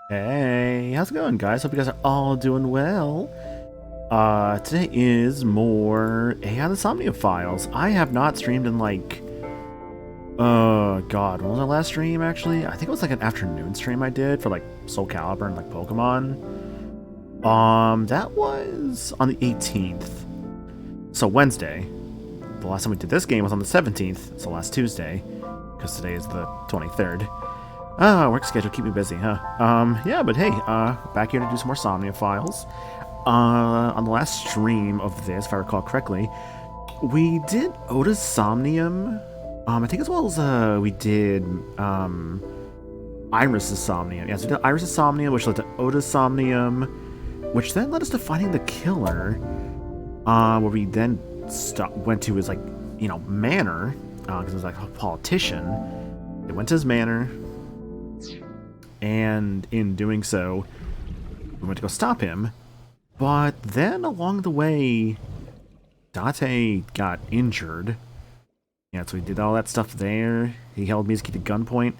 Hey, how's it going, guys? Hope you guys are all doing well. Today is more AI the Somnium Files. I have not streamed in like, God, when was my last stream, actually? I think it was like an afternoon stream I did for like Soul Calibur and like Pokemon. That was on the 18th. So Wednesday. The last time we did this game was on the 17th, so last Tuesday, because today is the 23rd. Work schedule, keep me busy, huh? Yeah, but hey, back here to do some more Somnium Files. On the last stream of this, if I recall correctly, we did Oda's Somnium. I think as well as, we did, Iris's Somnium. Yeah, so we did Iris's Somnium, which led to Oda's Somnium, which then led us to finding the killer, where we then went to his, like, you know, manor, because he was, like, a politician. They went to his manor, and in doing so, we went to go stop him. But then along the way, Date got injured. Yeah, so we did all that stuff there. He held Mizuki to gunpoint.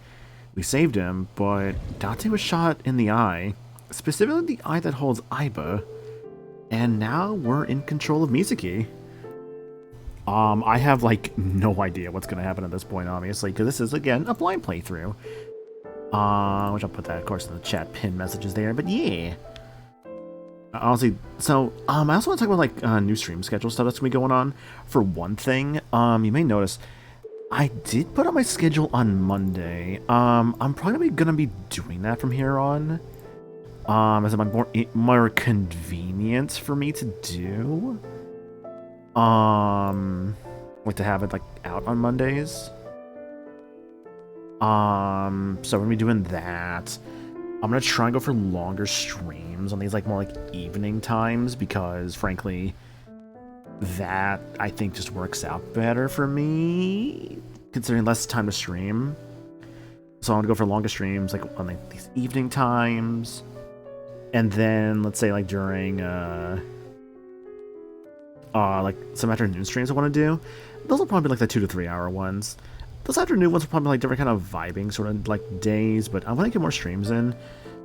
We saved him, but Date was shot in the eye, specifically the eye that holds Aiba. And now we're in control of Mizuki. I have, like, no idea what's going to happen at this point, obviously, because this is, again, a blind playthrough. Which I'll put that, of course, in the chat pin messages there, but yeah. Honestly, so, I also want to talk about, like, new stream schedule stuff that's going to be going on. For one thing, you may notice, I did put on my schedule on Monday. I'm probably going to be doing that from here on. As it might be more convenient for me to do. Like to have it, like, out on Mondays. So we're gonna be doing that. I'm gonna try and go for longer streams on these, like, more like evening times, because frankly that I think just works out better for me, considering less time to stream. So I'm gonna go for longer streams, like on like these evening times, and then let's say like during like some afternoon streams I want to do. Those will probably be like the 2 to 3 hour ones. Those afternoon ones are probably like different kind of vibing sort of like days, but I want to get more streams in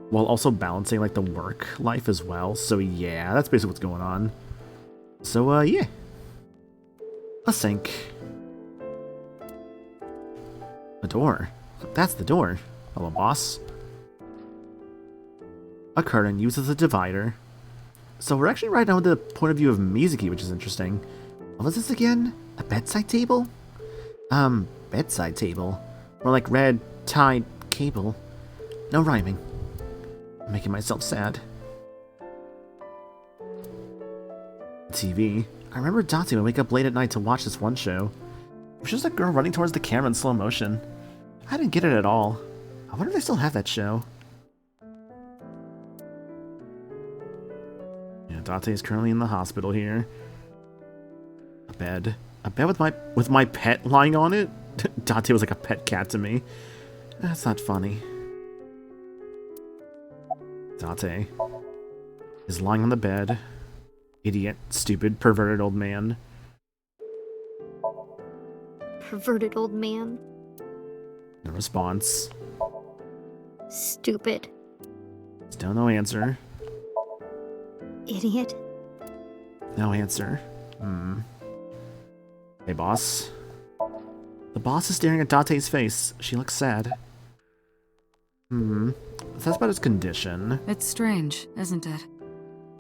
while also balancing like the work life as well. So yeah, that's basically what's going on. So yeah. A sink. A door. That's the door. Hello, boss. A curtain used as a divider. So we're actually right now at the point of view of Mizuki, which is interesting. What was this again? A bedside table? Bedside table. More like red, tied, cable. No rhyming. I'm making myself sad. TV. I remember Date would wake up late at night to watch this one show. It was just a girl running towards the camera in slow motion. I didn't get it at all. I wonder if they still have that show. Yeah, Date is currently in the hospital here. A bed. A bed with my pet lying on it? Date was like a pet cat to me. That's not funny. Date is lying on the bed. Idiot, stupid, perverted old man. Perverted old man. No response. Stupid. Still no answer. Idiot. No answer. Hey, boss. The boss is staring at Date's face. She looks sad. That's about his condition. It's strange, isn't it?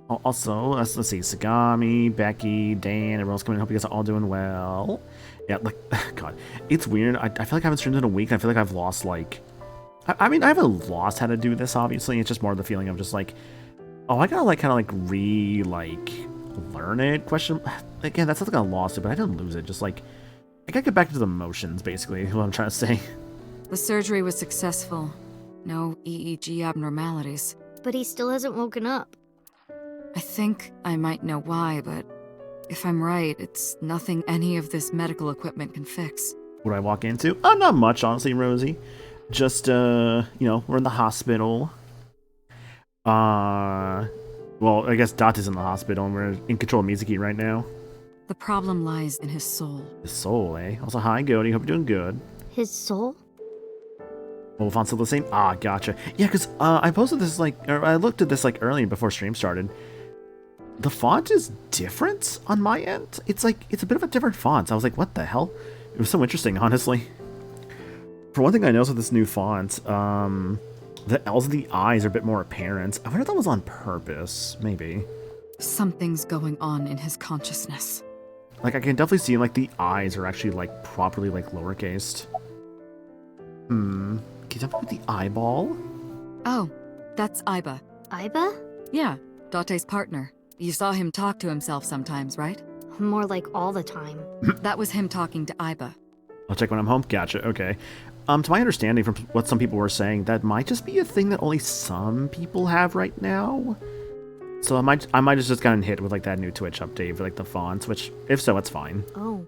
Also, let's see, Sagami, Becky, Dan, everyone else coming. I hope you guys are all doing well. Yeah, like, God, it's weird. I feel like I haven't streamed in a week, and I feel like I've lost, like... I mean, I haven't lost how to do this, obviously. It's just more the feeling of just, like... Oh, I gotta, like, kind of, like, learn it? Question... Again, that's not like I lost it, but I didn't lose it. Just, like... I gotta get back to the motions, basically, is what I'm trying to say. The surgery was successful. No EEG abnormalities. But he still hasn't woken up. I think I might know why, but if I'm right, it's nothing any of this medical equipment can fix. What do I walk into? Not much, honestly, Rosie. Just, you know, we're in the hospital. Well, I guess Dot is in the hospital, and we're in control of Mizuki right now. The problem lies in his soul. His soul, eh? Also, hi, Goaty. Hope you're doing good. His soul? Well, font's still the same? Ah, gotcha. Yeah, because I posted this, like, or I looked at this, like, earlier before stream started. The font is different on my end. It's, like, it's a bit of a different font. So I was like, what the hell? It was so interesting, honestly. For one thing I noticed with this new font, the L's and the I's are a bit more apparent. I wonder if that was on purpose. Maybe. Something's going on in his consciousness. Like, I can definitely see, like, the I's are actually, like, properly, like, lowercased. Can you tell me with the eyeball? Oh, that's Aiba. Aiba? Yeah, Date's partner. You saw him talk to himself sometimes, right? More like all the time. That was him talking to Aiba. I'll check when I'm home. Gotcha, okay. To my understanding from what some people were saying, that might just be a thing that only some people have right now. So I might have just gotten hit with, like, that new Twitch update for, like, the fonts, which, if so, it's fine. Oh.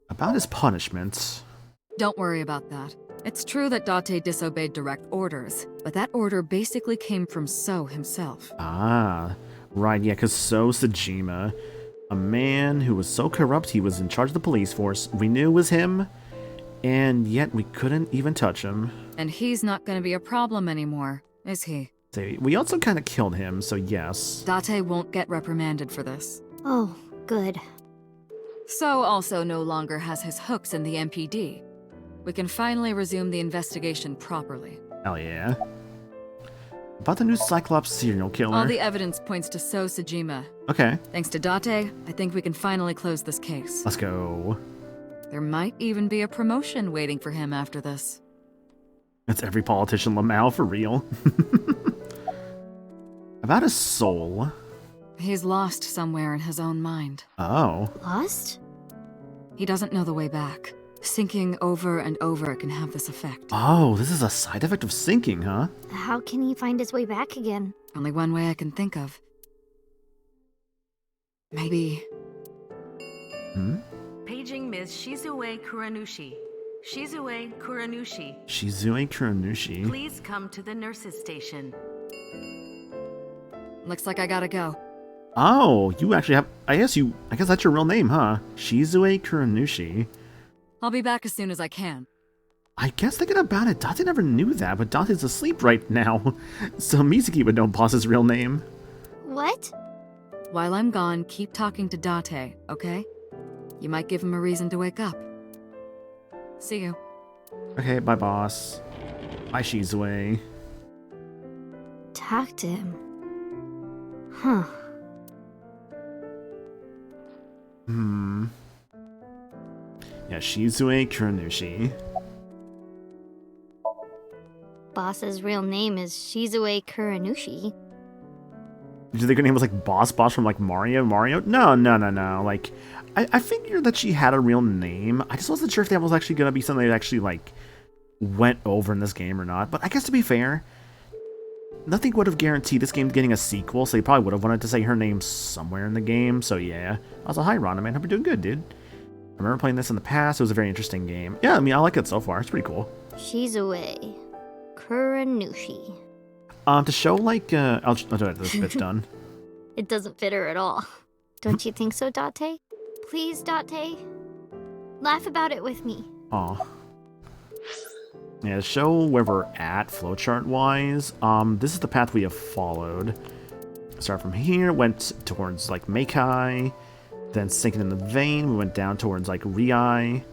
About his punishment. Don't worry about that. It's true that Date disobeyed direct orders, but that order basically came from So himself. Ah, right, yeah, because So Sajima, a man who was so corrupt he was in charge of the police force, we knew it was him, and yet we couldn't even touch him. And he's not going to be a problem anymore, is he? We also kind of killed him, so yes. Date won't get reprimanded for this. Oh, good. So also no longer has his hooks in the MPD. We can finally resume the investigation properly. Hell yeah. About the new Cyclops serial killer. All the evidence points to So Sajima. Okay. Thanks to Date, I think we can finally close this case. Let's go. There might even be a promotion waiting for him after this. That's every politician Lamau for real. About his soul. He's lost somewhere in his own mind. Oh. Lost? He doesn't know the way back. Sinking over and over can have this effect. Oh, this is a side effect of sinking, huh? How can he find his way back again? Only one way I can think of. Maybe... Paging Ms. Shizue Kuranushi. Shizue Kuranushi. Shizue Kuranushi. Please come to the nurses' station. Looks like I gotta go. Oh, you actually have... I guess that's your real name, huh? Shizue Kuranushi. I'll be back as soon as I can. I guess thinking about it, Date never knew that, but Date's asleep right now. So Mizuki would know Boss's real name. What? While I'm gone, keep talking to Date, okay? You might give him a reason to wake up. See you. Okay, bye, boss. Bye, Shizue. Talk to him. Huh. Yeah, Shizue Kuranushi. Boss's real name is Shizue Kuranushi. Did you think her name was like Boss from like Mario? No. Like, I figured that she had a real name. I just wasn't sure if that was actually going to be something that actually like went over in this game or not. But I guess to be fair, nothing would have guaranteed this game getting a sequel, so you probably would have wanted to say her name somewhere in the game. So yeah. Also, hi Rana, man. Hope you're doing good, dude. I remember playing this in the past. It was a very interesting game. Yeah, I mean, I like it so far. It's pretty cool. Shizue Kuranushi. To show like, I'll do it. This bit's done. It doesn't fit her at all. Don't you think so, Date? Please, Date? Laugh about it with me. Aw. Yeah, to show where we're at flowchart-wise, this is the path we have followed. Start from here, went towards, like, Meikai, then sinking in the vein, we went down towards, like, Riai,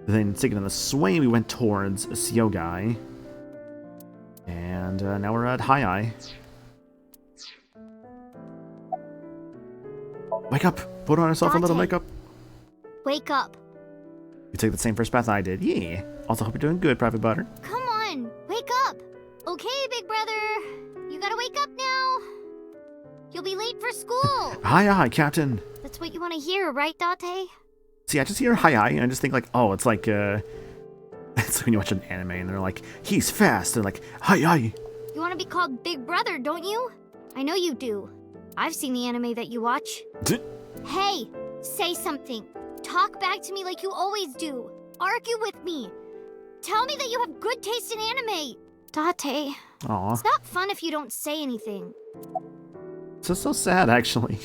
then sinking in the swain, we went towards Syogai, and now we're at Hai. Wake up! Put on yourself a little Date. makeup. Wake up. You take the same first path I did. Yeah. Also, hope you're doing good, Private Butter. Come on, wake up. Okay, big brother. You gotta wake up now. You'll be late for school. Hi, Captain. That's what you want to hear, right, Date? See, I just hear hi hi, and I just think like, oh, it's like it's like when you watch an anime and they're like, he's fast. They're like, hi hi. You want to be called Big Brother, don't you? I know you do. I've seen the anime that you watch. Hey, say something. Talk back to me like you always do. Argue with me. Tell me that you have good taste in anime. Date. Aw, It's not fun if you don't say anything. it's just so sad actually.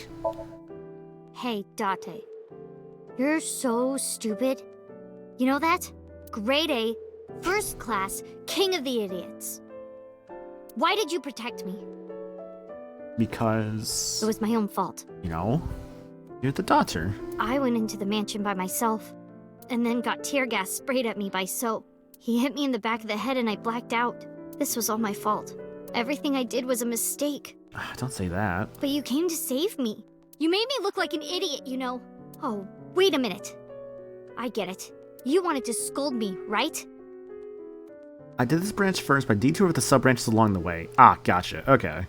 Hey, Date. You're so stupid. You know that? Grade A, first class, king of the idiots. Why did you protect me? Because It was my own fault. you know, you're the daughter. I went into the mansion by myself, and then got tear gas sprayed at me by Soap. He hit me in the back of the head and I blacked out. This was all my fault. Everything I did was a mistake. Don't say that. But you came to save me. You made me look like an idiot, you know. Oh, wait a minute. I get it. You wanted to scold me, right? I did this branch first, but I detoured with the sub-branches along the way. Ah, gotcha. Okay.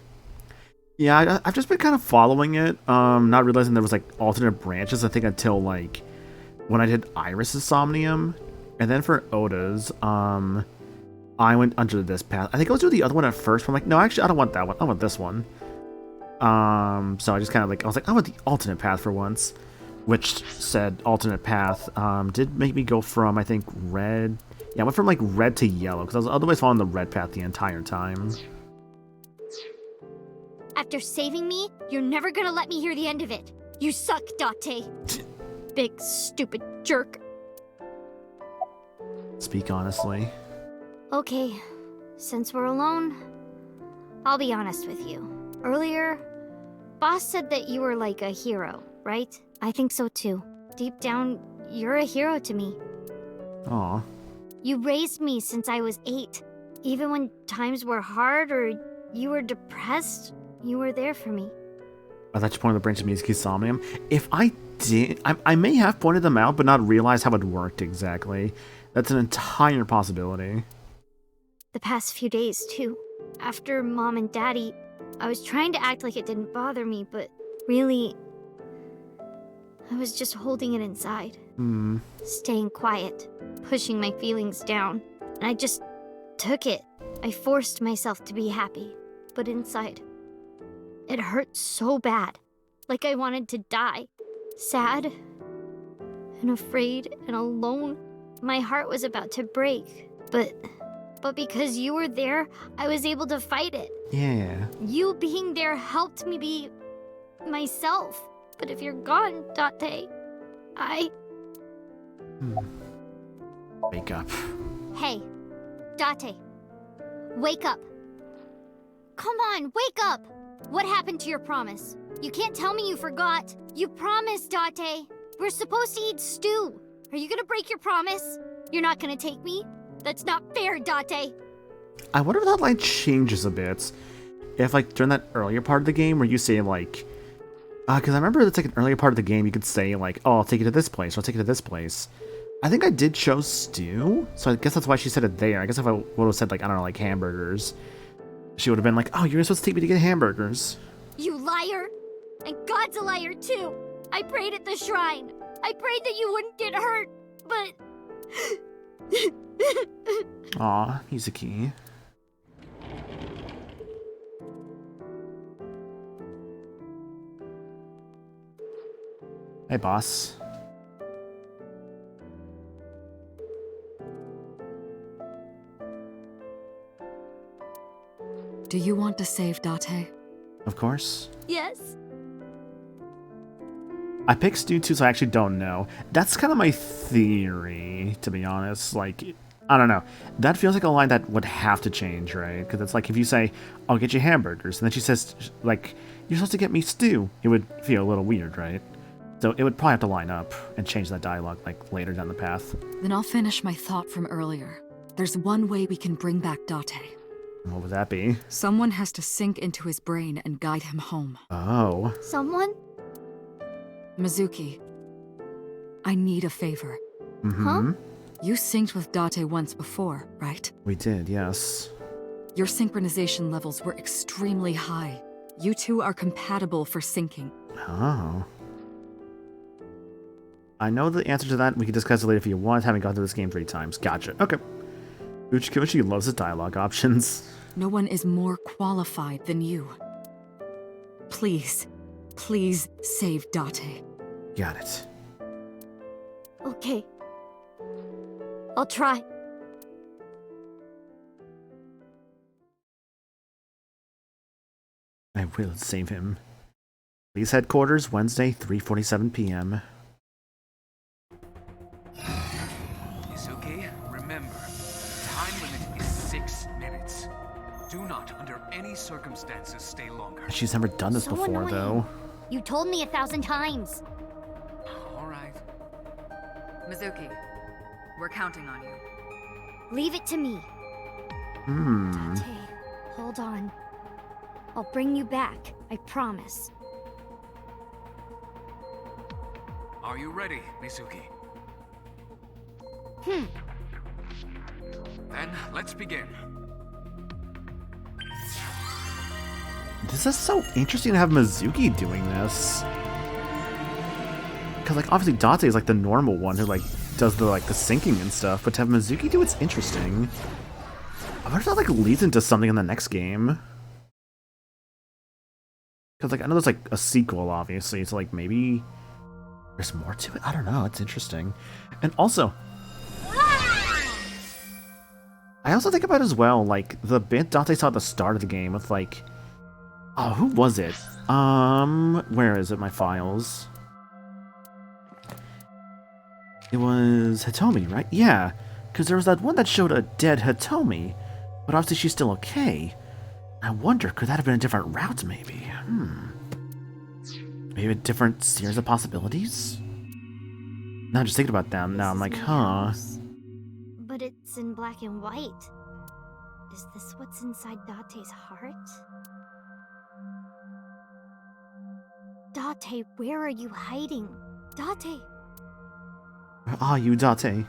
Yeah, I've just been kind of following it, not realizing there was, like, alternate branches, I think, until, like, when I did Iris's Somnium. And then for Oda's, I went under this path. I think I was doing the other one at first, but I'm like, no, actually, I don't want that one. I want this one. So I just kind of, like, I was like, I want the alternate path for once. Which said alternate path, did make me go from, I think, red... Yeah, I went from, like, red to yellow, because I was otherwise following the red path the entire time. After saving me, you're never gonna let me hear the end of it. You suck, Date. Big, stupid jerk. Speak honestly. Okay, since we're alone, I'll be honest with you. Earlier, Boss said that you were like a hero, right? I think so too. Deep down, you're a hero to me. Aw. You raised me since I was 8. Even when times were hard or you were depressed, you were there for me. I thought you pointed the branch of Mizuki's Somnium. If I did, I may have pointed them out, but not realized how it worked exactly. That's an entire possibility. The past few days, too. After Mom and Daddy, I was trying to act like it didn't bother me, but really, I was just holding it inside. Staying quiet, pushing my feelings down. And I just took it. I forced myself to be happy, but inside, it hurt so bad. Like I wanted to die. Sad and afraid and alone. My heart was about to break, but because you were there, I was able to fight it. Yeah. You being there helped me be myself. But if you're gone, Date, Wake up. Hey, Date, wake up. Come on, wake up! What happened to your promise? You can't tell me you forgot. You promised, Date. We're supposed to eat stew. Are you gonna break your promise? You're not gonna take me? That's not fair, Date. I wonder if that line changes a bit. If, like, during that earlier part of the game where you say, like... Because I remember it's like an earlier part of the game you could say, like, oh, I'll take you to this place, or I'll take you to this place. I think I did choose stew, so I guess that's why she said it there. I guess if I would have said, like, I don't know, like, hamburgers, she would have been like, oh, you're supposed to take me to get hamburgers. You liar! And God's a liar, too! I prayed at the shrine. I prayed that you wouldn't get hurt, but... Aw, Mizuki. Hey, boss. Do you want to save Date? Of course. Yes? I picked stew too, so I actually don't know. That's kind of my theory, to be honest. Like, I don't know. That feels like a line that would have to change, right? Because it's like if you say, I'll get you hamburgers, and then she says, like, you're supposed to get me stew, it would feel a little weird, right? So it would probably have to line up and change that dialogue, like, later down the path. Then I'll finish my thought from earlier. There's one way we can bring back Date. What would that be? Someone has to sink into his brain and guide him home. Oh. Someone? Mizuki, I need a favor. Mm-hmm. You synced with Date once before, right? We did, yes. Your synchronization levels were extremely high. You two are compatible for syncing. Oh. I know the answer to that. We can discuss it later if you want, having gone through this game 3 times. Gotcha. Okay. Uchikoshi loves the dialogue options. No one is more qualified than you. Please, please save Date. Got it. Okay. I'll try. I will save him. Police headquarters, Wednesday, 3:47 p.m. Mizuki, remember, time limit is 6 minutes. Do not, under any circumstances, stay longer. She's never done this So before, annoying. though. You told me 1,000 times. All right. Mizuki, we're counting on you. Leave it to me. Hmm. Date, hold on. I'll bring you back. I promise. Are you ready, Mizuki? Then, let's begin. This is so interesting to have Mizuki doing this. Because, like, obviously Date is, like, the normal one who, like, does the, like, the syncing and stuff. But to have Mizuki do it's interesting. I wonder if that, like, leads into something in the next game. Because, like, I know there's, like, a sequel, obviously. So, like, maybe there's more to it? I don't know. It's interesting. And also, I also think about as well, like, the bit Date saw at the start of the game with, like... Oh, who was it? Where is it, my files? It was Hitomi, right? Yeah, because there was that one that showed a dead Hitomi, but obviously she's still okay. I wonder, could that have been a different route, maybe? Maybe a different series of possibilities? Now I'm just thinking about them, now I'm like, This is my huh. house. But it's in black and white. Is this what's inside Date's heart? Date, where are you hiding? Date! Where are you, Date?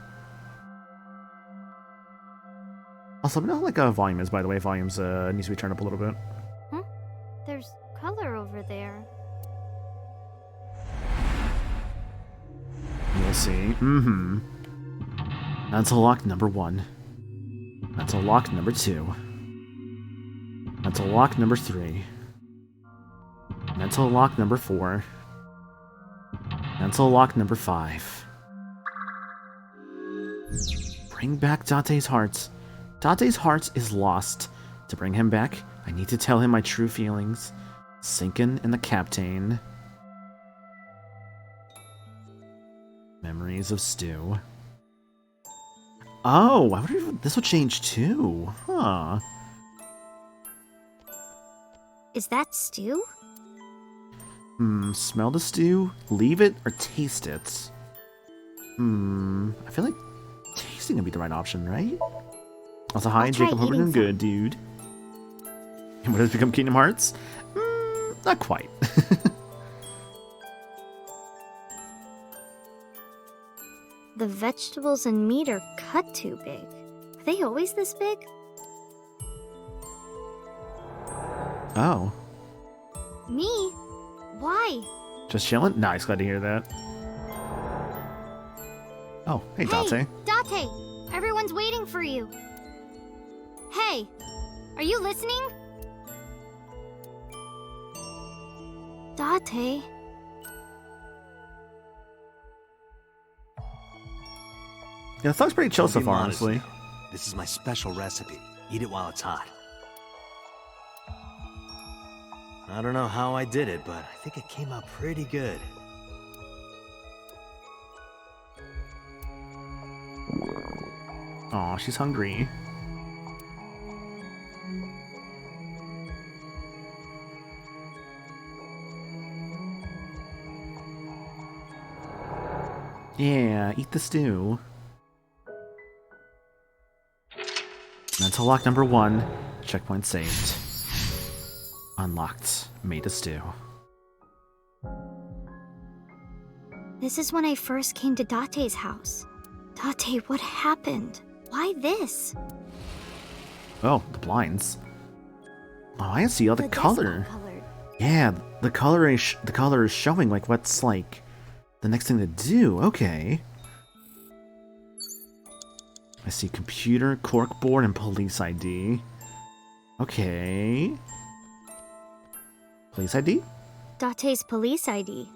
Also, let me know how, like, volume is, by the way. Volume's, needs to be turned up a little bit. There's color over there. You'll see. Mental lock number 1. Mental lock number 2. Mental lock number 3. Mental lock number 4. Mental lock number 5. Bring back Date's heart. Date's heart is lost. To bring him back, I need to tell him my true feelings. Sinking in the captain. Memories of Stew. Oh, I wonder if this will change too. Huh. Is that stew? Smell the stew, leave it, or taste it? I feel like tasting would be the right option, right? Also, hi, I'll try Jacob. Hope you're eating doing good, dude. And what has become Kingdom Hearts? Not quite. The vegetables and meat are cut too big. Are they always this big? Oh, Me? Why? just chilling? Nice, glad to hear that. Oh, hey, Date. Date! Everyone's waiting for you. Hey, are you listening? Date? Yeah, the song's pretty chill so Don't be far, modest honestly. now. This is my special recipe. Eat it while it's hot. I don't know how I did it, but I think it came out pretty good. Aw, she's hungry. Yeah, eat the stew. Mental lock number 1. Checkpoint saved. Unlocked. Made a stew. This is when I first came to Date's house. Date, what happened? Why this? Oh, the blinds. Oh, I see all the desk color. got colored. Yeah, the color is showing like what's like the next thing to do. Okay. I see computer, corkboard, and police ID. Okay. Police ID? Date's police ID.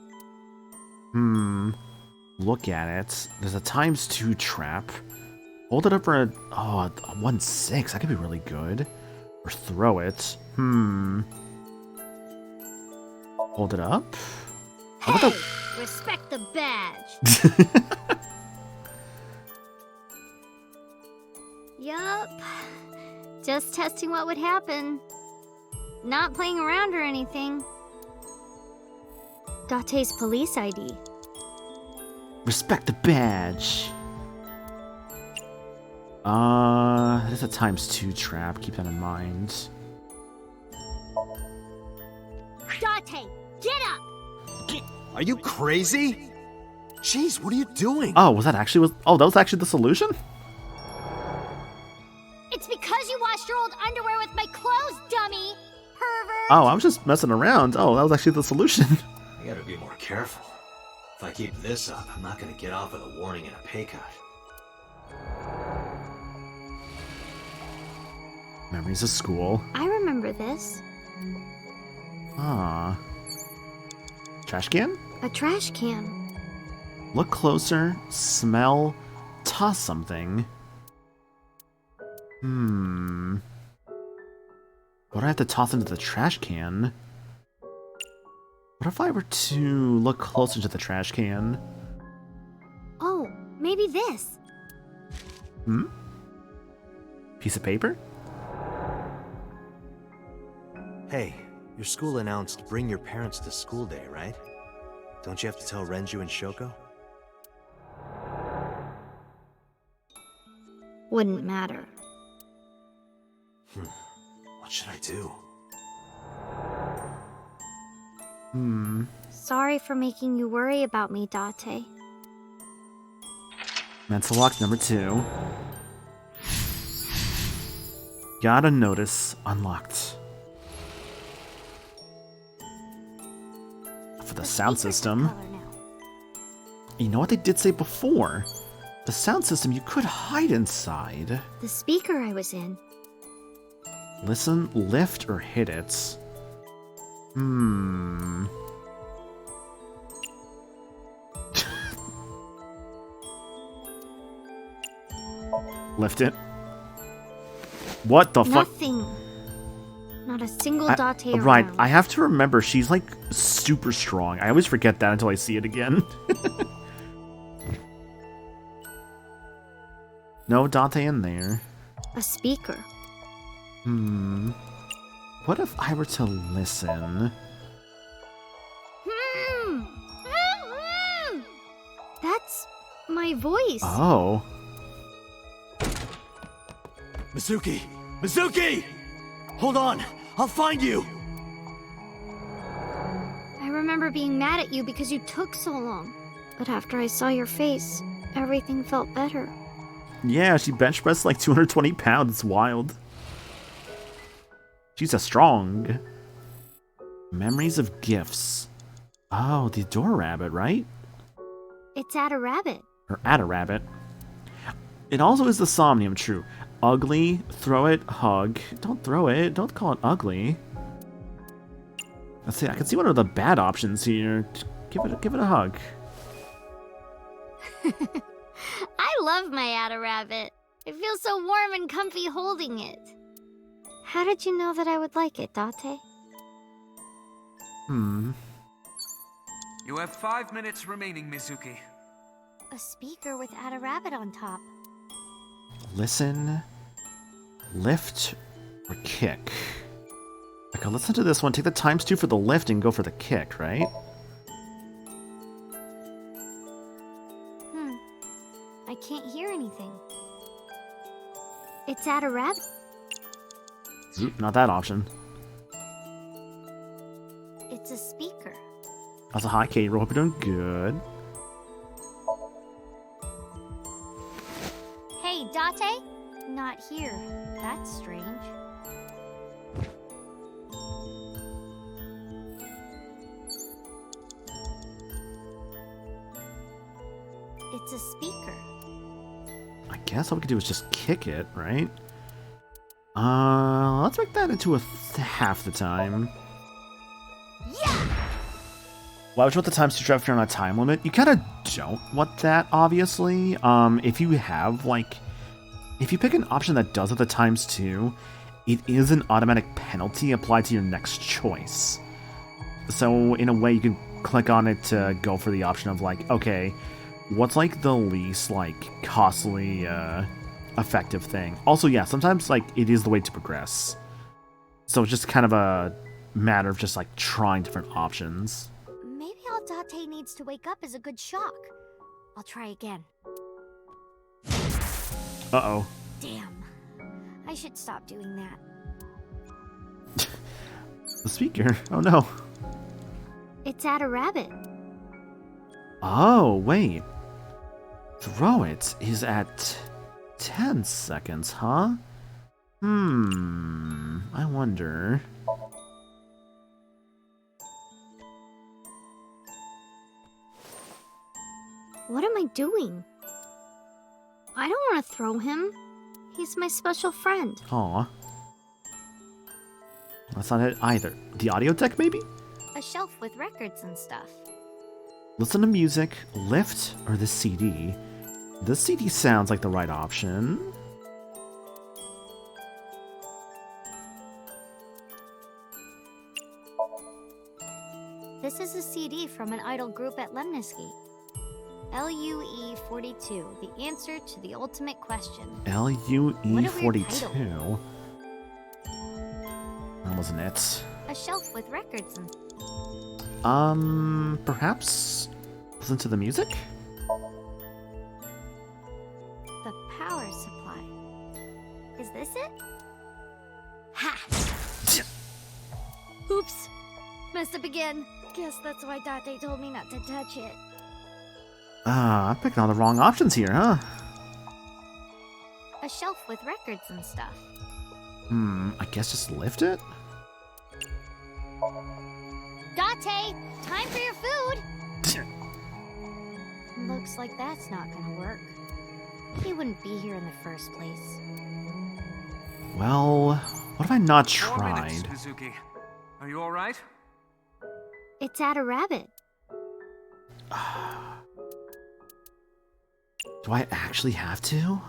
Look at it. There's a ×2 trap. Hold it up for a 1/6. That could be really good. Or throw it. Hold it up. How about Hey, respect the badge. Yup. Just testing what would happen. Not playing around or anything. Date's police ID. Respect the badge. There's a ×2 trap. Keep that in mind. Date, get up! Are you crazy? Jeez, what are you doing? Oh, was that actually that was actually the solution? It's because you washed your old underwear with my clothes, dummy! Pervert! Oh, I was just messing around. Oh, that was actually the solution. I gotta be more careful. If I keep this up, I'm not gonna get off with a warning and a pay cut. Memories of school. I remember this. Ah. Trash can? A trash can. Look closer, smell, toss something. What do I have to toss into the trash can? What if I were to look closer to the trash can? Oh, maybe this. Piece of paper? Hey, your school announced bring your parents to school day, right? Don't you have to tell Renju and Shoko? Wouldn't matter. What should I do? Sorry for making you worry about me, Date. Mental lock number 2. Gotta notice unlocked. For the sound system. You know what they did say before? The sound system you could hide inside. The speaker I was in. Listen, lift, or hit it. Lift it. What the fuck? Nothing. Not a single Date around. Right, I have to remember she's like super strong. I always forget that until I see it again. No Date in there. A speaker. What if I were to listen? That's my voice. Oh. Mizuki! Mizuki! Hold on! I'll find you! I remember being mad at you because you took so long. But after I saw your face, everything felt better. Yeah, she bench pressed like 220 pounds. It's wild. She's a strong. Memories of gifts. Oh, the door rabbit, right? It's at a rabbit. Or at a rabbit. It also is the Somnium, true. Ugly, throw it, hug. Don't throw it. Don't call it ugly. Let's see. I can see one of the bad options here. Give it a hug. I love my Ada rabbit. It feels so warm and comfy holding it. How did you know that I would like it, Date? You have 5 minutes remaining, Mizuki. A speaker with Ada rabbit on top. Listen, lift, or kick. Okay, listen to this one. Take the ×2 for the lift and go for the kick, right? I can't hear anything. It's Ada rabbit. Not that option. It's a speaker. Also, hi, Katie. Hope you're doing good. Hey, Date? Not here. That's strange. It's a speaker. I guess all we could do is just kick it, right? Let's make that into a half the time. Yeah! Why would you want the times to drive if you're on a time limit? You kind of don't want that, obviously. If you have, like... If you pick an option that does have the times 2, it is an automatic penalty applied to your next choice. So, in a way, you can click on it to go for the option of, like, okay, what's, like, the least, like, costly, effective thing? Also, yeah, sometimes, like, it is the way to progress. So it's just kind of a matter of just, like, trying different options. Maybe all Date needs to wake up is a good shock. I'll try again. Uh-oh. Damn. I should stop doing that. The speaker? Oh, no. It's at a rabbit. Oh, wait. Throw it is at 10 seconds, huh? I wonder. What am I doing? I don't want to throw him. He's my special friend. Aw. That's not it either. The audio deck, maybe? A shelf with records and stuff. Listen to music, lift, or the CD. The CD sounds like the right option. This is a CD from an idol group at Lemnisgate. LUE 42, the answer to the ultimate question. LUE What a weird 42. title. That wasn't it. A shelf with records and... Perhaps listen to the music? The power supply. Is this it? Ha! Oops! Messed up again. Guess that's why Date told me not to touch it. I picked all the wrong options here, huh? A shelf with records and stuff. I guess just lift it? Date! Time for your food! Looks like that's not gonna work. He wouldn't be here in the first place. Well, what have I not 4 minutes, tried? Mizuki. Are you alright? It's at a rabbit. Do I actually have to?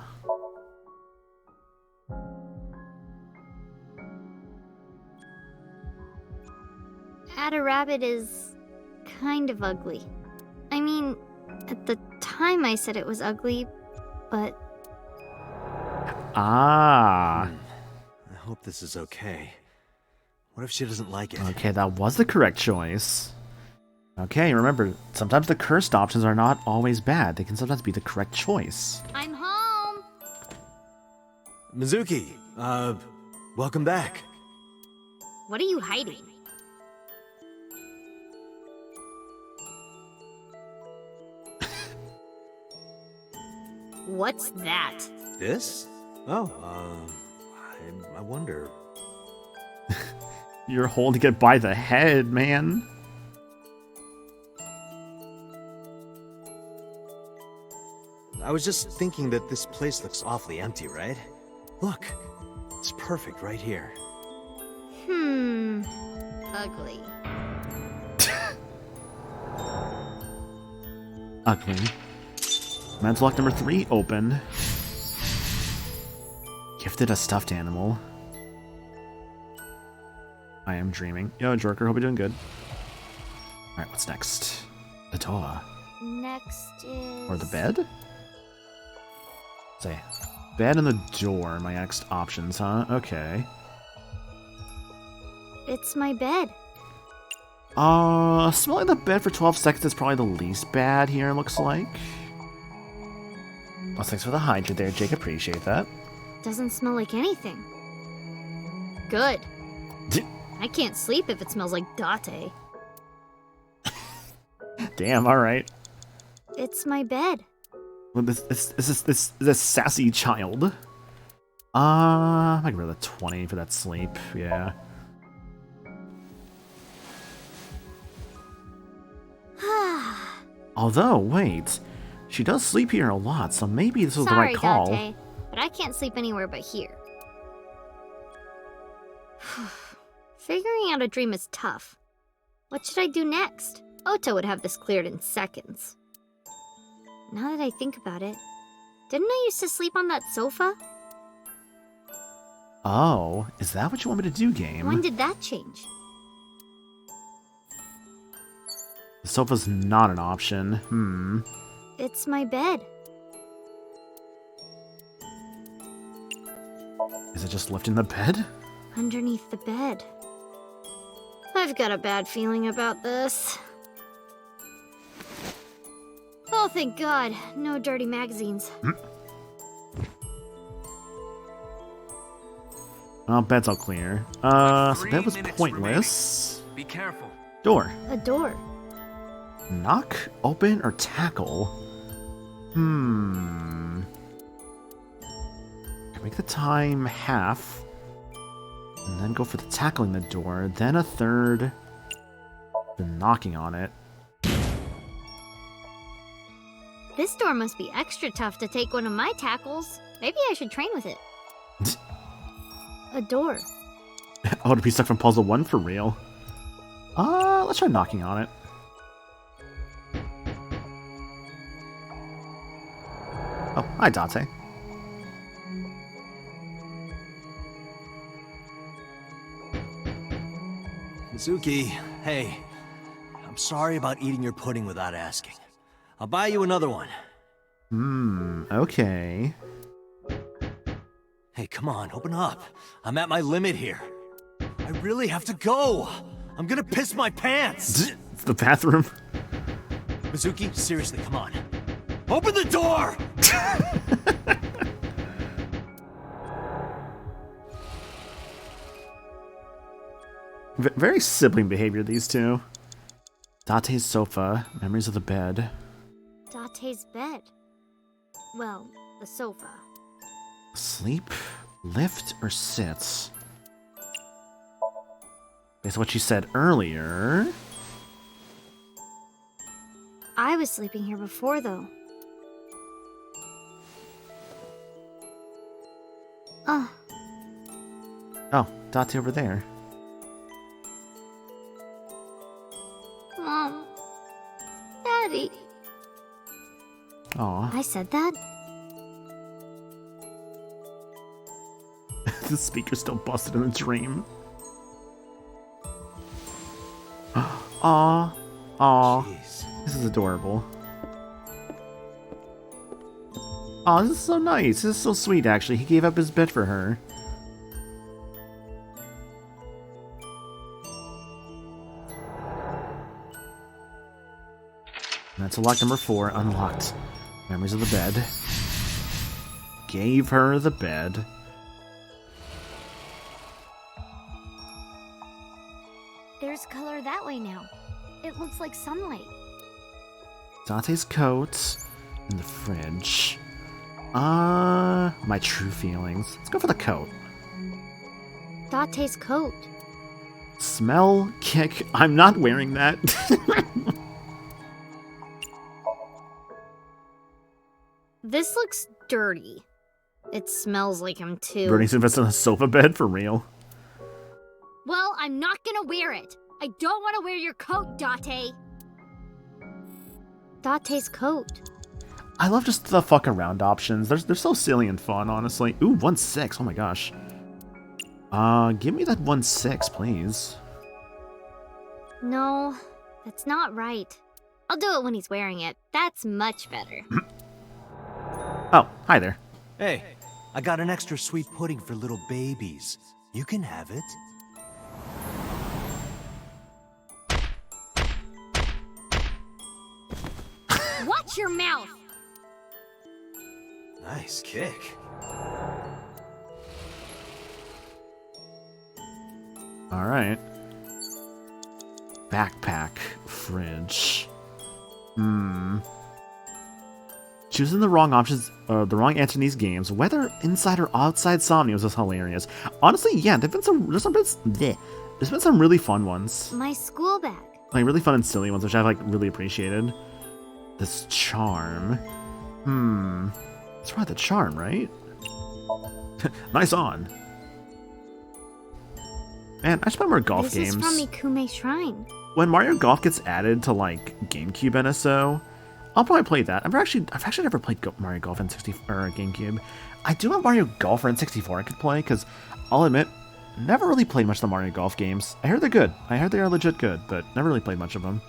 At a rabbit is kind of ugly. I mean, at the time I said it was ugly, but Ah. I hope this is okay. What if she doesn't like it? Okay, that was the correct choice. Okay, remember, sometimes the cursed options are not always bad. They can sometimes be the correct choice. I'm home! Mizuki, welcome back. What are you hiding? What's that? This? Oh, I wonder. You're holding it by the head, man. I was just thinking that this place looks awfully empty, right? Look, it's perfect right here. Ugly. Ugly. Mental lock number 3 open. Gifted a stuffed animal. I am dreaming. Yo, Jorker, hope you're doing good. Alright, what's next? The door. Next is... Or the bed? Say, bed and the door are my next options, huh? Okay. It's my bed. Smelling the bed for 12 seconds is probably the least bad here, looks like. Well, thanks for the hydrant there, Jake. Appreciate that. Doesn't smell like anything. Good. I can't sleep if it smells like Date. Damn, alright. It's my bed. Well, this sassy child. I can roll a 20 for that sleep, yeah. Although, wait. She does sleep here a lot, so maybe this was the Sorry, right call. Dante, but I can't sleep anywhere but here. Figuring out a dream is tough. What should I do next? Otto would have this cleared in seconds. Now that I think about it, didn't I used to sleep on that sofa? Oh, is that what you want me to do, game? When did that change? The sofa's not an option. It's my bed. Is it just lifting the bed? Underneath the bed. I've got a bad feeling about this. Oh, thank God. No dirty magazines. Oh, bed's all clear. With So 3 that was minutes pointless. remaining. Be careful. Door. A door. Knock, open, or tackle? Can make the time half. And then go for the tackling the door. Then a third. Then knocking on it. This door must be extra tough to take one of my tackles. Maybe I should train with it. A door. Oh, to be stuck from puzzle 1 for real. Let's try knocking on it. Oh, hi, Dante. Mizuki, hey. I'm sorry about eating your pudding without asking. I'll buy you another one. Okay. Hey, come on, open up. I'm at my limit here. I really have to go. I'm gonna piss my pants. It's the bathroom. Mizuki, seriously, come on. Open the door! Very sibling behavior, these two. Dante's sofa, memories of the bed. Dante's bed. Well, the sofa. Sleep, lift, or sits? Based on what you said earlier. I was sleeping here before, though. Oh, Dante over there. Mom. Daddy. Aw. I said that? The speaker's still busted in the dream. Aw. Aw. Jeez. This is adorable. Aw, this is so nice. This is so sweet, actually. He gave up his bed for her. That's unlocked number 4. Unlocked. Memories of the bed. Gave her the bed. There's color that way now. It looks like sunlight. Dante's coat in the fridge. My true feelings. Let's go for the coat. Dante's coat. Smell, kick. I'm not wearing that. This looks dirty. It smells like him too. Bernie's invested in a sofa bed for real. Well, I'm not gonna wear it. I don't want to wear your coat, Date. Date's coat. I love just the fuck around options. They're so silly and fun, honestly. Ooh, 1-6. Oh my gosh. Give me that 1-6, please. No, that's not right. I'll do it when he's wearing it. That's much better. Oh, hi there. Hey, I got an extra sweet pudding for little babies. You can have it. Watch your mouth! Nice kick. Alright. Backpack. Fridge. Choosing the wrong options, the wrong answer in these games, whether inside or outside Somnium, is hilarious. Honestly, yeah, there's been some really fun ones. My school bag. Like, really fun and silly ones, which I've, like, really appreciated. This charm. It's probably the charm, right? Nice on. Man, I should play more golf games. This is from Ikume Shrine. When Mario Golf gets added to like GameCube NSO, I'll probably play that. I've actually never played Mario Golf in GameCube. I do have Mario Golf for N64 I could play, because I'll admit, never really played much of the Mario Golf games. I heard they're good. I heard they are legit good, but never really played much of them.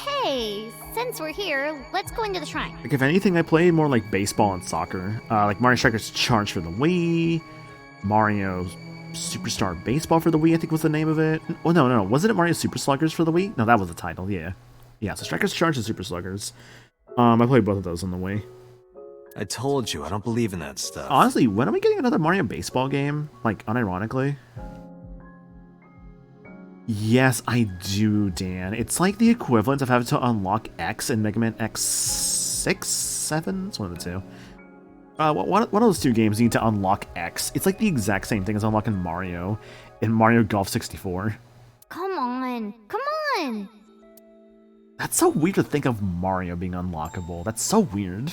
Hey, since we're here, let's go into the shrine. Like, if anything, I played more like baseball and soccer. Like Mario Strikers Charge for the Wii, Mario Superstar Baseball for the Wii, I think was the name of it. Oh, no. Wasn't it Mario Super Sluggers for the Wii? No, that was the title, yeah. Yeah, so Strikers Charge and Super Sluggers. I played both of those on the Wii. I told you, I don't believe in that stuff. Honestly, when are we getting another Mario baseball game? Like, unironically? Yes, I do, Dan. It's like the equivalent of having to unlock X in Mega Man X6? 7? It's one of the two. One of those two games you need to unlock X. It's like the exact same thing as unlocking Mario in Mario Golf 64. Come on. That's so weird to think of Mario being unlockable. That's so weird.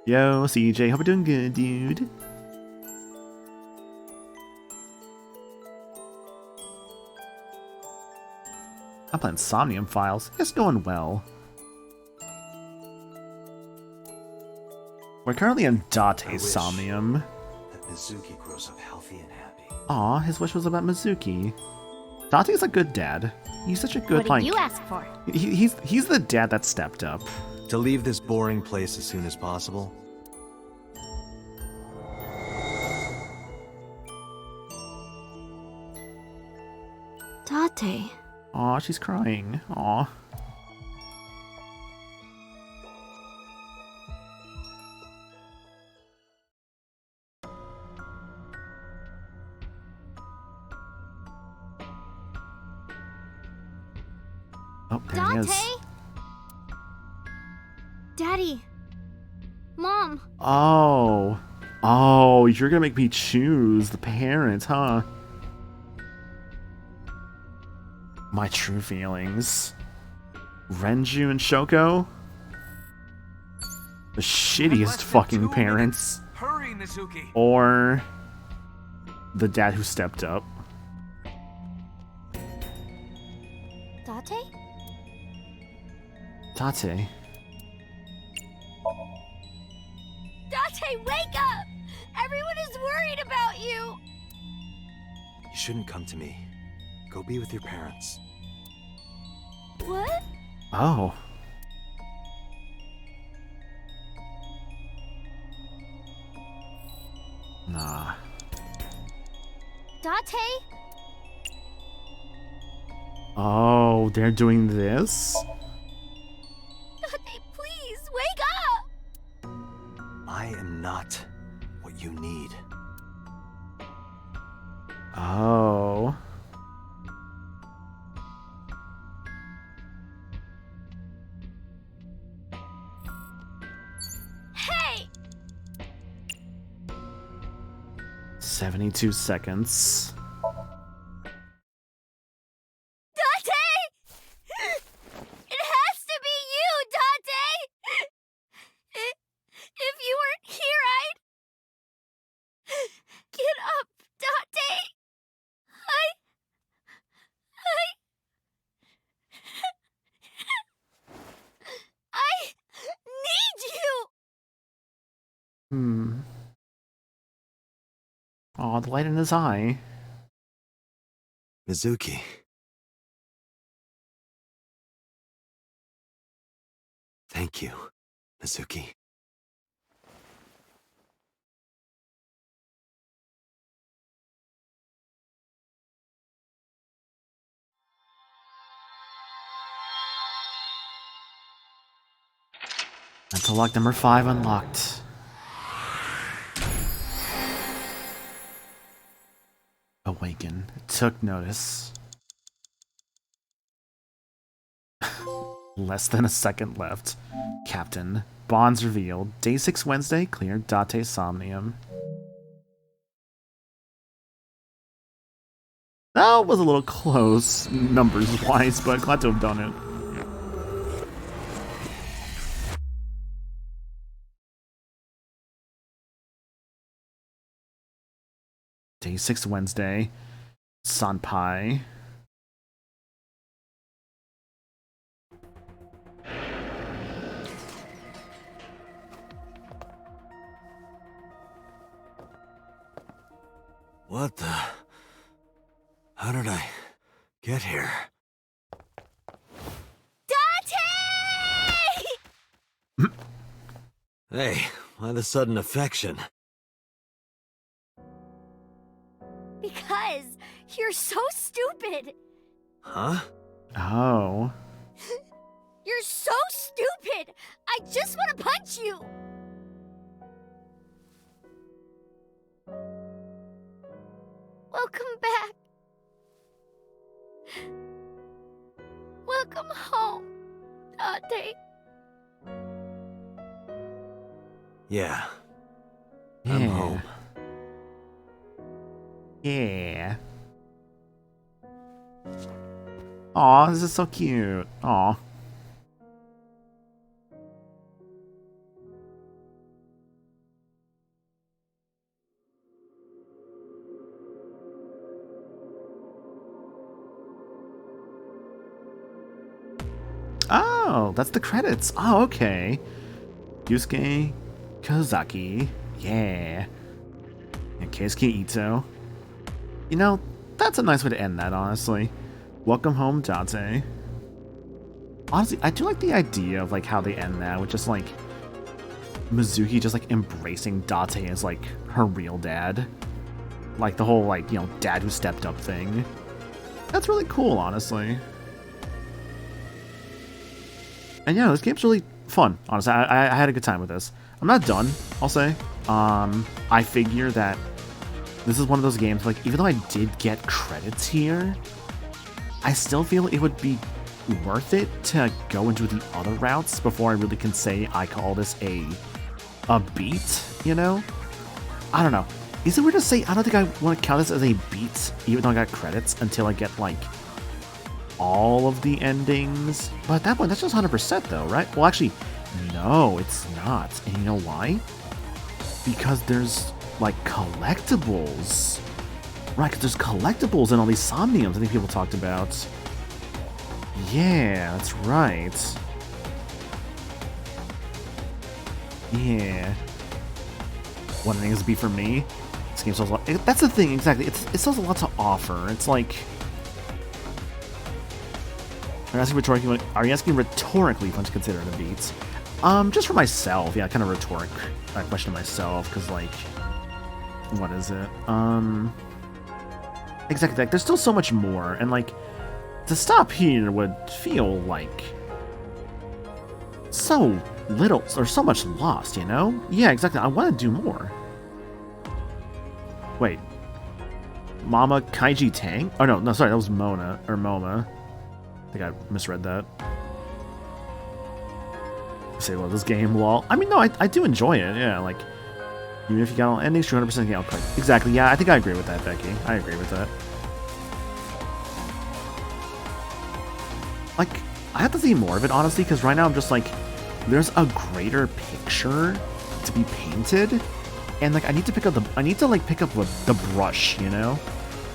Yo, CJ, hope you're doing good, dude. I'm playing Somnium Files. It's going well. We're currently in Date's Somnium. That Mizuki grows up healthy and happy. Aw, his wish was about Mizuki. Date's a good dad. He's such a good, What did you ask for? He's the dad that stepped up. To leave this boring place as soon as possible. Date. Aw, she's crying. Aw. Oh, there he is. Date? Daddy. Mom. Oh. Oh, you're gonna make me choose the parents, huh? My true feelings. Renju and Shoko? The shittiest Less than fucking 2 parents. minutes. Hurry, Mizuki. Or the dad who stepped up. Date? Tate. Date, wake up! Everyone is worried about you! You shouldn't come to me. Go be with your parents. What? Oh. Nah. Date? Oh, they're doing this? Date, please, wake up! I am not what you need. Oh. Hey! 72 seconds. Date! It has to be you, Date! If you weren't here, I'd... Get up, Date! I need you! Hmm. Oh, the light in his eye. Mizuki. Thank you, Mizuki. Mental lock number 5 unlocked. Awaken. Took notice. Less than a second left. Captain. Bonds revealed. Day 6 Wednesday. Cleared Date Somnium. That was a little close, numbers-wise, but glad to have done it. Day 6 Wednesday. Sanpai. What the? How did I get here? Date! Hey, why the sudden affection? Because you're so stupid. Huh? Oh. You're so stupid. I just want to punch you. Welcome back. Welcome home, Date. Yeah. I'm home. Yeah. Aw, this is so cute. Aw. Oh, that's the credits. Oh, okay. Yusuke Kozaki. Yeah. And Keisuke Ito. You know, that's a nice way to end that, honestly. Welcome home, Date. Honestly, I do like the idea of, like, how they end that with just, like, Mizuki just, like, embracing Date as, like, her real dad. Like, the whole, like, you know, dad who stepped up thing. That's really cool, honestly. And yeah, this game's really fun, honestly. I had a good time with this. I'm not done, I'll say. I figure that this is one of those games, like, even though I did get credits here, I still feel it would be worth it to go into the other routes before I really can say I call this a beat, you know? I don't know. Is it weird to say I don't think I want to count this as a beat, even though I got credits, until I get, like, all of the endings? But at that point, that's just 100% though, right? Well, actually, no, it's not. And you know why? Because there's, like, collectibles. Right, because there's collectibles in all these Somniums I think people talked about. Yeah, that's right. Yeah. One of the things to be for me, this game sells a lot. That's the thing, exactly. It sells a lot to offer. It's like... Are you asking rhetorically if I'm to consider it a beat? Just for myself, yeah, kind of rhetoric question to myself, because, like, what is it? Exactly, like, there's still so much more, and, like, to stop here would feel like so little, or so much lost, you know? Yeah, exactly, I want to do more. Wait. Mama Kaiji Tang? Oh, no, sorry, that was Mona, or Moma. I think I misread that. Say, well, this game, lol. I mean, no, I do enjoy it, yeah, like, even if you got all endings, 200% get output. Exactly, yeah, I think I agree with that, Becky. I agree with that. Like, I have to see more of it, honestly, because right now I'm just like, there's a greater picture to be painted, and, like, I need to pick up the brush, you know?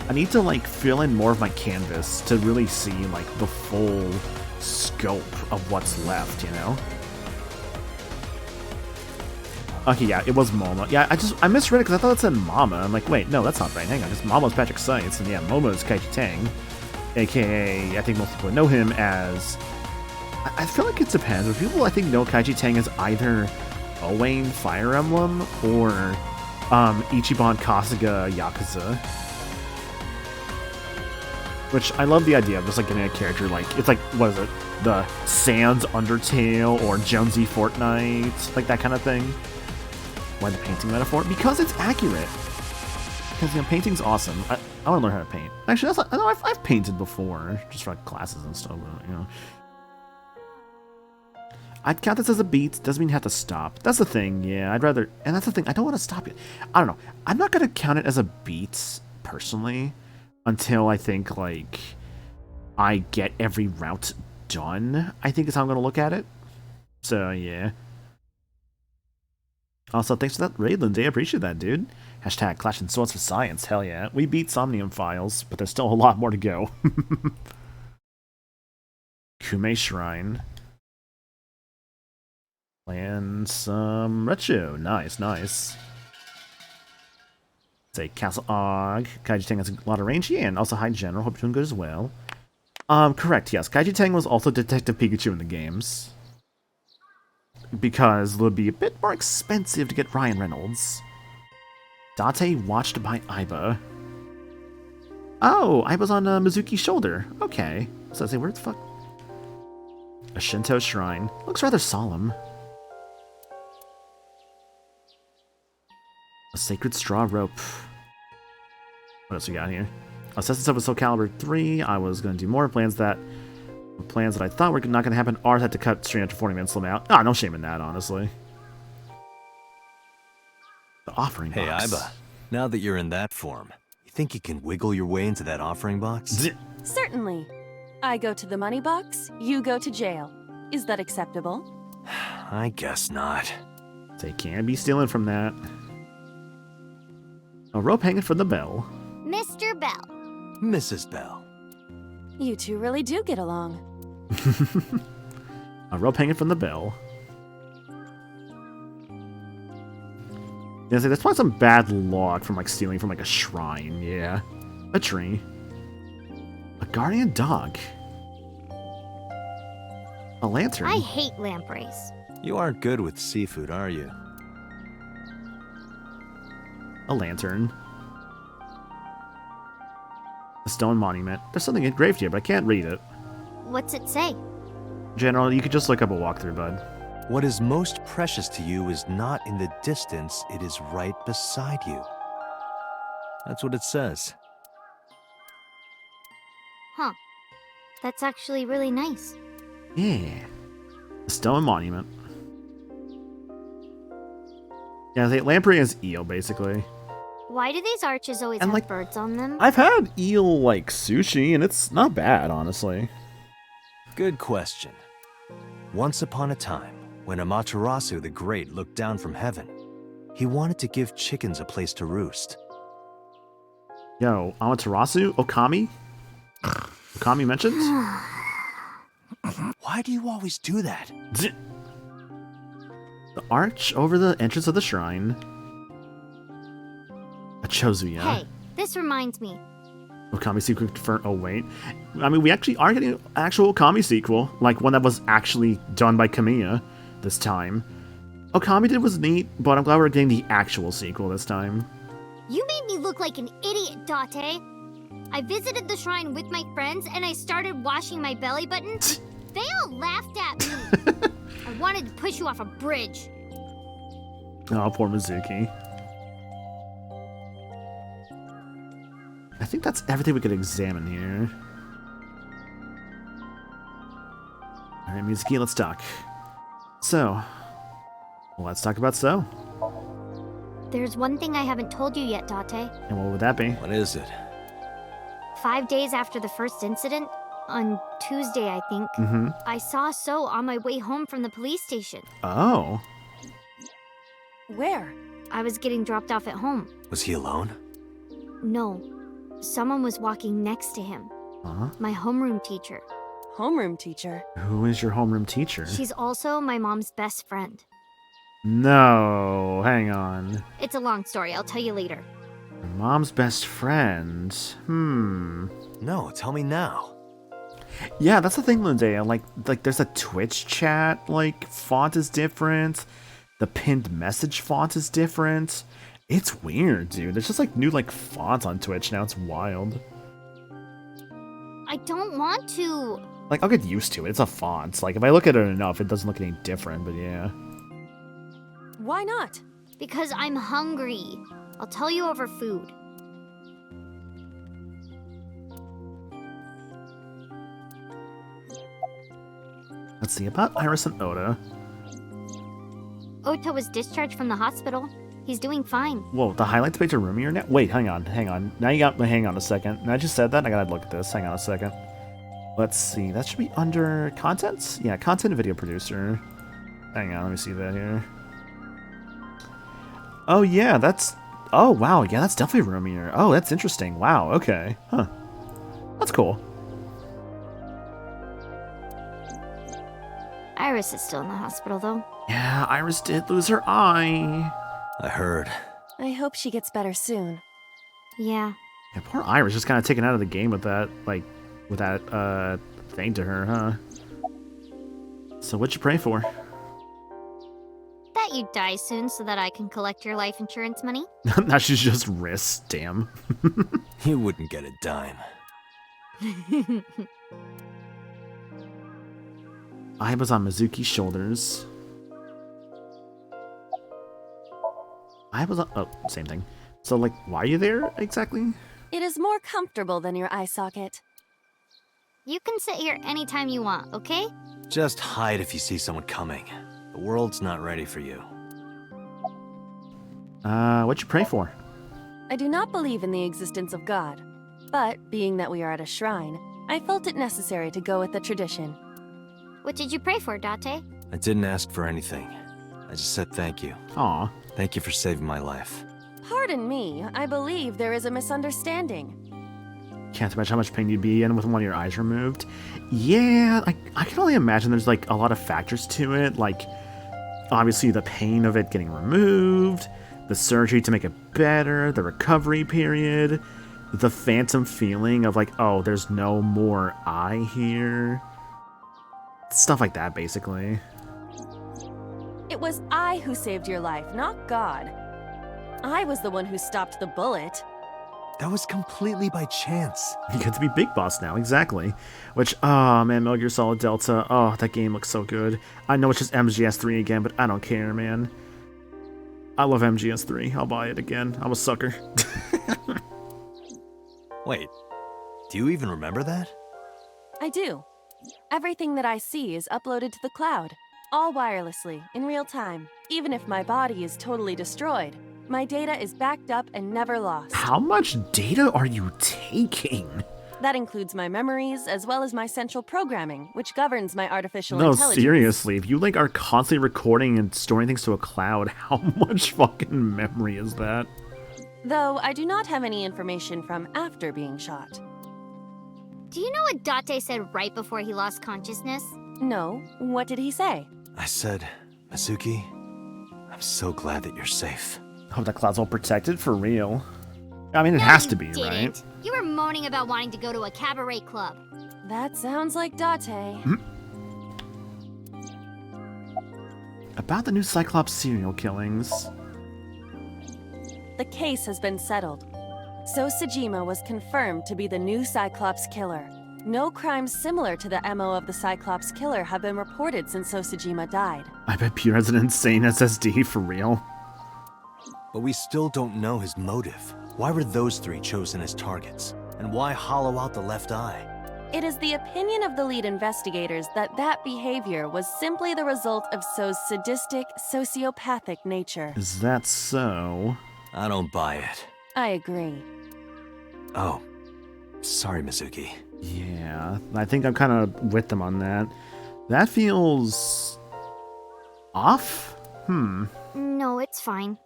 I need to, like, fill in more of my canvas to really see, like, the full scope of what's left, you know? Okay, yeah, it was Moma. Yeah, I misread it because I thought it said Mama. I'm like, wait, no, that's not right. Hang on, because Mama's Patrick Science, and yeah, Moma is Kaiji Tang, aka, I think most people know him as... I feel like it depends, but people, I think, know Kaiji Tang as either Owain Fire Emblem or Ichiban Kasuga Yakuza. Which, I love the idea of just, like, getting a character, like, it's like, what is it? The Sans Undertale or Jonesy Fortnite, like that kind of thing. Why the painting metaphor? Because it's accurate. Because, you know, painting's awesome. I want to learn how to paint. Actually, that's not, I know I've painted before, just for like classes and stuff. But, you know, I'd count this as a beat. Doesn't mean you have to stop. That's the thing. Yeah, I'd rather. And that's the thing. I don't want to stop it. I don't know. I'm not gonna count it as a beat personally until I think like I get every route done. I think is how I'm gonna look at it. So yeah. Also, thanks for that raid, Lindsay. I appreciate that, dude. Hashtag Clash and Swords for Science. Hell yeah. We beat Somnium Files, but there's still a lot more to go. Kume Shrine. And some retro. Nice, nice. Say Castle Og. Kaiji Tang has a lot of range. Yeah, and also High General. Hope you're doing good as well. Correct, yes. Kaiji Tang was also Detective Pikachu in the games. Because it would be a bit more expensive to get Ryan Reynolds. Date watched by Aiba. Oh, Aiba's on Mizuki's shoulder. Okay. So I say, where the fuck? A Shinto shrine. Looks rather solemn. A sacred straw rope. What else we got here? Assessment of Soul Calibur 3. I was going to do more plans that I thought were not going to happen. Ours had to cut stream after 40 minutes slim out. Ah, no shame in that, honestly. The offering box. Hey, Aiba. Now that you're in that form, you think you can wiggle your way into that offering box? Certainly. I go to the money box, you go to jail. Is that acceptable? I guess not. They can't be stealing from that. A rope hanging from the bell. Mr. Bell. Mrs. Bell. You two really do get along. A rope hanging from the bell. Yeah, see, there's probably some bad luck from like stealing from like a shrine. Yeah, a tree. A guardian dog. A lantern. I hate lampreys. You aren't good with seafood, are you? A lantern. A stone monument. There's something engraved here, but I can't read it. What's it say? General, you could just look up a walkthrough, bud. What is most precious to you is not in the distance, it is right beside you. That's what it says. Huh. That's actually really nice. Yeah. A stone monument. Yeah, the lamprey is eel, basically. Why do these arches always And, have like, birds on them? I've had eel, like, sushi, and it's not bad, honestly. Good question. Once upon a time, when Amaterasu the Great looked down from heaven, he wanted to give chickens a place to roost. Yo, Amaterasu? Okami? Okami mentioned? Why do you always do that? The arch over the entrance of the shrine. A Chozuya. Hey, this reminds me. Okami sequel for. Oh, wait. I mean, we actually are getting an actual Okami sequel. Like, one that was actually done by Kamiya this time. Okami did was neat, but I'm glad we're getting the actual sequel this time. You made me look like an idiot, Date. I visited the shrine with my friends and I started washing my belly button. They all laughed at me. I wanted to push you off a bridge. Oh, poor Mizuki. I think that's everything we could examine here. Alright, Mizuki, let's talk. So, let's talk about So. There's one thing I haven't told you yet, Date. And what would that be? What is it? 5 days after the first incident, on Tuesday, I think, I saw So on my way home from the police station. Oh. Where? I was getting dropped off at home. Was he alone? No, someone was walking next to him. Huh? My homeroom teacher. Homeroom teacher. Who is your homeroom teacher? She's also my mom's best friend. No, hang on. It's a long story, I'll tell you later. Your mom's best friend. No, tell me now. Yeah, that's the thing, Lindsay. Like there's a Twitch chat, like, font is different. The pinned message font is different. It's weird, dude. There's just, like, new, like, fonts on Twitch now. It's wild. I don't want to. Like, I'll get used to it. It's a font. Like, if I look at it enough, it doesn't look any different, but yeah. Why not? Because I'm hungry. I'll tell you over food. Let's see, about Iris and Oda. Ota was discharged from the hospital. He's doing fine. Whoa, the highlights page are roomier now? Wait, hang on. Now you got, hang on a second. Now I just said that, I gotta look at this. Hang on a second. Let's see, that should be under contents? Yeah, content and video producer. Hang on, let me see that here. Oh yeah, that's, oh wow, yeah, that's definitely roomier. Oh, that's interesting. Wow, okay. Huh. That's cool. Iris is still in the hospital, though. Yeah, Iris did lose her eye. I heard. I hope she gets better soon. Yeah. Yeah, poor Iris just kind of taken out of the game with that, like, with that, thing to her, huh? So what'd you pray for? That you die soon so that I can collect your life insurance money. Now she's just risks, damn. You wouldn't get a dime. I was on Mizuki's shoulders. I was on, oh, same thing. So, like, why are you there, exactly? It is more comfortable than your eye socket. You can sit here anytime you want, okay? Just hide if you see someone coming. The world's not ready for you. What'd you pray for? I do not believe in the existence of God, but being that we are at a shrine, I felt it necessary to go with the tradition. What did you pray for, Date? I didn't ask for anything. I just said thank you. Aw. Thank you for saving my life. Pardon me, I believe there is a misunderstanding. Can't imagine how much pain you'd be in with one of your eyes removed. Yeah, I can only imagine there's, like, a lot of factors to it. Like, obviously the pain of it getting removed, the surgery to make it better, the recovery period, the phantom feeling of, like, oh, there's no more eye here. Stuff like that, basically. It was I who saved your life, not God. I was the one who stopped the bullet. That was completely by chance. You get to be Big Boss now, exactly. Which, oh man, Metal Gear Solid Delta, oh, that game looks so good. I know it's just MGS3 again, but I don't care, man. I love MGS3. I'll buy it again. I'm a sucker. Wait, do you even remember that? I do. Everything that I see is uploaded to the cloud, all wirelessly, in real time. Even if my body is totally destroyed, my data is backed up and never lost. How much data are you taking? That includes my memories, as well as my central programming, which governs my artificial No, intelligence. seriously, if you, like, are constantly recording and storing things to a cloud, how much fucking memory is that? Though I do not have any information from after being shot. Do you know what Date said right before he lost consciousness? No, what did he say? I said, Mizuki, I'm so glad that you're safe. Hope that cloud's all protected for real. I mean, it No, has you to be, didn't. right? You were moaning about wanting to go to a cabaret club. That sounds like Date. About the new Cyclops serial killings. The case has been settled. So Sejima was confirmed to be the new Cyclops killer. No crimes similar to the MO of the Cyclops killer have been reported since Sejima died. I bet Pierre has an insane SSD for real. But we still don't know his motive. Why were those three chosen as targets? And why hollow out the left eye? It is the opinion of the lead investigators that that behavior was simply the result of So's sadistic, sociopathic nature. Is that so? I don't buy it. I agree. Oh, sorry, Mizuki. Yeah, I think I'm kind of with them on that. That feels... off? No, it's fine.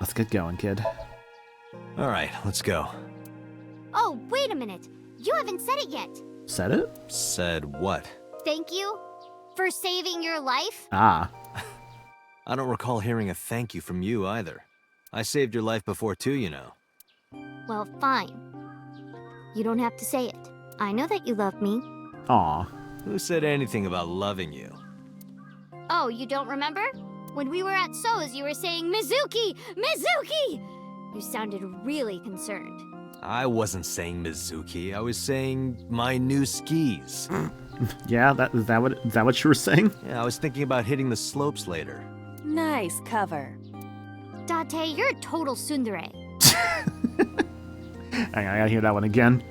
Let's get going, kid. All right, let's go. Oh, wait a minute. You haven't said it yet. Said it? Said what? Thank you for saving your life. Ah. I don't recall hearing a thank you from you either. I saved your life before too, you know. Well, fine. You don't have to say it. I know that you love me. Aw. Who said anything about loving you? Oh, you don't remember? When we were at So's, you were saying, Mizuki! Mizuki! You sounded really concerned. I wasn't saying Mizuki. I was saying my new skis. Yeah, is that what you were saying? Yeah, I was thinking about hitting the slopes later. Nice cover. Date, you're a total tsundere. Hang on, I gotta hear that one again.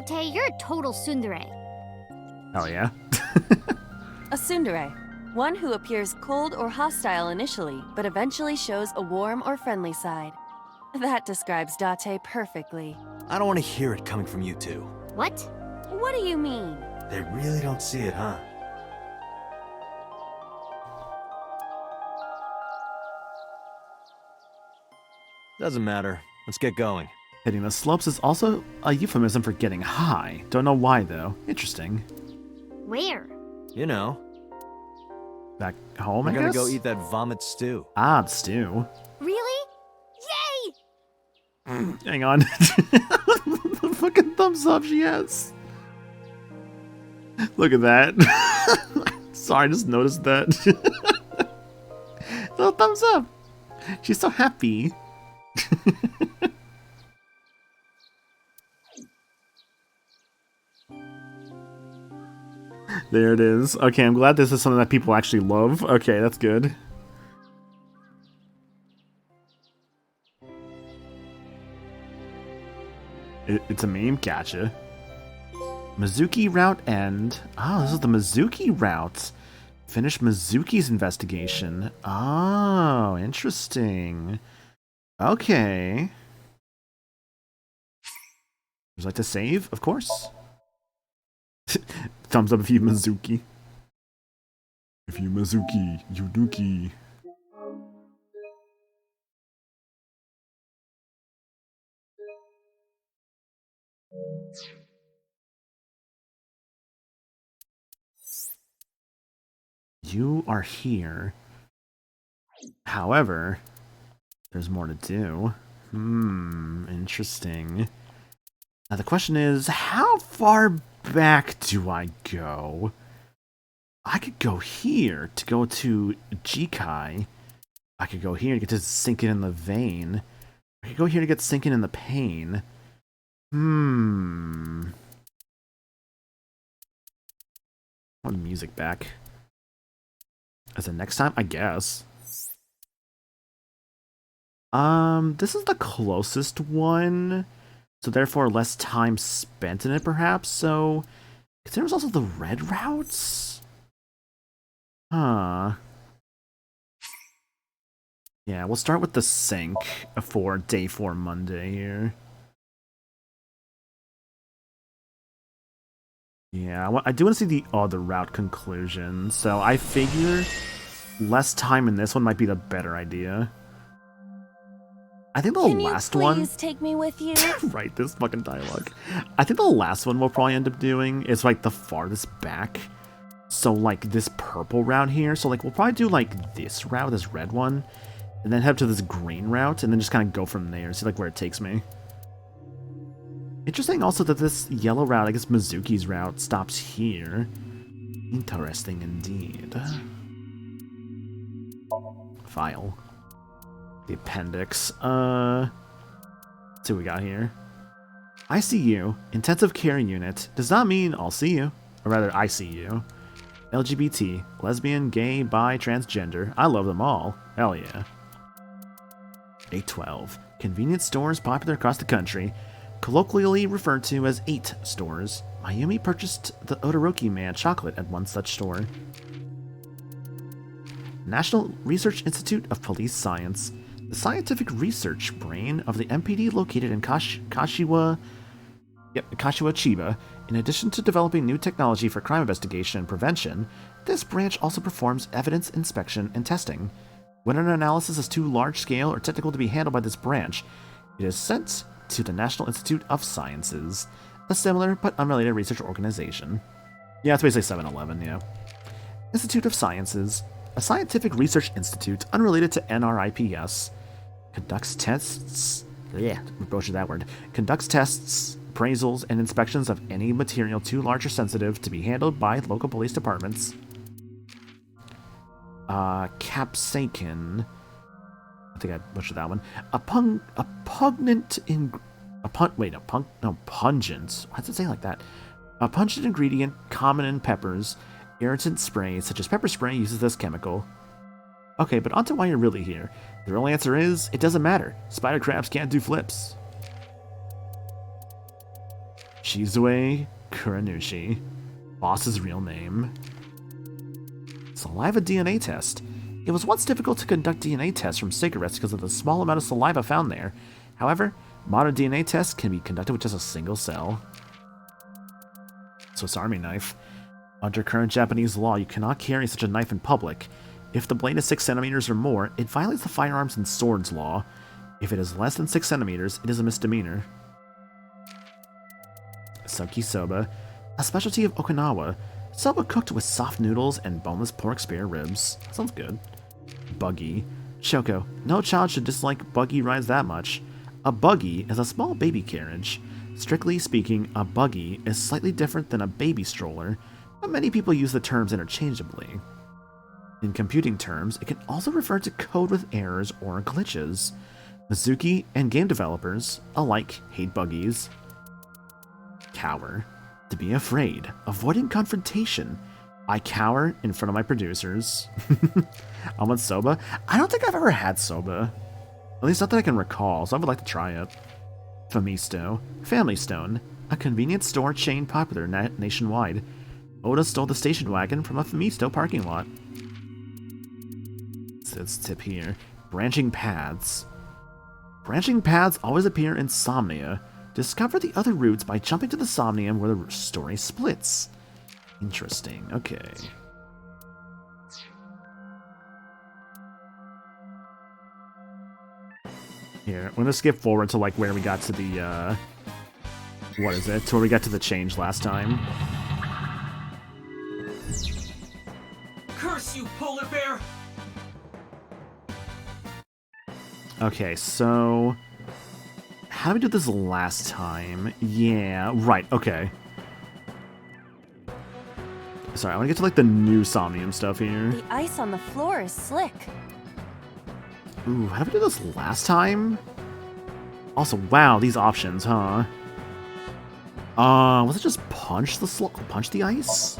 Date, you're a total tsundere. Oh yeah? A tsundere, one who appears cold or hostile initially, but eventually shows a warm or friendly side. That describes Date perfectly. I don't want to hear it coming from you two. What? What do you mean? They really don't see it, huh? Doesn't matter. Let's get going. Hitting the slopes is also a euphemism for getting high. Don't know why though. Interesting. Where? You know, Back home, we're I gonna guess? go eat that vomit stew. Ah, the stew. Really? Yay! Hang on. The fucking thumbs up she has. Look at that. Sorry, I just noticed that. Little thumbs up. She's so happy. There it is. Okay, I'm glad this is something that people actually love. Okay, that's good. It's a meme? Gotcha. Mizuki route end. Oh, this is the Mizuki route. Finish Mizuki's investigation. Oh, interesting. Okay. Would you like to save? Of course. Thumbs up if you Mizuki. If you Mizuki, Yuduki. You are here. However, there's more to do. Interesting. Now the question is, how far back do I go? I could go here to go to Jikai. I could go here to get to sinking in the vein. I could go here to get sinking in the pain. I want the music back. As the next time, I guess. This is the closest one. So therefore less time spent in it, perhaps. So considers also the red routes? Huh. Yeah, we'll start with the sync for day 4 Monday here. Yeah, I do want to see the other route conclusion, so I figure less time in this one might be the better idea. I think the last one... Can you please take me with you? Right, this fucking dialogue. I think the last one we'll probably end up doing is like the farthest back. So like this purple route here, so like we'll probably do like this route, this red one, and then head to this green route, and then just kind of go from there, see like where it takes me. Interesting also that this yellow route, I guess Mizuki's route, stops here. Interesting indeed. File. The appendix. Let's see what we got here. ICU, Intensive Care Unit, does not mean I'll see you. Or rather, I see you. LGBT, lesbian, gay, bi, transgender. I love them all. Hell yeah. 812, convenience stores popular across the country. Colloquially referred to as 8 stores, Mayumi purchased the Odoroki Man chocolate at one such store. National Research Institute of Police Science, the scientific research brain of the MPD located in Kashiwa, Chiba. In addition to developing new technology for crime investigation and prevention, this branch also performs evidence inspection and testing. When an analysis is too large-scale or technical to be handled by this branch, it is sent to the National Institute of Sciences, a similar but unrelated research organization. Yeah, it's basically 7-Eleven, yeah. Institute of Sciences, a scientific research institute unrelated to NRIPS, conducts tests, conducts tests, appraisals, and inspections of any material too large or sensitive to be handled by local police departments. Capsaicin, I think I butchered that one. Pungent. Why does it say like that? A pungent ingredient common in peppers. Irritant sprays, such as pepper spray, uses this chemical. Okay, but onto why you're really here. The real answer is, it doesn't matter. Spider crabs can't do flips. Shizue Kuranushi. Boss's real name. Saliva DNA test. It was once difficult to conduct DNA tests from cigarettes because of the small amount of saliva found there. However, modern DNA tests can be conducted with just a single cell. Swiss Army knife. Under current Japanese law, you cannot carry such a knife in public. If the blade is 6 centimeters or more, it violates the firearms and swords law. If it is less than 6 centimeters, it is a misdemeanor. Soki soba. A specialty of Okinawa. Soba cooked with soft noodles and boneless pork spare ribs. Sounds good. Buggy. Shoko. No child should dislike buggy rides that much. A buggy is a small baby carriage. Strictly speaking, a buggy is slightly different than a baby stroller, but many people use the terms interchangeably. In computing terms, it can also refer to code with errors or glitches. Mizuki and game developers alike hate buggies. Cower. To be afraid. Avoiding confrontation. I cower in front of my producers. I want soba. I don't think I've ever had soba. At least not that I can recall, so I would like to try it. Famisto. Family Stone. A convenience store chain popular nationwide. Oda stole the station wagon from a Famisto parking lot. Let's tip here. Branching paths. Branching paths always appear in Somnia. Discover the other routes by jumping to the Somnium where the story splits. Interesting, okay. Here, I'm gonna skip forward to like where we got to the, what is it? To where we got to the change last time. Curse you, polar bear! Okay, so... How did we do this last time? Yeah, right, okay. Sorry, I want to get to like the new Somnium stuff here. The ice on the floor is slick. Ooh, how did we do this last time? Also, wow, these options, huh? Was it just punch the ice?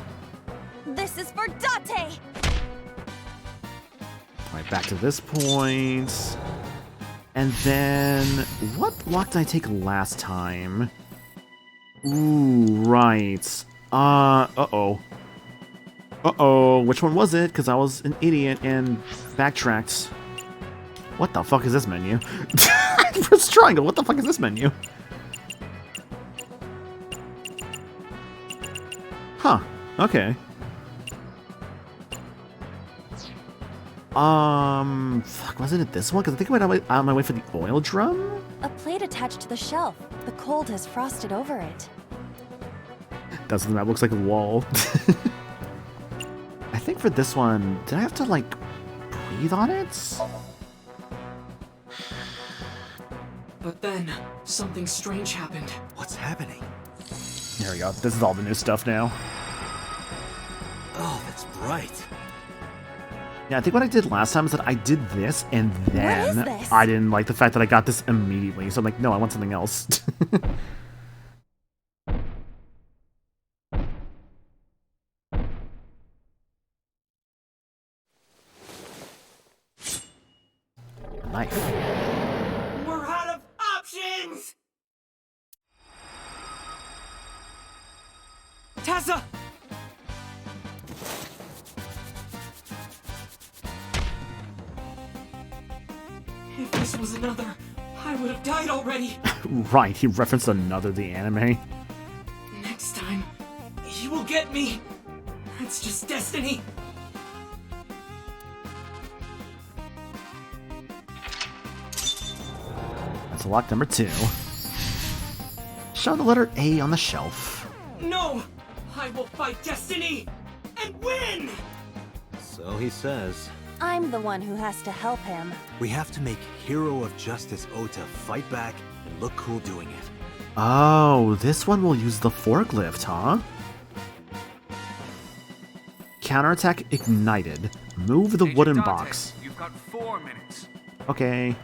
This is for Date! Alright, back to this point. And then, what block did I take last time? Ooh, right. Uh-oh. Uh-oh, which one was it? Because I was an idiot and backtracked. What the fuck is this menu? Press triangle, what the fuck is this menu? Huh, okay. Fuck, wasn't it this one? Because I think I went out my way for the oil drum? A plate attached to the shelf. The cold has frosted over it. That's the map looks like a wall. I think for this one, did I have to, like, breathe on it? But then, something strange happened. What's happening? There we go. This is all the new stuff now. Oh, that's bright. Yeah, I think what I did last time is that I did this, and then What is this? I didn't like the fact that I got this immediately. So I'm like, no, I want something else. Knife. We're out of options! Tessa! If this was another, I would have died already. Right, he referenced another the anime. Next time, he will get me. That's just destiny. That's lock number 2. Show the letter A on the shelf. No! I will fight destiny and win! So he says. I'm the one who has to help him. We have to make Hero of Justice Ota fight back and look cool doing it. Oh, this one will use the forklift, huh? Counterattack ignited. Move the Agent wooden Date, box. You've got 4 minutes. Okay.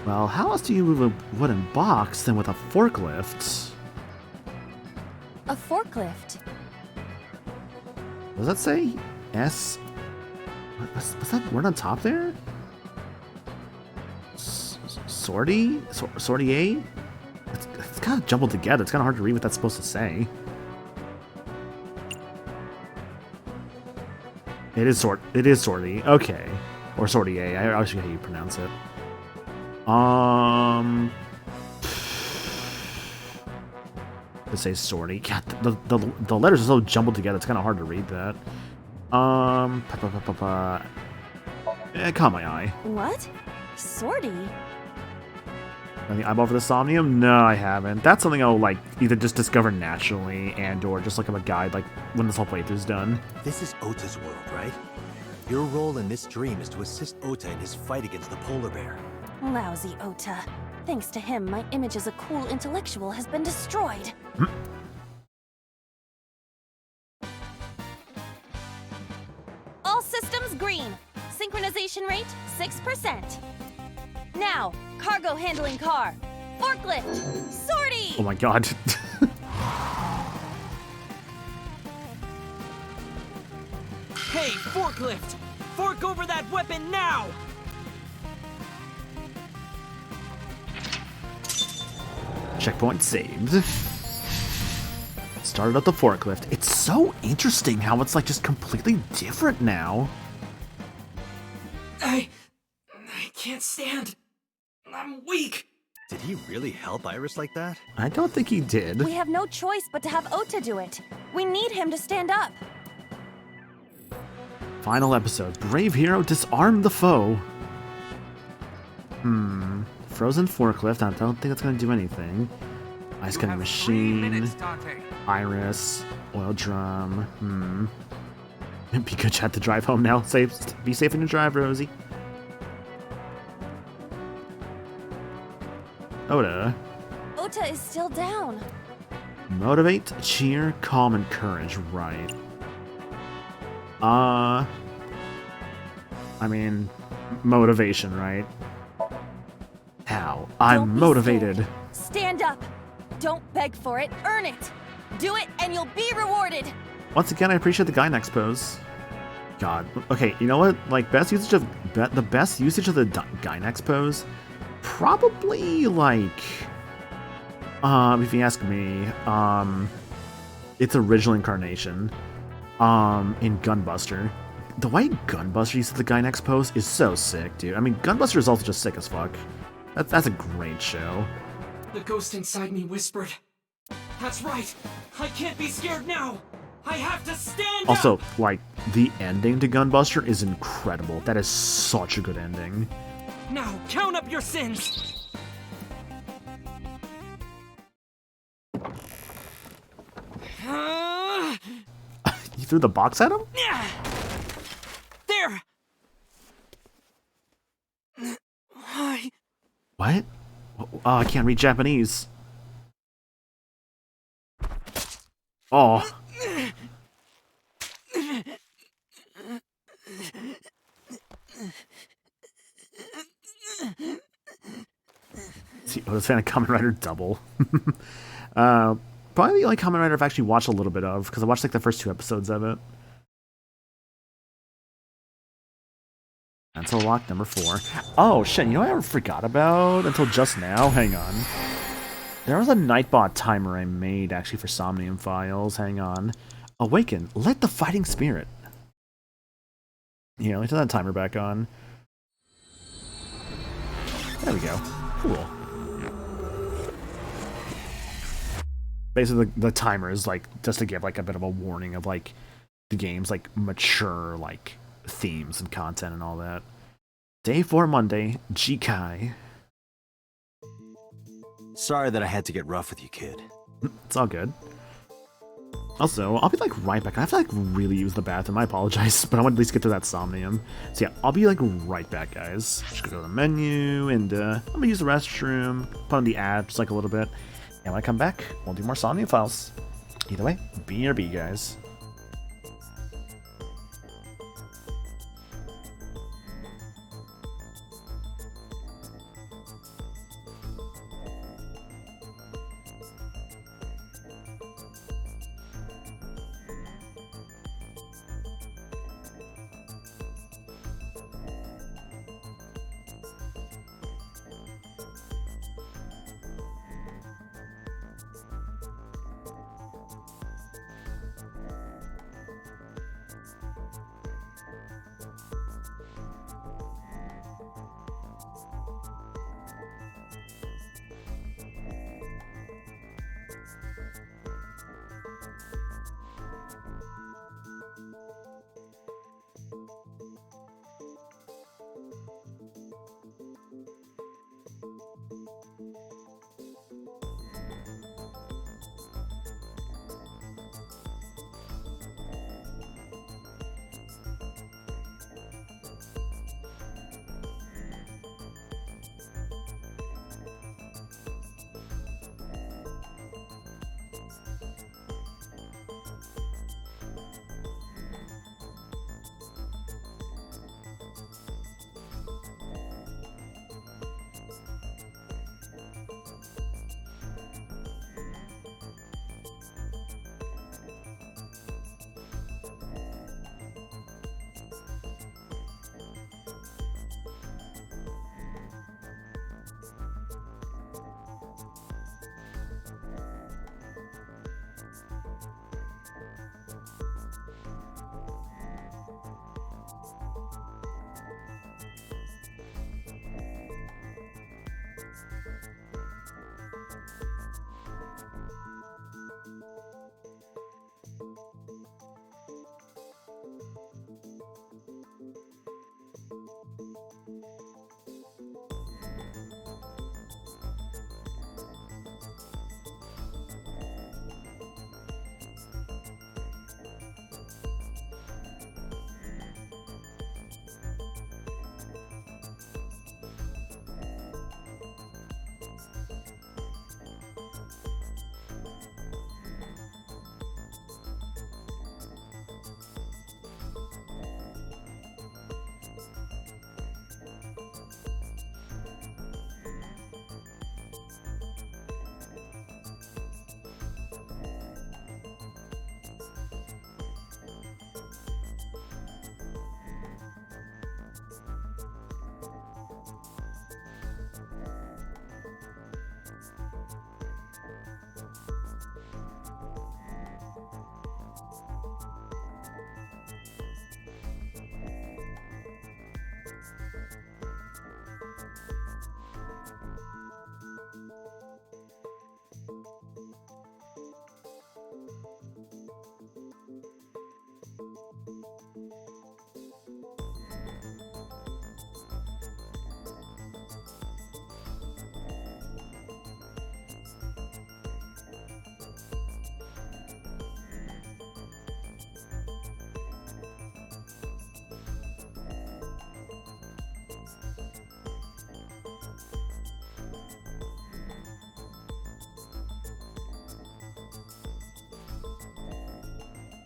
Well, how else do you move a wooden box than with a forklift? A forklift. Does that say S? What's that word on top there? Sortie? Sortie? It's kind kind of jumbled together. It's kind of hard to read what that's supposed to say. It is sorty. Okay. Or sortie. I always forget how you pronounce it. Let's say sortie. God, the letters are so jumbled together. It's kind of hard to read that. It caught my eye. What? Sortie? The eyeball for the Somnium? No, I haven't. That's something I'll like either just discover naturally and or just look up a guide like when this whole playthrough's done. This is Ota's world, right? Your role in this dream is to assist Ota in his fight against the polar bear. Lousy Ota. Thanks to him, my image as a cool intellectual has been destroyed. All systems green. Synchronization rate 6%. Now, cargo handling car. Forklift. Sortie! Oh my god. Hey, forklift! Fork over that weapon now! Checkpoint saved. Started up the forklift. It's so interesting how it's like just completely different now. I can't stand. I'm weak. Did he really help Iris like that? I don't think he did. We have no choice but to have Ota do it. We need him to stand up. Final episode. Brave hero disarmed the foe. Frozen forklift. I don't think that's going to do anything. Ice You cutting have 3 minutes, machine. Date. Iris. Oil drum. Be good chat to drive home now. Be safe in your drive, Rosie. Oda. Ota is still down. Motivate, cheer, calm, and courage. Right. I mean, motivation, right? How? I'm Don't be motivated. scared. Stand up. Don't beg for it. Earn it. Do it and you'll be rewarded. Once again, I appreciate the Gynax pose. God. Okay, you know what? Like, the best usage of the Gynax pose, probably like, if you ask me, its original incarnation, in Gunbuster. The way Gunbuster uses the Gynax pose is so sick, dude. I mean, Gunbuster is also just sick as fuck. That's a great show. The ghost inside me whispered. That's right. I can't be scared now. I have to stand Also, up. like, the ending to Gunbuster is incredible. That is such a good ending. Now count up your sins. You threw the box at him? There. What? Oh, I can't read Japanese. Oh. See, I was saying a Kamen Rider double. Probably the only Kamen Rider I've actually watched a little bit of, because I watched like the first 2 episodes of it. Until lock number 4. Oh shit, you know what I forgot about until just now? Hang on. There was a Nightbot timer I made actually for Somnium Files. Hang on. Awaken. Let the fighting spirit. Yeah, let me turn that timer back on. There we go. Cool. Basically, the timer is like just to give like a bit of a warning of like the game's like mature like themes and content and all that. Day 4 Monday, Jikai. Sorry that I had to get rough with you, kid. It's all good. Also, I'll be like right back. I have to like really use the bathroom. I apologize, but I want to at least get to that Somnium. So yeah, I'll be like right back, guys. Just gonna go to the menu and I'm gonna use the restroom, put on the ad just like a little bit. And when I come back, we'll do more Somnium Files. Either way, BRB, guys.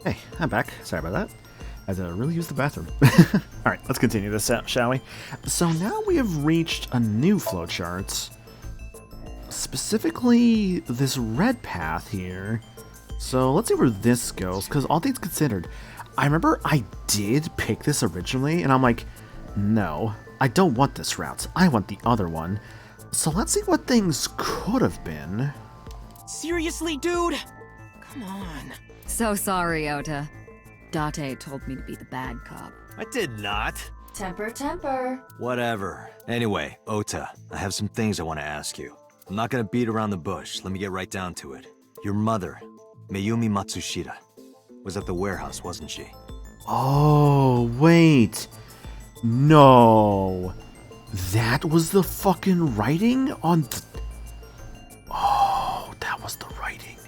Hey, I'm back. Sorry about that. I had to really use the bathroom. Alright, let's continue this, shall we? So now we have reached a new flowchart. Specifically, this red path here. So let's see where this goes, because all things considered, I remember I did pick this originally, and I'm like, no, I don't want this route. I want the other one. So let's see what things could have been. Seriously, dude? Come on. So sorry, Ota. Date told me to be the bad cop. I did not. Temper, temper. Whatever. Anyway, Ota, I have some things I want to ask you. I'm not gonna beat around the bush. Let me get right down to it. Your mother, Mayumi Matsushita, was at the warehouse, wasn't she? Oh, wait. No. That was the fucking writing on the... Oh, that was the writing.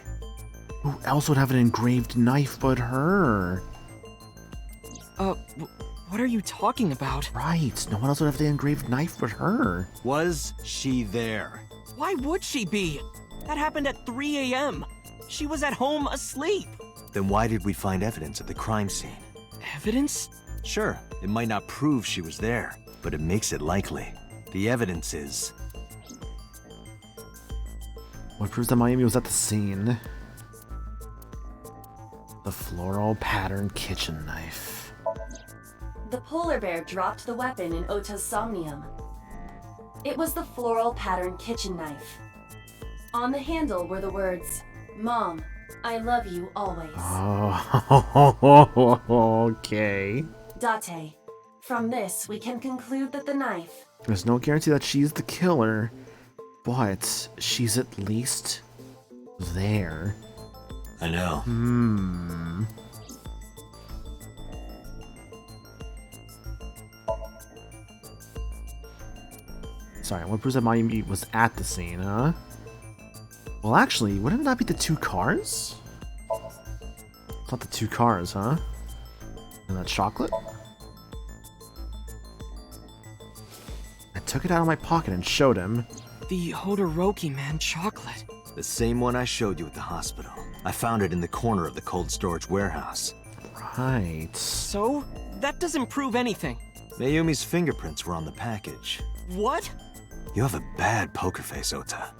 Who else would have an engraved knife but her? What are you talking about? Right, no one else would have the engraved knife but her. Was she there? Why would she be? That happened at 3 a.m. She was at home asleep. Then why did we find evidence at the crime scene? Evidence? Sure, it might not prove she was there, but it makes it likely. The evidence is... What proves that Mayumi was at the scene? The floral pattern kitchen knife. The polar bear dropped the weapon in Ota's Somnium. It was the floral pattern kitchen knife. On the handle were the words, "Mom, I love you always." Oh, okay. Date. From this, we can conclude that the knife... There's no guarantee that she's the killer, but she's at least there. I know. Sorry, what proves that Mayumi was at the scene, huh? Well, actually, wouldn't it not be the two cars? It's not the two cars, huh? And that chocolate? I took it out of my pocket and showed him. The Hodoroki man chocolate. The same one I showed you at the hospital. I found it in the corner of the cold storage warehouse. Right. So? That doesn't prove anything. Mayumi's fingerprints were on the package. What? You have a bad poker face, Ota.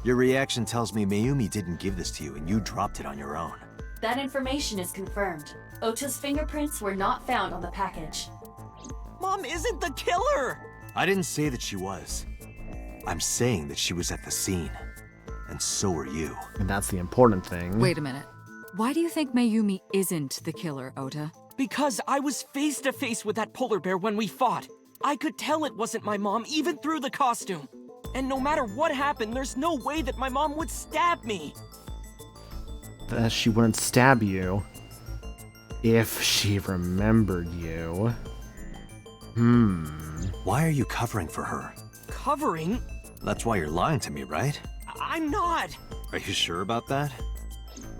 Your reaction tells me Mayumi didn't give this to you and you dropped it on your own. That information is confirmed. Ota's fingerprints were not found on the package. Mom isn't the killer! I didn't say that she was. I'm saying that she was at the scene. And so are you. And that's the important thing. Wait a minute. Why do you think Mayumi isn't the killer, Ota? Because I was face to face with that polar bear when we fought. I could tell it wasn't my mom even through the costume. And no matter what happened, there's no way that my mom would stab me. That she wouldn't stab you if she remembered you. Why are you covering for her? Covering? That's why you're lying to me, right? I'm not. Are you sure about that?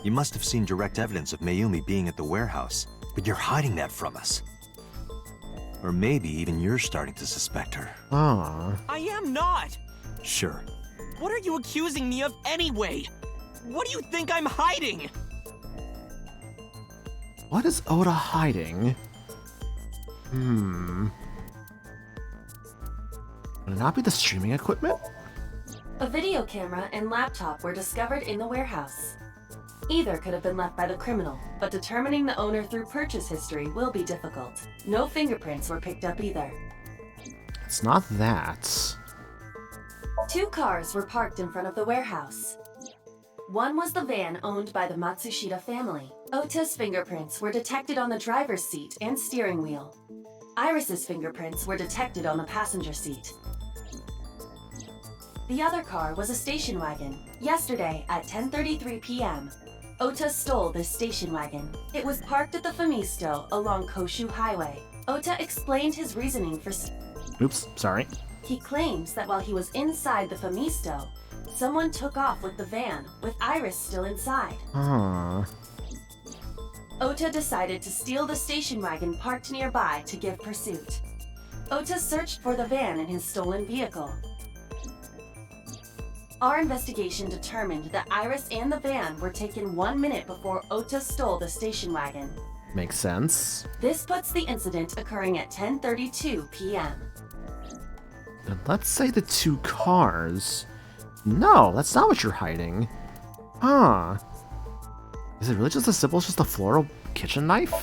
You must have seen direct evidence of Mayumi being at the warehouse, but you're hiding that from us. Or maybe even you're starting to suspect her. Ah. I am not. Sure. What are you accusing me of anyway? What do you think I'm hiding? What is Oda hiding? Would it not be the streaming equipment? A video camera and laptop were discovered in the warehouse. Either could have been left by the criminal, but determining the owner through purchase history will be difficult. No fingerprints were picked up either. It's not that. 2 cars were parked in front of the warehouse. One was the van owned by the Matsushita family. Ota's fingerprints were detected on the driver's seat and steering wheel. Iris's fingerprints were detected on the passenger seat. The other car was a station wagon. Yesterday at 10:33 p.m., Ota stole this station wagon. It was parked at the Famisto along Koshu Highway. Ota explained his reasoning for... Oops, sorry. He claims that while he was inside the Famisto, someone took off with the van, with Iris still inside. Ota decided to steal the station wagon parked nearby to give pursuit. Ota searched for the van in his stolen vehicle. Our investigation determined that Iris and the van were taken 1 minute before Ota stole the station wagon. Makes sense. This puts the incident occurring at 10:32 p.m. Then let's say the 2 cars. No, that's not what you're hiding. Huh. Is it really just as simple as just a floral kitchen knife?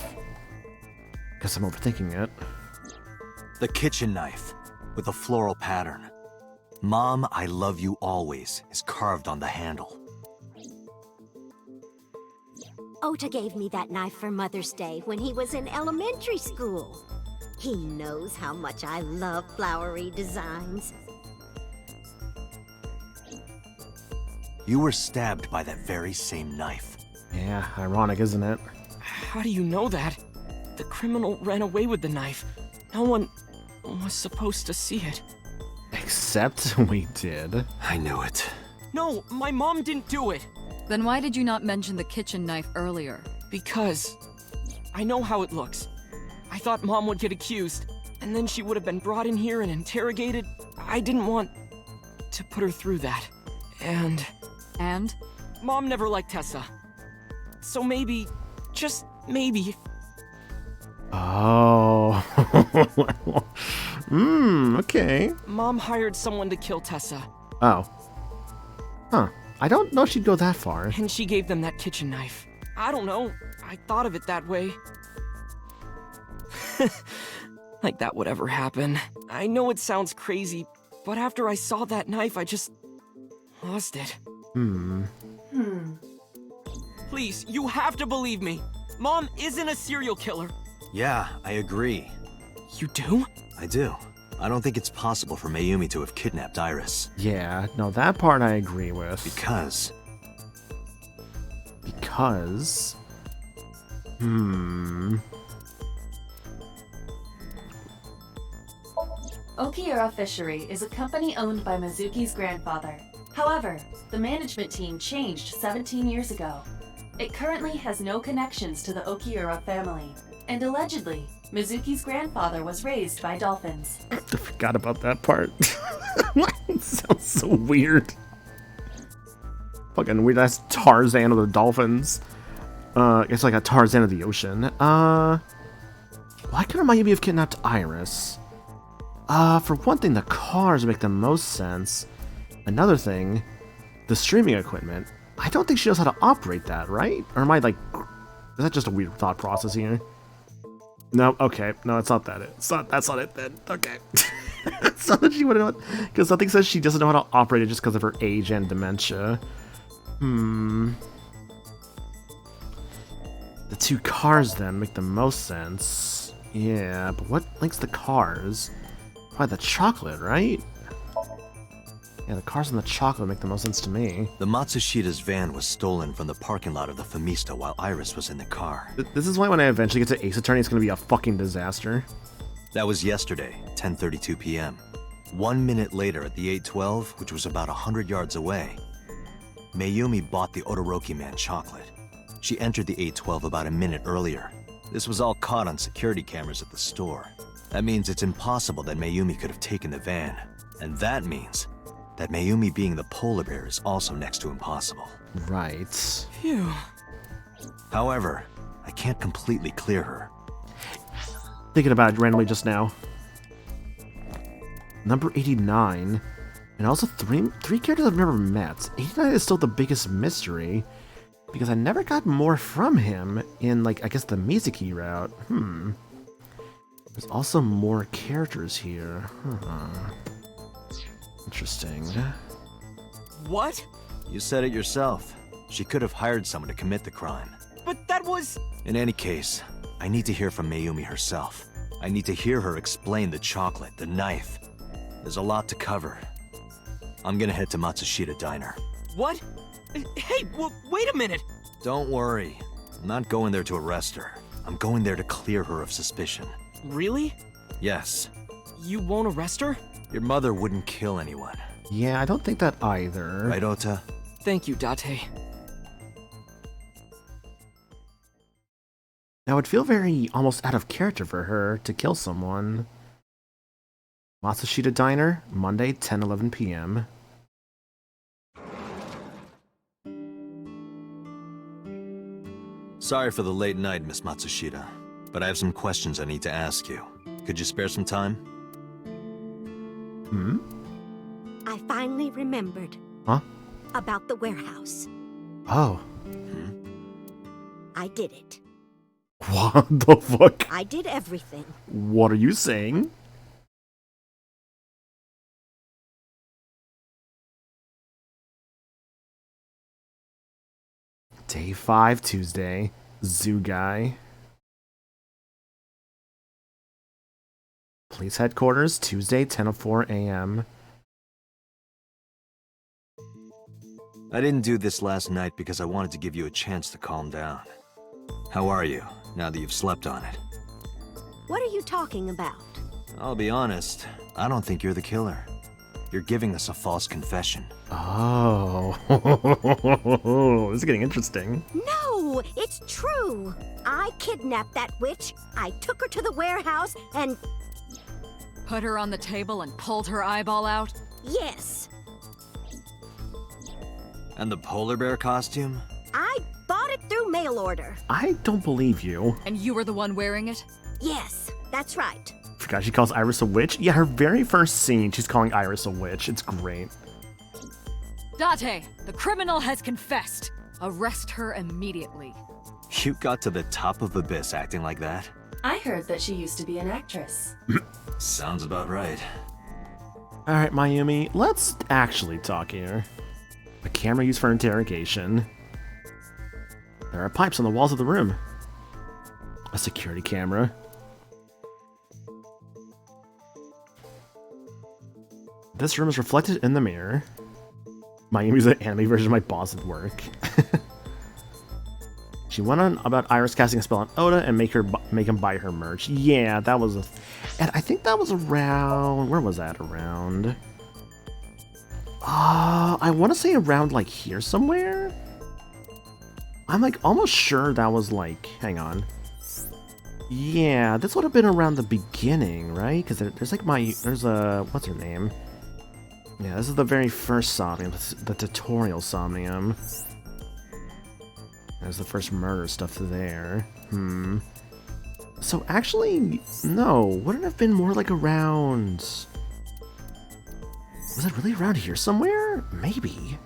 Guess I'm overthinking it. The kitchen knife with a floral pattern. Mom, I love you always is carved on the handle. Ota gave me that knife for Mother's Day when he was in elementary school. He knows how much I love flowery designs. You were stabbed by that very same knife. Yeah, ironic, isn't it? How do you know that? The criminal ran away with the knife. No one was supposed to see it. Except we did. I knew it. No, my mom didn't do it. Then why did you not mention the kitchen knife earlier? Because I know how it looks. I thought Mom would get accused, and then she would have been brought in here and interrogated. I didn't want to put her through that. And Mom never liked Tessa. So maybe, just maybe... Oh. Okay. Mom hired someone to kill Tessa. Oh. Huh. I don't know she'd go that far. And she gave them that kitchen knife. I don't know. I thought of it that way. Like that would ever happen. I know it sounds crazy, but after I saw that knife, I just lost it. Please, you have to believe me. Mom isn't a serial killer. Yeah, I agree. You do? I do. I don't think it's possible for Mayumi to have kidnapped Iris. Yeah, no, that part I agree with. Because... Okiura Fishery is a company owned by Mizuki's grandfather. However, the management team changed 17 years ago. It currently has no connections to the Okiura family, and allegedly, Mizuki's grandfather was raised by dolphins. I forgot about that part. It sounds so weird. Fucking weird ass Tarzan of the dolphins. It's like a Tarzan of the ocean. Why couldn't Mayumi have kidnapped Iris? For one thing, the cars make the most sense. Another thing, the streaming equipment. I don't think she knows how to operate that, right? Or am I like... Is that just a weird thought process here? No, okay. No, it's not that. That's not it then. Okay. It's not that she wouldn't know it. Because something says she doesn't know how to operate it just because of her age and dementia. The 2 cars then make the most sense. Yeah, but what links the cars? Probably the chocolate, right? Yeah, the cars and the chocolate make the most sense to me. the Matsushida's van was stolen from the parking lot of the Famista while Iris was in the car. This is why when I eventually get to Ace Attorney, it's going to be a fucking disaster. That was yesterday, 10:32 p.m. 1 minute later at the 812, which was about 100 yards away, Mayumi bought the Odoroki man chocolate. She entered the 812 about a minute earlier. This was all caught on security cameras at the store. That means it's impossible that Mayumi could have taken the van. And that means that Mayumi being the polar bear is also next to impossible. Right. Phew. However, I can't completely clear her. Thinking about it randomly just now. Number 89. And also three characters I've never met. 89 is still the biggest mystery. Because I never got more from him in, like, I guess the Mizuki route. There's also more characters here. Interesting. What? You said it yourself. She could have hired someone to commit the crime. But that was... In any case, I need to hear from Mayumi herself. I need to hear her explain the chocolate, the knife. There's a lot to cover. I'm gonna head to Matsushita Diner. What? Hey, wait a minute! Don't worry. I'm not going there to arrest her. I'm going there to clear her of suspicion. Really? Yes. You won't arrest her? Your mother wouldn't kill anyone. Yeah, I don't think that either. Right, Ota? Thank you, Date. Now, it'd feel very almost out of character for her to kill someone. Matsushita Diner, Monday, 10:11 p.m. Sorry for the late night, Miss Matsushita, but I have some questions I need to ask you. Could you spare some time? Hmm? I finally remembered. Huh? About the warehouse. Oh. I did it. What the fuck? I did everything. What are you saying? Day 5, Tuesday. Zoo guy. Police headquarters, Tuesday, 10:04 a.m. I didn't do this last night because I wanted to give you a chance to calm down. How are you, now that you've slept on it? What are you talking about? I'll be honest, I don't think you're the killer. You're giving us a false confession. Oh. This is getting interesting. No, it's true. I kidnapped that witch. I took her to the warehouse and... Put her on the table and pulled her eyeball out? Yes, And the polar bear costume? I bought it through mail order. I don't believe you. And you were the one wearing it? Yes, that's right. Forgot she calls Iris a witch? Yeah, her very first scene, she's calling Iris a witch. It's great. Date, the criminal has confessed. Arrest her immediately. You got to the top of Abyss acting like that? I heard that she used to be an actress. Sounds about right. Alright, Mayumi, let's actually talk here. A camera used for interrogation. There are pipes on the walls of the room. A security camera. This room is reflected in the mirror. Mayumi's an anime version of my boss at work. She went on about Iris casting a spell on Oda and make him buy her merch. Yeah, that was and I think that was around... Where was that around? I want to say around, like, here somewhere? I'm, like, almost sure that was, like... Hang on. Yeah, this would have been around the beginning, right? Because there's, like, there's a... What's her name? Yeah, this is the very first Somnium, the tutorial Somnium. There's the first murder stuff there. So actually, no, wouldn't it have been more like around... Was it really around here somewhere? Maybe.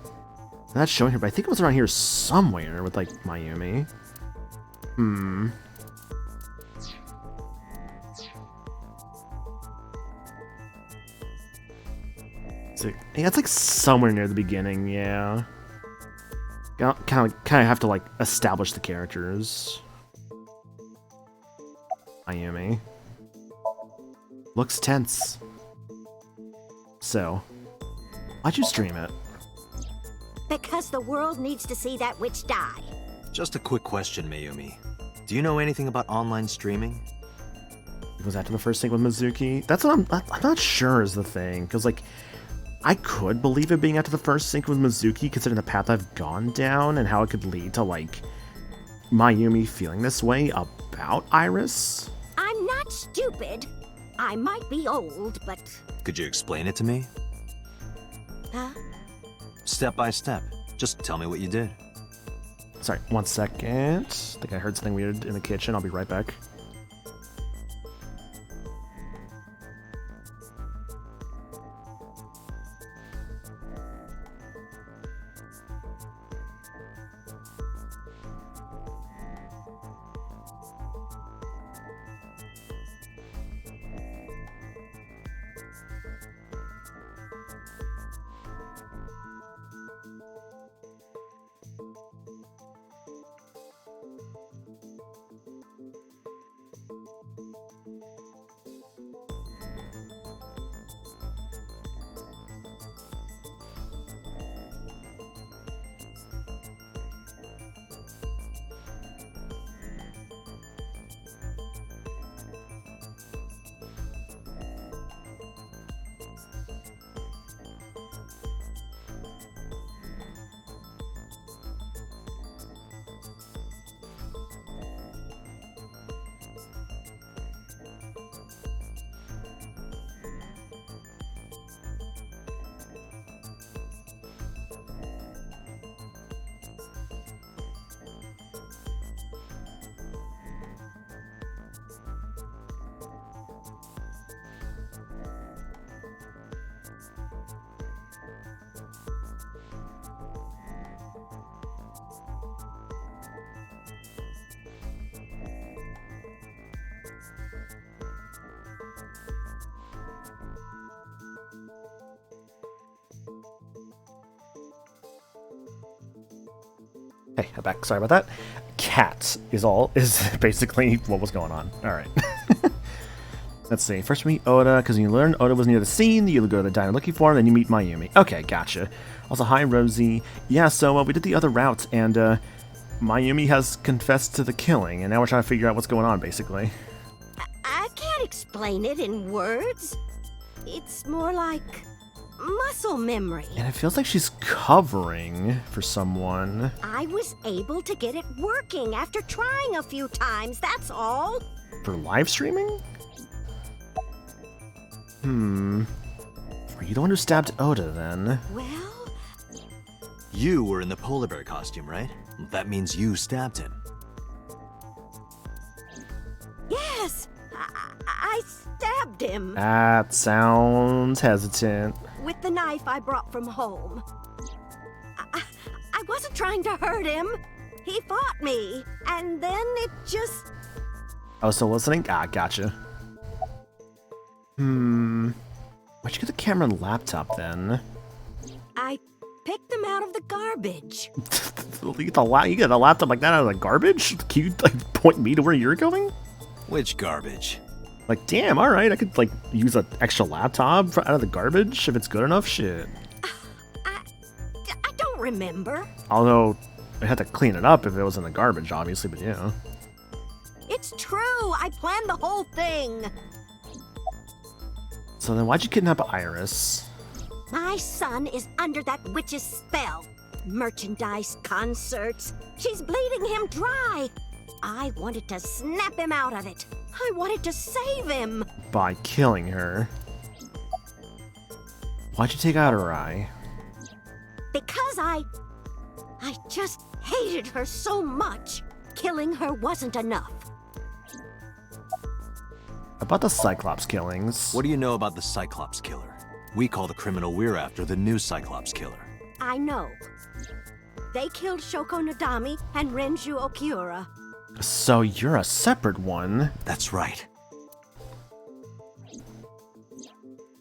I'm not showing here, but I think it was around here somewhere with, like, Mayumi. So, yeah, it's like somewhere near the beginning, yeah. Kind of have to, like, establish the characters. Mayumi. Looks tense. So, why'd you stream it? Because the world needs to see that witch die. Just a quick question, Mayumi. Do you know anything about online streaming? Was that the first thing with Mizuki? That's what I'm not sure is the thing, because, like, I could believe it being after the first sync with Mizuki, considering the path I've gone down and how it could lead to, like, Mayumi feeling this way about Iris. I'm not stupid. I might be old, but... Could you explain it to me? Huh? Step by step. Just tell me what you did. Sorry, 1 second. I think I heard something weird in the kitchen. I'll be right back. Hey, I'm back. Sorry about that. Cats is basically what was going on. All right. Let's see. First we meet Oda, because when you learn Oda was near the scene, you go to the diner looking for him, then you meet Mayumi. Okay, gotcha. Also, hi, Rosie. Yeah, so we did the other route, and Mayumi has confessed to the killing, and now we're trying to figure out what's going on, basically. I can't explain it in words. It's more like muscle memory. And it feels like she's covering for someone. I was able to get it working after trying a few times, that's all. For live streaming? Were you the one who stabbed Oda, then? Well, You were in the polar bear costume, right? That means you stabbed him. yes, I stabbed him That sounds hesitant. with the knife I brought from home. I wasn't trying to hurt him. He fought me, and then it just... Oh, still listening? Ah, gotcha. Where'd you get the camera and laptop, then? I picked them out of the garbage. You get a laptop like that out of the garbage? Can you, like, point me to where you're going? Which garbage? Like, damn, alright, I could, like, use an extra laptop out of the garbage if it's good enough, shit. I don't remember. Although, I had to clean it up if it was in the garbage, obviously, but yeah. It's true. I planned the whole thing. So then why'd you kidnap Iris? My son is under that witch's spell. Merchandise, concerts. She's bleeding him dry. I wanted to snap him out of it. I wanted to save him. By killing her. Why'd you take out her eye? Because I just hated her so much. Killing her wasn't enough. About the Cyclops killings. What do you know about the Cyclops killer? We call the criminal we're after the new Cyclops killer. I know. They killed Shoko Nadami and Renju Okiura. So you're a separate one. That's right.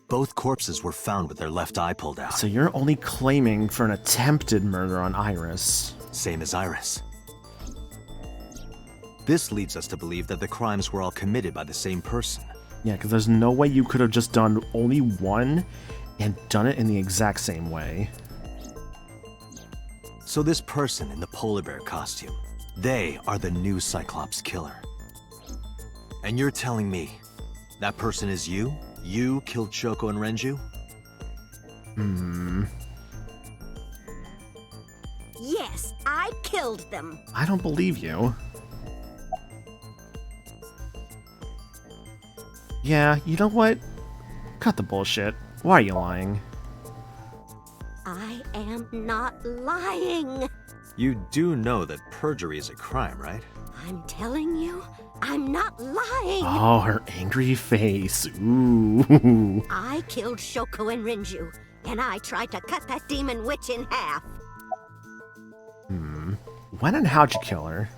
Both corpses were found with their left eye pulled out. So you're only claiming for an attempted murder on Iris. Same as Iris. This leads us to believe that the crimes were all committed by the same person. Yeah, because there's no way you could have just done only one and done it in the exact same way. So this person in the polar bear costume, they are the new Cyclops killer. And you're telling me that person is you? You killed Shoko and Renju? Yes, I killed them. I don't believe you. Yeah, you know what? Cut the bullshit. Why are you lying? I am not lying. You do know that perjury is a crime, right? I'm telling you, I'm not lying. Oh, her angry face. Ooh. I killed Shoko and Renju, and I tried to cut that demon witch in half. When and how'd you kill her?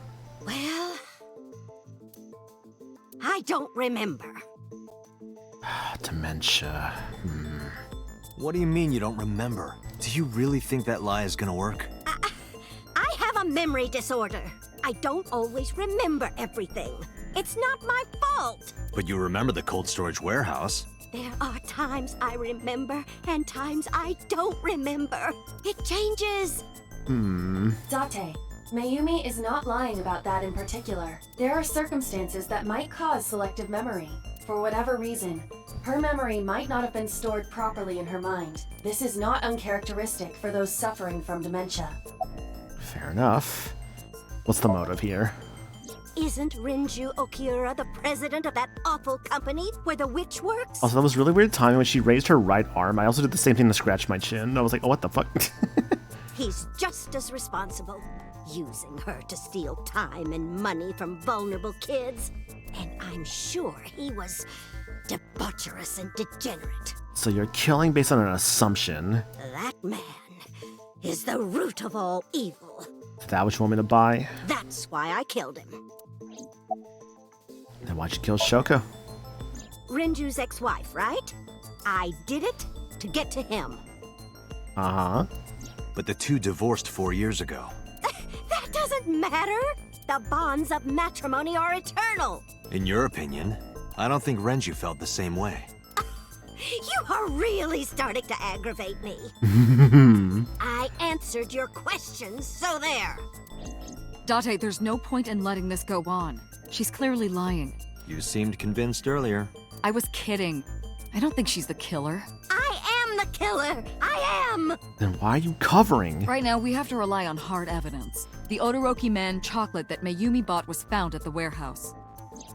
Well, I don't remember. Dementia. What do you mean you don't remember? Do you really think that lie is gonna work? I have a memory disorder. I don't always remember everything. It's not my fault. But you remember the cold storage warehouse. There are times I remember and times I don't remember. It changes. Date, Mayumi is not lying about that in particular. There are circumstances that might cause selective memory. For whatever reason, her memory might not have been stored properly in her mind. This is not uncharacteristic for those suffering from dementia. Fair enough. What's the motive here? Isn't Renju Okiura the president of that awful company where the witch works? Also, that was really weird timing when she raised her right arm. I also did the same thing to scratch my chin. I was like, oh, what the fuck? He's just as responsible, using her to steal time and money from vulnerable kids. And I'm sure he was debaucherous and degenerate. So you're killing based on an assumption. That man is the root of all evil. Is that what you want me to buy? That's why I killed him. Then why'd you kill Shoko? Renju's ex-wife, right? I did it to get to him. Uh-huh. But the two divorced 4 years ago. That doesn't matter. The bonds of matrimony are eternal. In your opinion, I don't think Renju felt the same way. You are really starting to aggravate me. I answered your questions, so there. Date, there's no point in letting this go on. She's clearly lying. You seemed convinced earlier. I was kidding. I don't think she's the killer. I am the killer. I am. Then why are you covering? Right now, we have to rely on hard evidence. The Odoroki Man chocolate that Mayumi bought was found at the warehouse.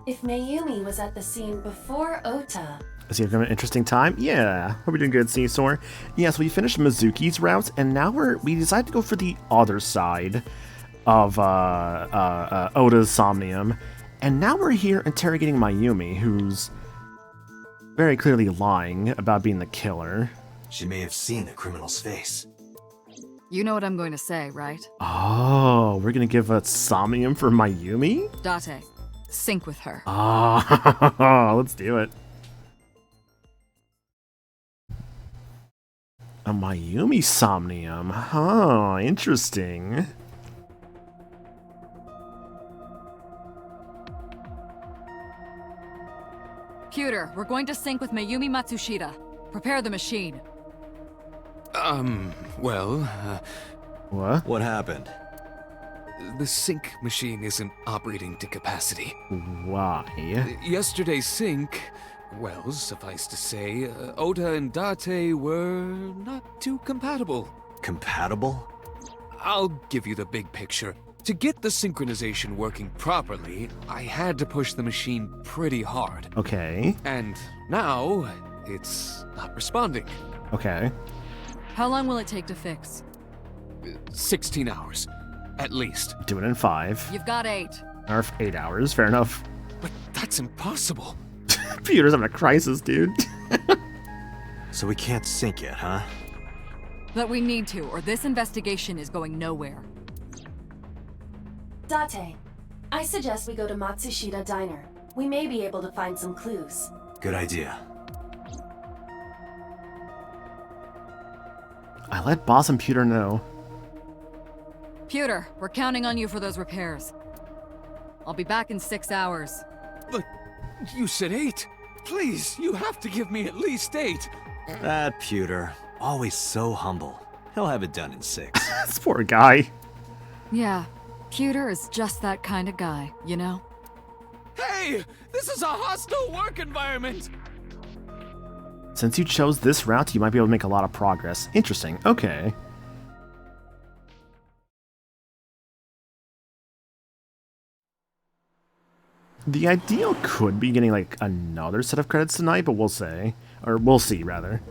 If Mayumi was at the scene before Ota, Is he having an interesting time? Yeah. Hope you're doing good, Caesar. Yeah, so we finished Mizuki's route, and now we decided to go for the other side of Oda's Somnium. And now we're here interrogating Mayumi, who's very clearly lying about being the killer. She may have seen the criminal's face. You know what I'm going to say, right? Oh, we're gonna give a Somnium for Mayumi? Date, sync with her. Oh, let's do it. A Mayumi Somnium. Huh, interesting. Computer, we're going to sync with Mayumi Matsushita. Prepare the machine. What? What happened? The sync machine isn't operating to capacity. Why? Yesterday's sync, well, suffice to say, Ota and Date were not too compatible. Compatible? I'll give you the big picture. To get the synchronization working properly, I had to push the machine pretty hard. Okay. And now, it's not responding. Okay. How long will it take to fix? 16 hours, at least. Do it in 5. You've got 8. Or 8 hours, fair enough. But that's impossible. Peter's having a crisis, dude. So we can't sync yet, huh? But we need to, or this investigation is going nowhere. Date, I suggest we go to Matsushita Diner. We may be able to find some clues. Good idea. I let Boss and Peter know. Pewter, we're counting on you for those repairs. I'll be back in 6 hours. But you said 8. Please, you have to give me at least 8. That Pewter, always so humble. He'll have it done in 6. This poor guy. Yeah, Pewter is just that kind of guy, you know? Hey, this is a hostile work environment. Since you chose this route, you might be able to make a lot of progress. Interesting. Okay. The ideal could be getting, like, another set of credits tonight, but we'll say. Or we'll see, rather.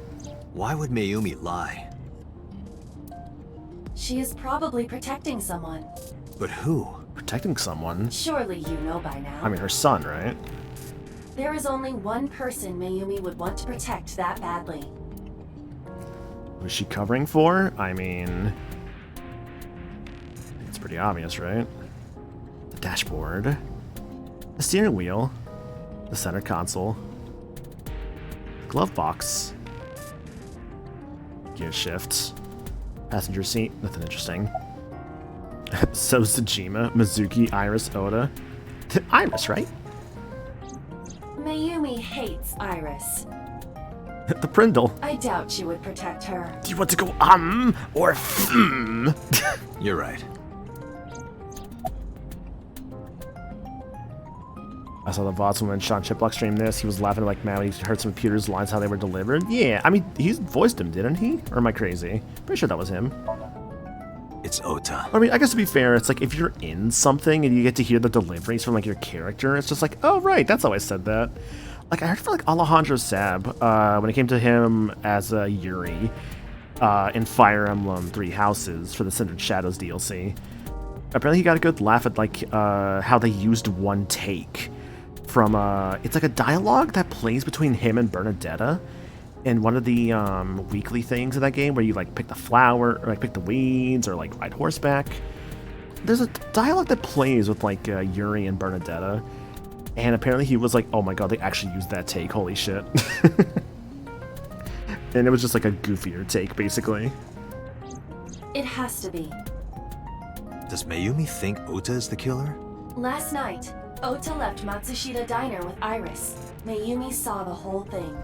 Why would Mayumi lie? She is probably protecting someone. But who? Protecting someone? Surely you know by now. I mean, her son, right? There is only one person Mayumi would want to protect that badly. Who's she covering for? I mean... it's pretty obvious, right? The dashboard. The steering wheel. The center console. Glove box. Gear shift. Passenger seat. Nothing interesting. So Tsujima, Mizuki, Iris, Oda. Iris, right? Mayumi hates Iris. The Prindle. I doubt she would protect her. Do you want to go or You're right. I saw the VODs when Sean Chiplock streamed this. He was laughing like mad when he heard some of Peter's lines, how they were delivered. Yeah, I mean, he voiced him, didn't he? Or am I crazy? Pretty sure that was him. It's Ota. I mean, I guess to be fair, it's like if you're in something and you get to hear the deliveries from like your character, it's just like, oh right, that's how I said that. Like I heard for like Alejandro Sab when it came to him as Yuri in Fire Emblem 3 Houses for the Cindered Shadows DLC. Apparently he got a good laugh at like how they used one take from it's like a dialogue that plays between him and Bernadetta in one of the weekly things in that game where you like pick the flower or like pick the weeds or like ride horseback. There's a dialogue that plays with like Yuri and Bernadetta, and apparently he was like, oh my god, they actually used that take, holy shit. And it was just like a goofier take basically. It has to be. Does Mayumi think Ota is the killer? Last night, Ota left Matsushita Diner with Iris. Mayumi saw the whole thing.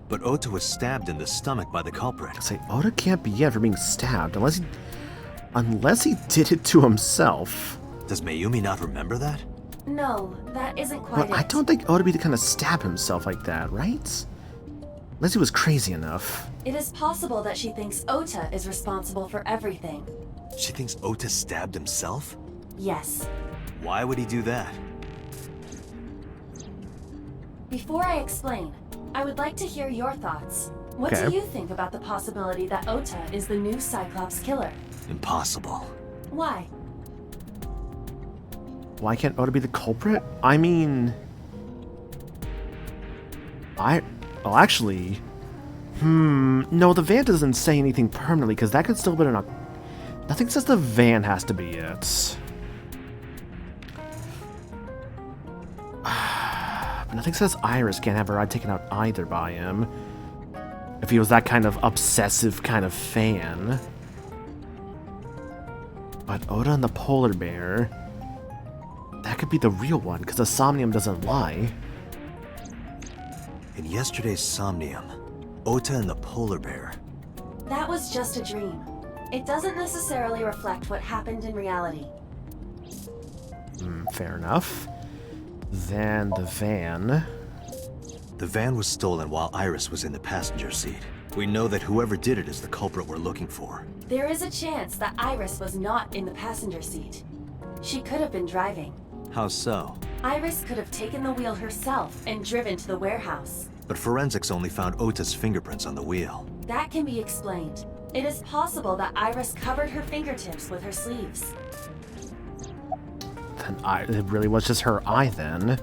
But Ota was stabbed in the stomach by the culprit. Say, Ota can't be yet for being stabbed, unless he did it to himself. Does Mayumi not remember that? No, that isn't quite Well, it. I don't think Ota be the kind of stab himself like that, right? Unless he was crazy enough. It is possible that she thinks Ota is responsible for everything. She thinks Ota stabbed himself? Yes. Why would he do that? Before I explain, I would like to hear your thoughts. What Okay. do you think about the possibility that Ota is the new Cyclops killer? Impossible. Why? Why can't Ota be the culprit? I mean... Well, actually... No, the van doesn't say anything permanently, because that could still be an... Nothing says the van has to be it. But nothing says Iris can't have her eye taken out either by him. If he was that kind of obsessive kind of fan. But Ota and the polar bear... That could be the real one, because the Somnium doesn't lie. In yesterday's Somnium, Ota and the polar bear. That was just a dream. It doesn't necessarily reflect what happened in reality. Fair enough. Then the van... The van was stolen while Iris was in the passenger seat. We know that whoever did it is the culprit we're looking for. There is a chance that Iris was not in the passenger seat. She could have been driving. How so? Iris could have taken the wheel herself and driven to the warehouse. But forensics only found Ota's fingerprints on the wheel. That can be explained. It is possible that Iris covered her fingertips with her sleeves. Then it really was just her eye then.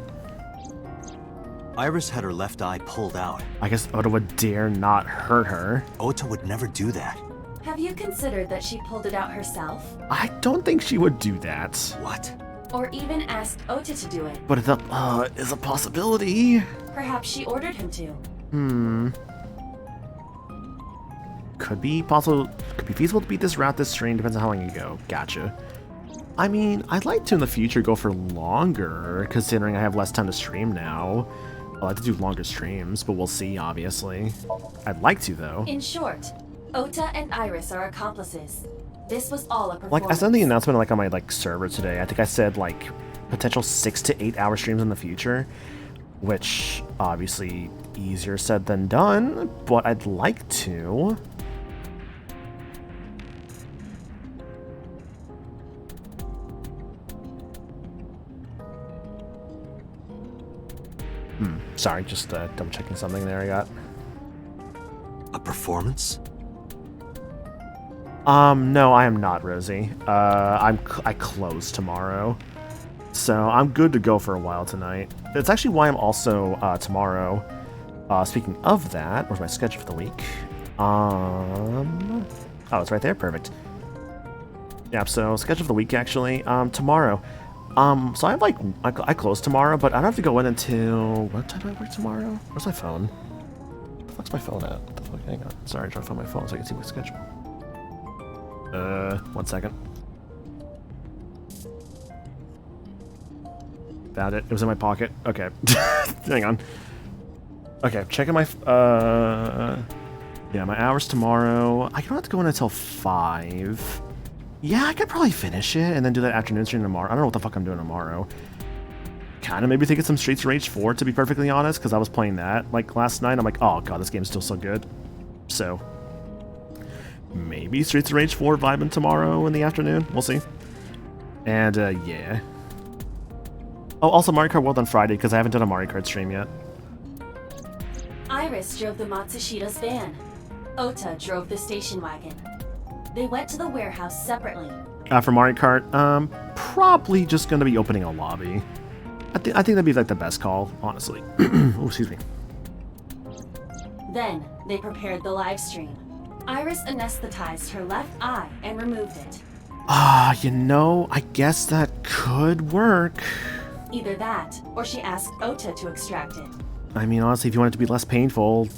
Iris had her left eye pulled out. I guess Ota would dare not hurt her. Ota would never do that. Have you considered that she pulled it out herself? I don't think she would do that. What? Or even asked Ota to do it? But it is a possibility. Perhaps she ordered him to. Could be possible. Could be feasible to beat this route this stream. Depends on how long you go. Gotcha. I mean, I'd like to in the future go for longer, considering I have less time to stream now. I'd like to do longer streams, but we'll see, obviously. I'd like to, though. In short, Ota and Iris are accomplices. This was all a performance. Like, I sent the announcement on my server today. I think I said potential 6 to 8 hour streams in the future, which obviously easier said than done, but I'd like to. Sorry, just double checking something there I got. A performance? No, I am not, Rosie. I close tomorrow, so I'm good to go for a while tonight. That's actually why I'm also tomorrow. Speaking of that, where's my schedule for the week? Oh, it's right there. Perfect. Yeah, so schedule for the week actually. Tomorrow. So I have I close tomorrow, but I don't have to go in until what time do I work tomorrow? Where's my phone? Where the fuck's my phone at? What the fuck? Hang on. Sorry, I'm trying to find my phone so I can see my schedule. 1 second. Found it. It was in my pocket. Okay. Hang on. Okay, checking my yeah, my hours tomorrow. I don't have to go in until 5. Yeah, I could probably finish it and then do that afternoon stream tomorrow. I don't know what the fuck I'm doing tomorrow. Kind of maybe thinking some Streets of Rage 4, to be perfectly honest, because I was playing that last night. I'm like, oh god, this game's still so good. So maybe Streets of Rage 4 vibing tomorrow in the afternoon. We'll see. And yeah. Oh, also Mario Kart World on Friday, because I haven't done a Mario Kart stream yet. Iris drove the Matsushita's van. Ota drove the station wagon. They went to the warehouse separately. For Mario Kart, probably just going to be opening a lobby. I think that'd be the best call, honestly. Oh, excuse me. Then, they prepared the live stream. Iris anesthetized her left eye and removed it. I guess that could work. Either that, or she asked Ota to extract it. I mean, honestly, if you want it to be less painful,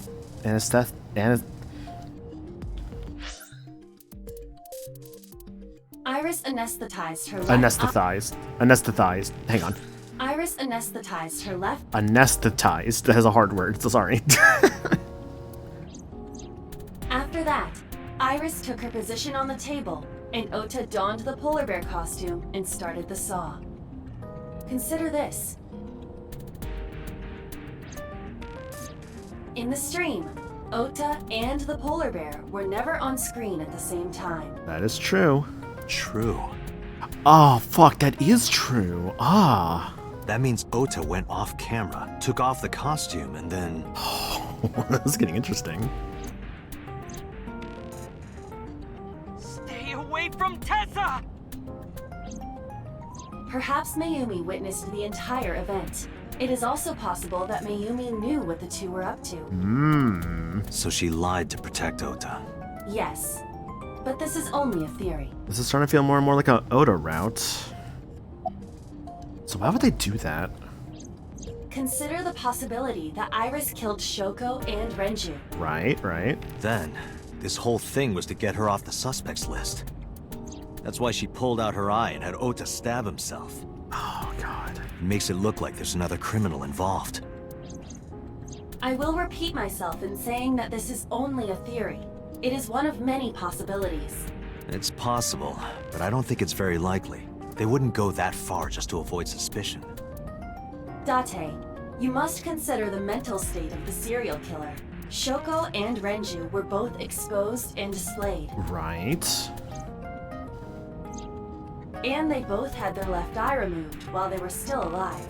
Iris anesthetized her left. Anesthetized. Hang on. Iris anesthetized her left. Anesthetized. That has a hard word, so sorry. After that, Iris took her position on the table, and Ota donned the polar bear costume and started the saw. Consider this. In the stream, Ota and the polar bear were never on screen at the same time. That is true. True. Oh, fuck, that is true. Ah. That means Ota went off camera, took off the costume, and then... This is getting interesting. Stay away from Tessa! Perhaps Mayumi witnessed the entire event. It is also possible that Mayumi knew what the two were up to. So she lied to protect Ota. Yes, but this is only a theory. This is starting to feel more and more like a Oda route. So why would they do that? Consider the possibility that Iris killed Shoko and Renju. Right. Then, this whole thing was to get her off the suspects list. That's why she pulled out her eye and had Ota stab himself. Oh, God. It makes it look like there's another criminal involved. I will repeat myself in saying that this is only a theory. It is one of many possibilities. It's possible, but I don't think it's very likely. They wouldn't go that far just to avoid suspicion. Date, you must consider the mental state of the serial killer. Shoko and Renju were both exposed and displayed. Right. And they both had their left eye removed while they were still alive.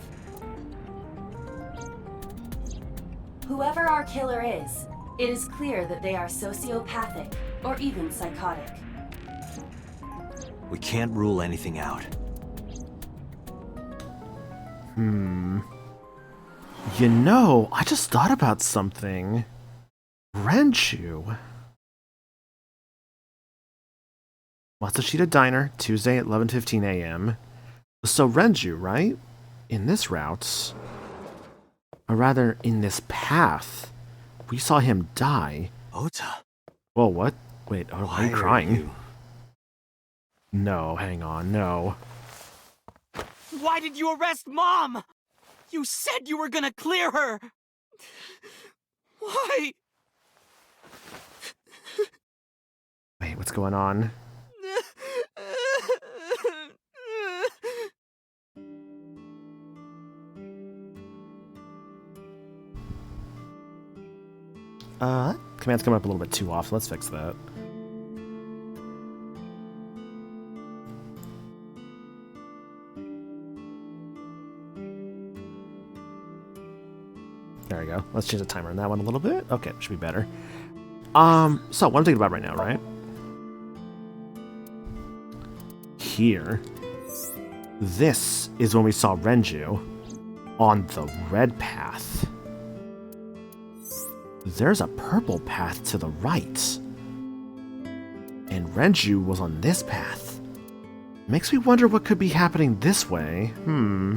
Whoever our killer is, it is clear that they are sociopathic or even psychotic. We can't rule anything out. You know, I just thought about something. Renju. Matsushita Diner, Tuesday at 11:15 a.m. So Renju, right? In this route, or rather, in this path, we saw him die. Ota. Whoa, what? Wait, oh, why are you Why crying? No, hang on, no. Why did you arrest Mom? You said you were gonna clear her! Why? Wait, what's going on? Command's coming up a little bit too often. Let's fix that. There we go. Let's change the timer on that one a little bit. Okay, should be better. So what I'm thinking about right now, right? Here. This is when we saw Renju on the red path. There's a purple path to the right. And Renju was on this path. Makes me wonder what could be happening this way. Well,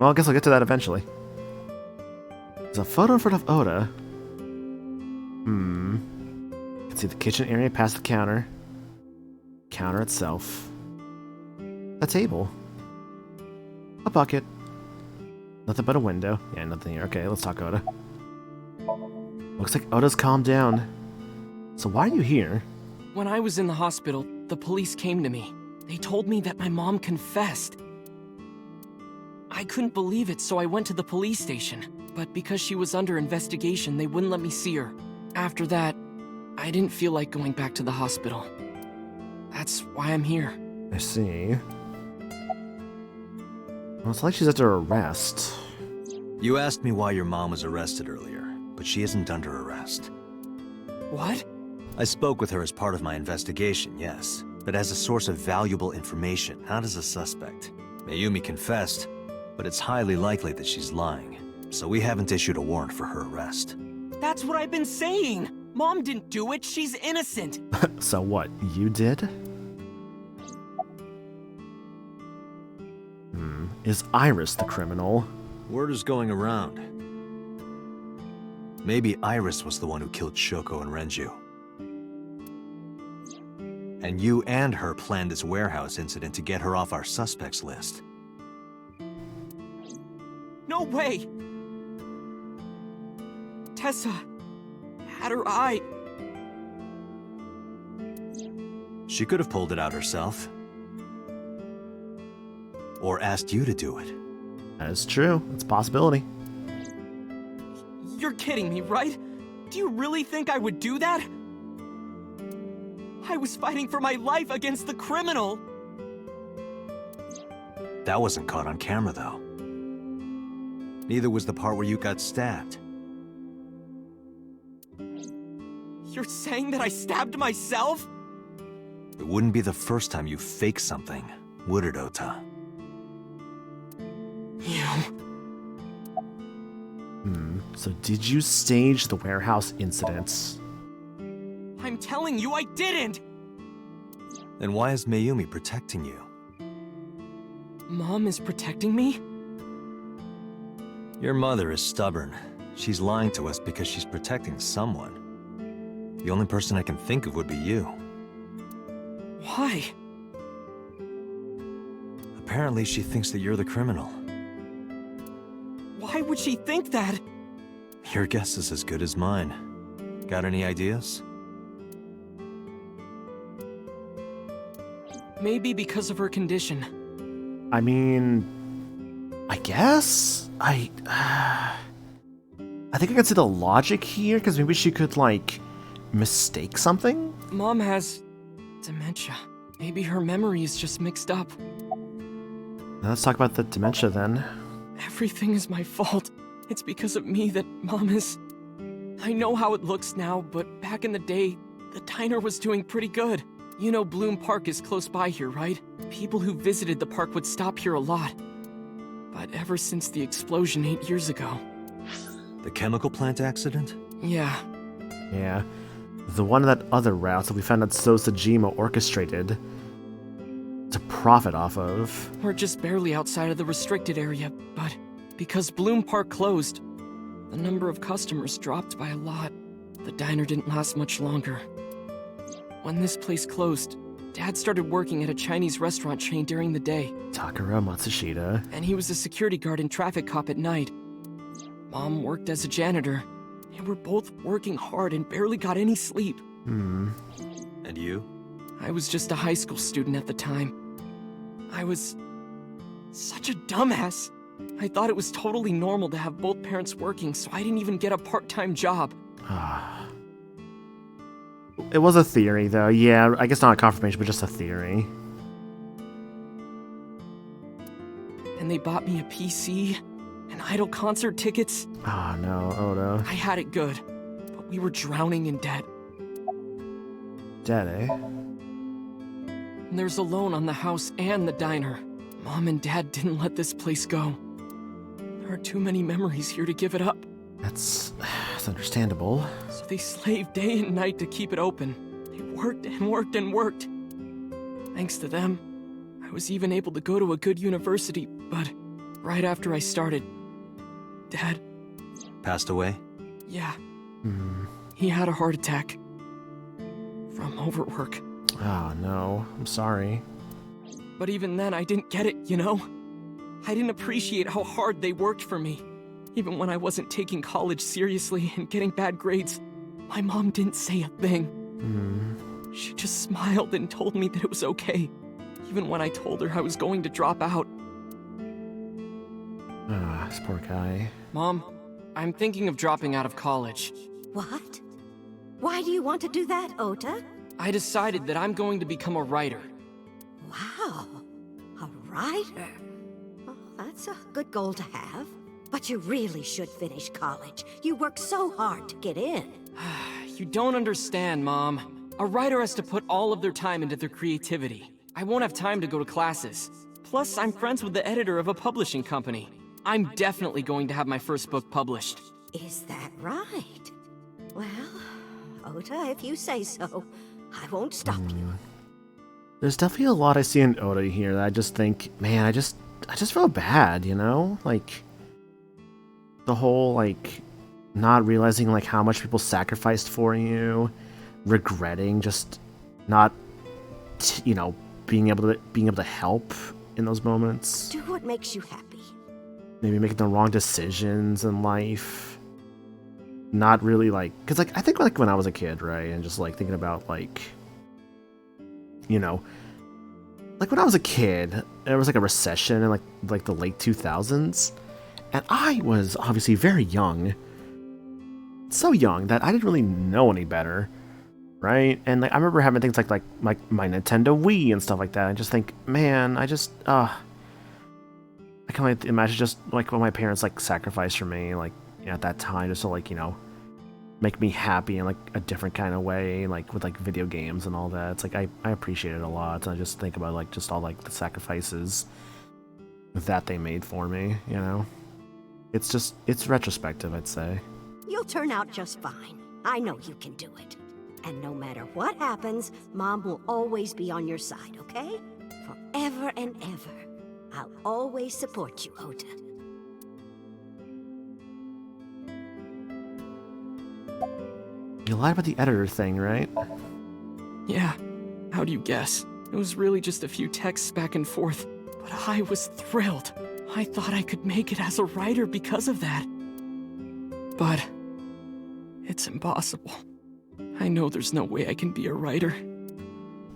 I guess I'll get to that eventually. There's a photo in front of Oda. You can see the kitchen area past the counter. Counter itself. A table. A bucket. Nothing but a window. Yeah, nothing here. Okay, let's talk Oda. Looks like Oda's calmed down. So why are you here? When I was in the hospital, the police came to me. They told me that my mom confessed. I couldn't believe it, so I went to the police station. But because she was under investigation, they wouldn't let me see her. After that, I didn't feel like going back to the hospital. That's why I'm here. I see. Well, it's like she's under arrest. You asked me why your mom was arrested earlier, but she isn't under arrest. What? I spoke with her as part of my investigation, yes, but as a source of valuable information, not as a suspect. Mayumi confessed, but it's highly likely that she's lying, so we haven't issued a warrant for her arrest. That's what I've been saying! Mom didn't do it, she's innocent! So what, you did? Is Iris the criminal? Word is going around. Maybe Iris was the one who killed Shoko and Renju. And you and her planned this warehouse incident to get her off our suspects list. No way! Tessa had her eye. She could have pulled it out herself. Or asked you to do it. That is true. It's a possibility. You're kidding me, right? Do you really think I would do that? I was fighting for my life against the criminal! That wasn't caught on camera, though. Neither was the part where you got stabbed. You're saying that I stabbed myself? It wouldn't be the first time you faked something, would it, Ota? You... So did you stage the warehouse incidents? I'm telling you I didn't! Then why is Mayumi protecting you? Mom is protecting me? Your mother is stubborn. She's lying to us because she's protecting someone. The only person I can think of would be you. Why? Apparently she thinks that you're the criminal. Why would she think that? Your guess is as good as mine. Got any ideas? Maybe because of her condition. I mean, I guess? I think I can see the logic here, because maybe she could, like, mistake something? Mom has dementia. Maybe her memory is just mixed up. Now let's talk about the dementia then. Everything is my fault. It's because of me that Mom is... I know how it looks now, but back in the day, the diner was doing pretty good. You know Bloom Park is close by here, right? People who visited the park would stop here a lot. But ever since the explosion 8 years ago... The chemical plant accident? Yeah. Yeah. The one in that other route that we found out Sosajima orchestrated to profit off of. We're just barely outside of the restricted area, but because Bloom Park closed, the number of customers dropped by a lot. The diner didn't last much longer. When this place closed, Dad started working at a Chinese restaurant chain during the day. Takara Matsushita. And he was a security guard and traffic cop at night. Mom worked as a janitor. And we're both working hard and barely got any sleep. And you? I was just a high school student at the time. I was such a dumbass. I thought it was totally normal to have both parents working, so I didn't even get a part-time job. It was a theory, though. Yeah, I guess not a confirmation, but just a theory. And they bought me a PC and Idol concert tickets. Oh, no, Oda. I had it good, but we were drowning in debt. Dead, eh? And there's a loan on the house and the diner. Mom and Dad didn't let this place go. There are too many memories here to give it up. That's understandable. So they slaved day and night to keep it open. They worked and worked and worked. Thanks to them, I was even able to go to a good university, but right after I started, Dad... Passed away? Yeah. He had a heart attack. From overwork. Oh, no. I'm sorry. But even then, I didn't get it, you know? I didn't appreciate how hard they worked for me. Even when I wasn't taking college seriously and getting bad grades, my mom didn't say a thing. She just smiled and told me that it was okay, even when I told her I was going to drop out. This poor guy. Mom, I'm thinking of dropping out of college. What? Why do you want to do that, Ota? I decided that I'm going to become a writer. Wow, a writer? Oh, that's a good goal to have. But you really should finish college. You worked so hard to get in. You don't understand, Mom. A writer has to put all of their time into their creativity. I won't have time to go to classes. Plus, I'm friends with the editor of a publishing company. I'm definitely going to have my first book published. Is that right? Well, Ota, if you say so, I won't stop you. There's definitely a lot I see in Oda here that I just think, man, I just feel bad, you know? Like, the whole, like, not realizing, like, how much people sacrificed for you, regretting just not you know, being able to help in those moments. Do what makes you happy. Maybe making the wrong decisions in life. Not really like, because like I think like when I was a kid, right, and just like thinking about like, you know, like when I was a kid, there was like a recession in like the late 2000s, and I was obviously very young, so young that I didn't really know any better, right? And like I remember having things like my Nintendo Wii and stuff like that. I just think, man, I can only imagine just like what my parents like sacrificed for me, like at that time, just to like, you know, make me happy in like a different kind of way, like with like video games and all that. It's like I appreciate it a lot, and I just think about like just all like the sacrifices that they made for me, you know. It's retrospective, I'd say. You'll turn out just fine. I know you can do it. And no matter what happens, Mom will always be on your side, okay? Forever and ever. I'll always support you, Ota. You lied about the editor thing, right? Yeah, how do you guess? It was really just a few texts back and forth, but I was thrilled. I thought I could make it as a writer because of that. But it's impossible. I know there's no way I can be a writer.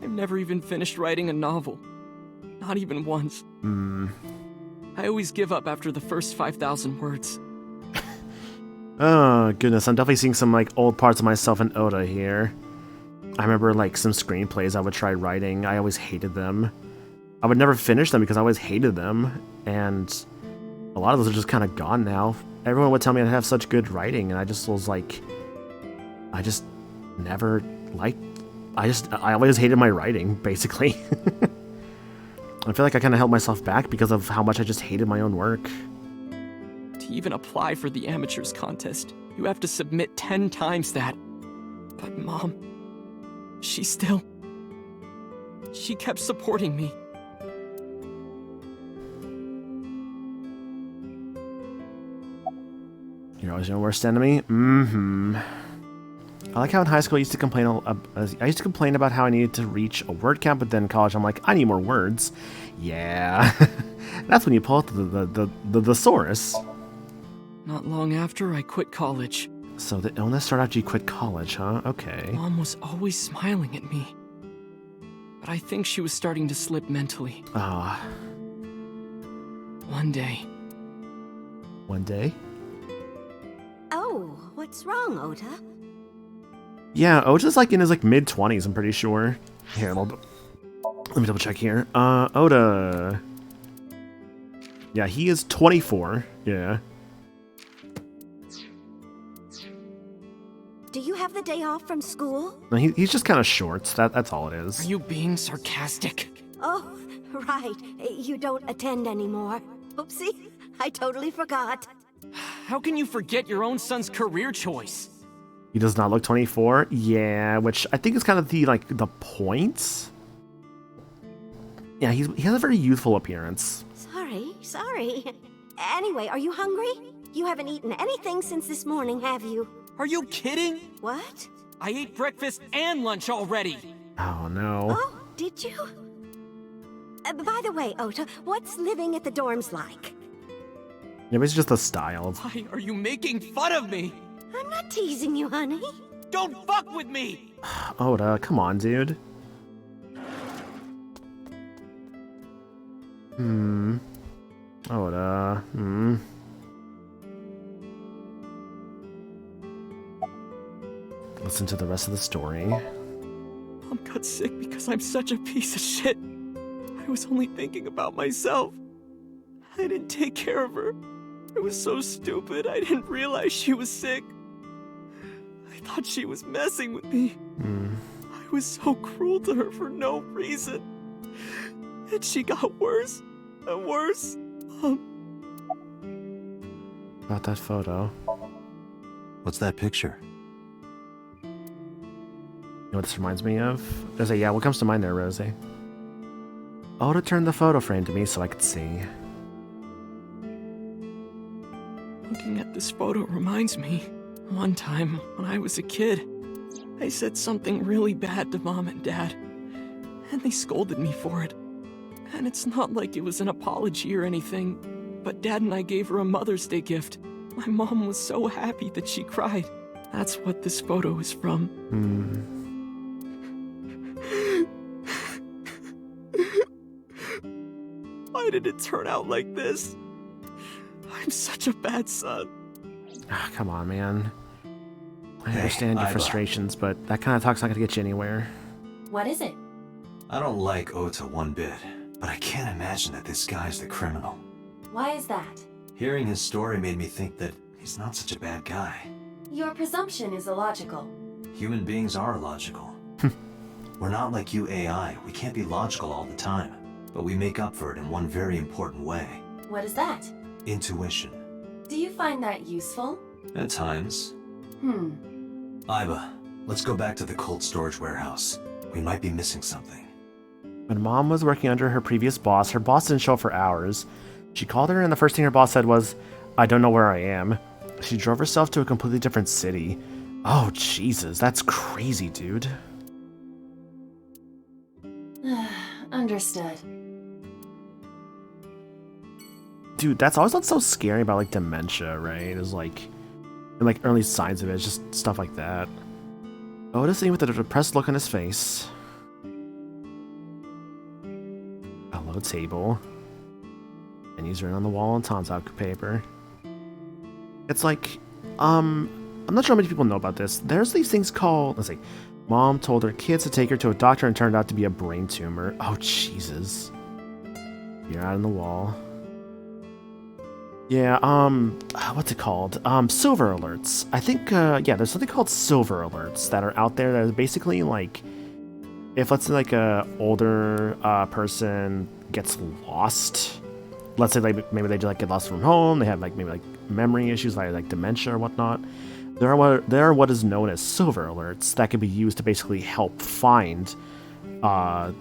I've never even finished writing a novel. Not even once. I always give up after the first 5,000 words. Oh, goodness. I'm definitely seeing some, like, old parts of myself in Oda here. I remember, like, some screenplays I would try writing. I always hated them. I would never finish them because I always hated them. And a lot of those are just kind of gone now. Everyone would tell me I'd have such good writing, and I just was like... I just never liked... I always hated my writing, basically. I feel like I kind of held myself back because of how much I just hated my own work. To even apply for the amateurs contest, you have to submit 10 times that. But Mom, she kept supporting me. You're always your worst enemy? I like how in high school I used to complain about how I needed to reach a word count, but then in college I'm like, I need more words. Yeah. That's when you pull out the thesaurus. Not long after I quit college. So the illness started after you quit college, huh? Okay. Mom was always smiling at me. But I think she was starting to slip mentally. Ah. One day. One day? Oh, what's wrong, Ota? Yeah, Ota's like in his like mid-20s, I'm pretty sure. Here, let me double check here. Ota. Yeah, he is 24. Yeah. Do you have the day off from school? No, he's just kind of short. That's all it is. Are you being sarcastic? Oh, right. You don't attend anymore. Oopsie, I totally forgot. How can you forget your own son's career choice? He does not look 24. Yeah, which I think is kind of the point. Yeah, he has a very youthful appearance. Sorry. Anyway, are you hungry? You haven't eaten anything since this morning, have you? Are you kidding? What? I ate breakfast and lunch already. Oh, no. Oh, did you? By the way, Ota, what's living at the dorms like? Maybe it's just the style. Why are you making fun of me? I'm not teasing you, honey. Don't fuck with me! Oda, come on, dude. Oda. Listen to the rest of the story. Mom got sick because I'm such a piece of shit. I was only thinking about myself. I didn't take care of her. I was so stupid, I didn't realize she was sick. I thought she was messing with me. I was so cruel to her for no reason. And she got worse and worse. About that photo. What's that picture? You know what this reminds me of? Yeah, what comes to mind there, Rosie? Oda turned the photo frame to me so I could see. Looking at this photo reminds me, one time when I was a kid, I said something really bad to Mom and Dad, and they scolded me for it. And it's not like it was an apology or anything, but Dad and I gave her a Mother's Day gift. My mom was so happy that she cried. That's what this photo is from. Why did it turn out like this? I'm such a bad son. Ah, come on, man. I Hey, understand your Iva. frustrations, but that kind of talk's not gonna get you anywhere. What is it? I don't like Ota one bit, but I can't imagine that this guy's the criminal. Why is that? Hearing his story made me think that he's not such a bad guy. Your presumption is illogical. Human beings are illogical. We're not like you AI. We can't be logical all the time. But we make up for it in one very important way. What is that? Intuition. Do you find that useful? At times. Iva, let's go back to the cold storage warehouse. We might be missing something. When Mom was working under her previous boss, her boss didn't show up for hours. She called her, and the first thing her boss said was, "I don't know where I am." She drove herself to a completely different city. Oh, Jesus, that's crazy, dude. Understood. Dude, that's always what's so scary about, like, dementia, right? Is like, and, like, early signs of it, it's just stuff like that. Otis sitting with a depressed look on his face. A low table. And he's written on the wall on Tom's paper. It's like, I'm not sure how many people know about this. There's these things called, let's see, Mom told her kids to take her to a doctor and turned out to be a brain tumor. Oh, Jesus. You're out on the wall. Yeah, what's it called? Silver alerts. I think, yeah, there's something called silver alerts that are out there that is basically like, if let's say like a older person gets lost, let's say like maybe they just like get lost from home, they have like maybe like memory issues like dementia or whatnot. There are what is known as silver alerts that can be used to basically help find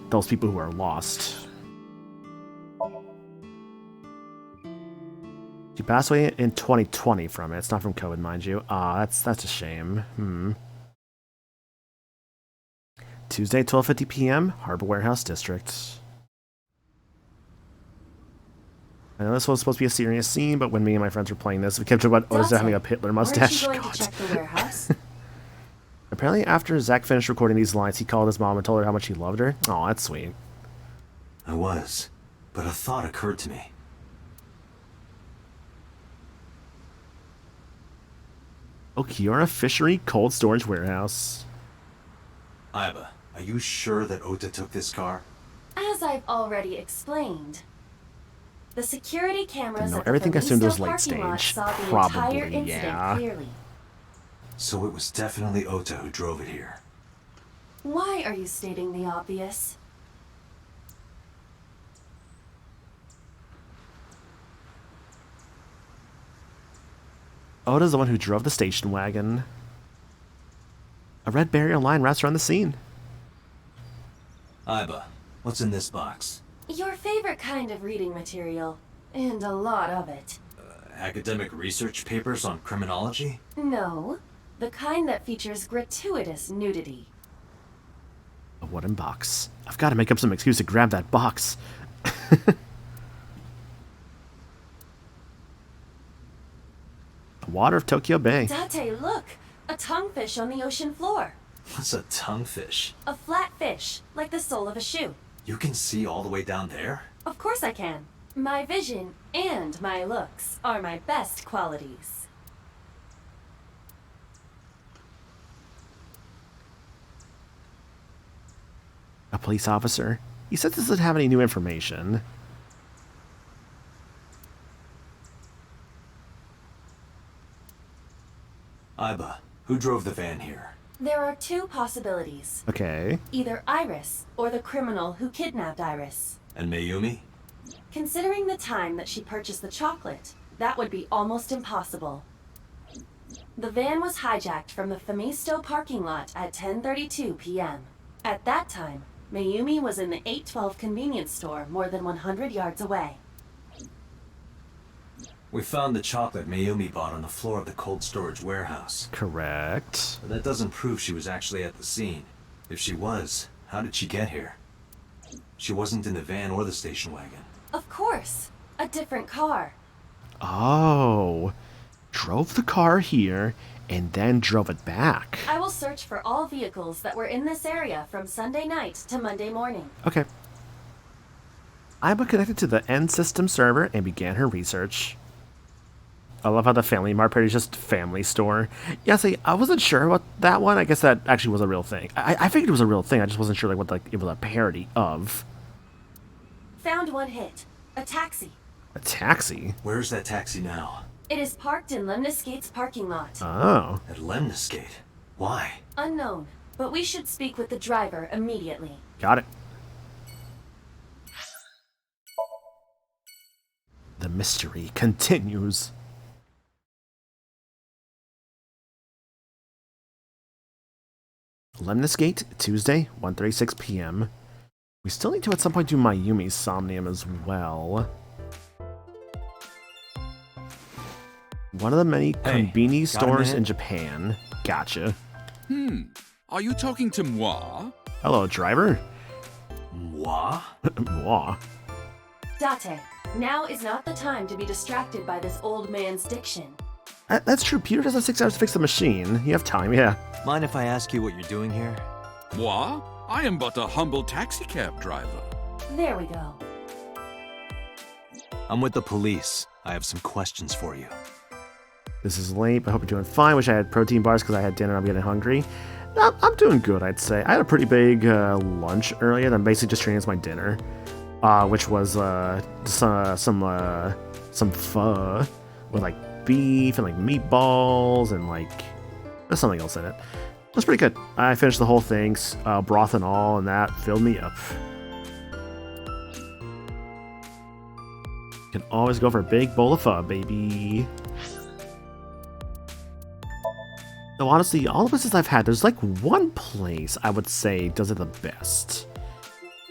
those people who are lost. She passed away in 2020 from it. It's not from COVID, mind you. That's a shame. Tuesday, 12:50 p.m., Harbor Warehouse District. I know this was supposed to be a serious scene, but when me and my friends were playing this, we kept talking about Otis having a Hitler mustache. Aren't you going to check the warehouse? Apparently, after Zach finished recording these lines, he called his mom and told her how much he loved her. Oh, that's sweet. I was, but a thought occurred to me. Okiura Fishery Cold Storage Warehouse. Iva, are you sure that Ota took this car? As I've already explained, the security cameras No, at the everything I assumed was Famisto late parking lot stage. saw the Probably, entire incident yeah. clearly. So it was definitely Ota who drove it here. Why are you stating the obvious? Oda's the one who drove the station wagon. A red barrier line wraps around the scene. Iva, what's in this box? Your favorite kind of reading material, and a lot of it. Academic research papers on criminology? No, the kind that features gratuitous nudity. A wooden box. I've got to make up some excuse to grab that box. The water of Tokyo Bay. Date, look! A tonguefish on the ocean floor. What's a tonguefish? A flat fish, like the sole of a shoe. You can see all the way down there? Of course I can. My vision and my looks are my best qualities. A police officer. He said this doesn't have any new information. Iva, who drove the van here? There are two possibilities. Okay. Either Iris, or the criminal who kidnapped Iris. And Mayumi? Considering the time that she purchased the chocolate, that would be almost impossible. The van was hijacked from the Famisto parking lot at 10:32 p.m. At that time, Mayumi was in the 812 convenience store more than 100 yards away. We found the chocolate Mayumi bought on the floor of the cold storage warehouse. Correct. But that doesn't prove she was actually at the scene. If she was, how did she get here? She wasn't in the van or the station wagon. Of course. A different car. Oh. Drove the car here and then drove it back. I will search for all vehicles that were in this area from Sunday night to Monday morning. Okay. Iba connected to the end system server and began her research. I love how the Family Mart parody is just family store. Yeah, see, I wasn't sure about that one. I guess that actually was a real thing. I figured it was a real thing. I just wasn't sure like what it was a parody of. Found one hit. A taxi. A taxi? Where's that taxi now? It is parked in Lemniscate's parking lot. Oh. At Lemniscate? Why? Unknown, but we should speak with the driver immediately. Got it. The mystery continues. Lemniscate, Tuesday, 1:36 p.m. We still need to at some point do Mayumi's Somnium as well. One of the many konbini stores in Japan. Gotcha. Are you talking to moi? Hello, driver. Moi? Moi. Date, now is not the time to be distracted by this old man's diction. That's true. Peter does have 6 hours to fix the machine. You have time, yeah. Mind if I ask you what you're doing here? Moi? I am but a humble taxicab driver. There we go. I'm with the police. I have some questions for you. This is late, but I hope you're doing fine. Wish I had protein bars because I had dinner and I'm getting hungry. I'm doing good, I'd say. I had a pretty big lunch earlier, and I'm basically just treating it as my dinner, which was some pho with like beef and like meatballs and like there's something else in it. It was pretty good. I finished the whole thing, broth and all, and that filled me up. Can always go for a big bowl of pho, baby. Though honestly, all the places I've had, there's like one place I would say does it the best.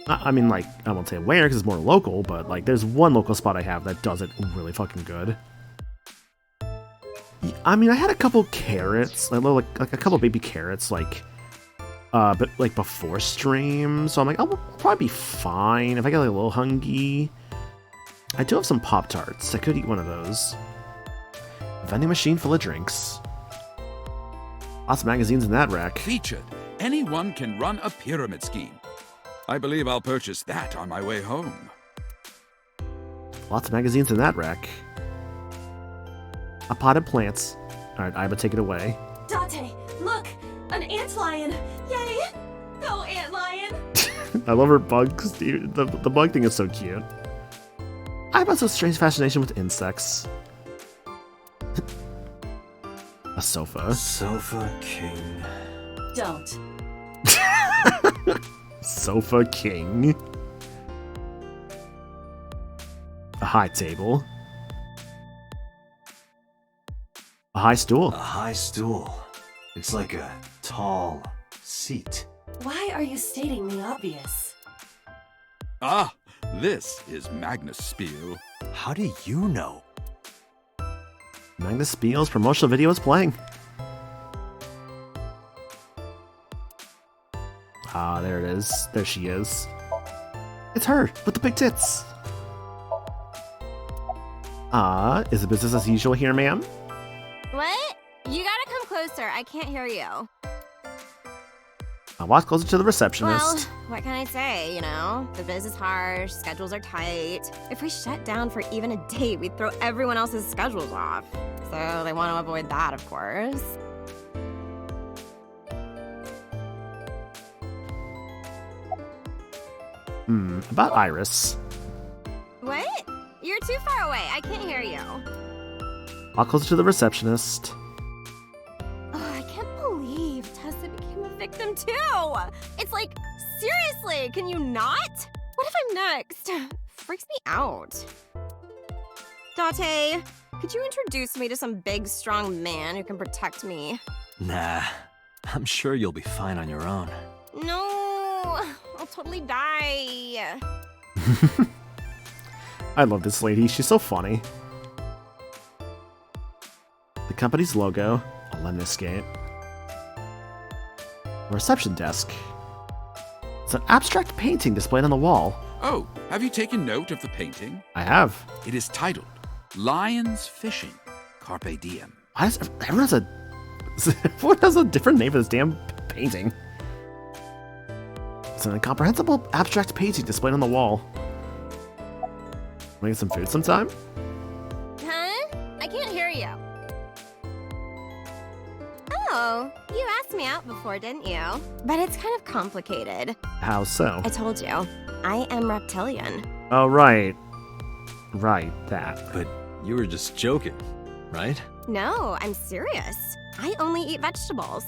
I mean, like, I won't say where because it's more local, but like there's one local spot I have that does it really fucking good. I mean, I had a couple carrots, like a couple baby carrots, but like before stream, so I'm like, I'll probably be fine if I get like a little hungry. I do have some Pop-Tarts. I could eat one of those. Vending machine full of drinks. Lots of magazines in that rack. Featured. Anyone can run a pyramid scheme. I believe I'll purchase that on my way home. Lots of magazines in that rack. A pot of plants. Alright, Iba, take it away. Date, look! An antlion! Yay! Go, antlion! I love her bugs, dude. The bug thing is so cute. Iba's a strange fascination with insects. A sofa. Sofa king. Don't. Sofa king. A high table. A high stool. A high stool. It's like a tall seat. Why are you stating the obvious? Ah, this is Magnus Spiel. How do you know? Magnus Spiel's promotional video is playing. Ah, there it is. There she is. It's her, with the big tits. Is it business as usual here, ma'am? What? You gotta come closer. I can't hear you. I walk closer to the receptionist. Well, what can I say, you know? The biz is harsh, schedules are tight. If we shut down for even a day, we'd throw everyone else's schedules off. So they want to avoid that, of course. About Iris. What? You're too far away. I can't hear you. Walk closer to the receptionist. Oh, I can't believe Tessa became a victim too. It's like, seriously, can you not? What if I'm next? Freaks me out. Date, could you introduce me to some big, strong man who can protect me? Nah, I'm sure you'll be fine on your own. No, I'll totally die. I love this lady. She's so funny. The company's logo, a Lemniscate. A reception desk. It's an abstract painting displayed on the wall. Oh, have you taken note of the painting? I have. It is titled Lions Fishing. Carpe diem. Everyone has a different name for this damn painting. It's an incomprehensible abstract painting displayed on the wall. Want to get some food sometime? Huh? I can't hear you. Oh, you asked me out before, didn't you? But it's kind of complicated. How so? I told you, I am reptilian. Oh, right. Right, that. But you were just joking, right? No, I'm serious. I only eat vegetables.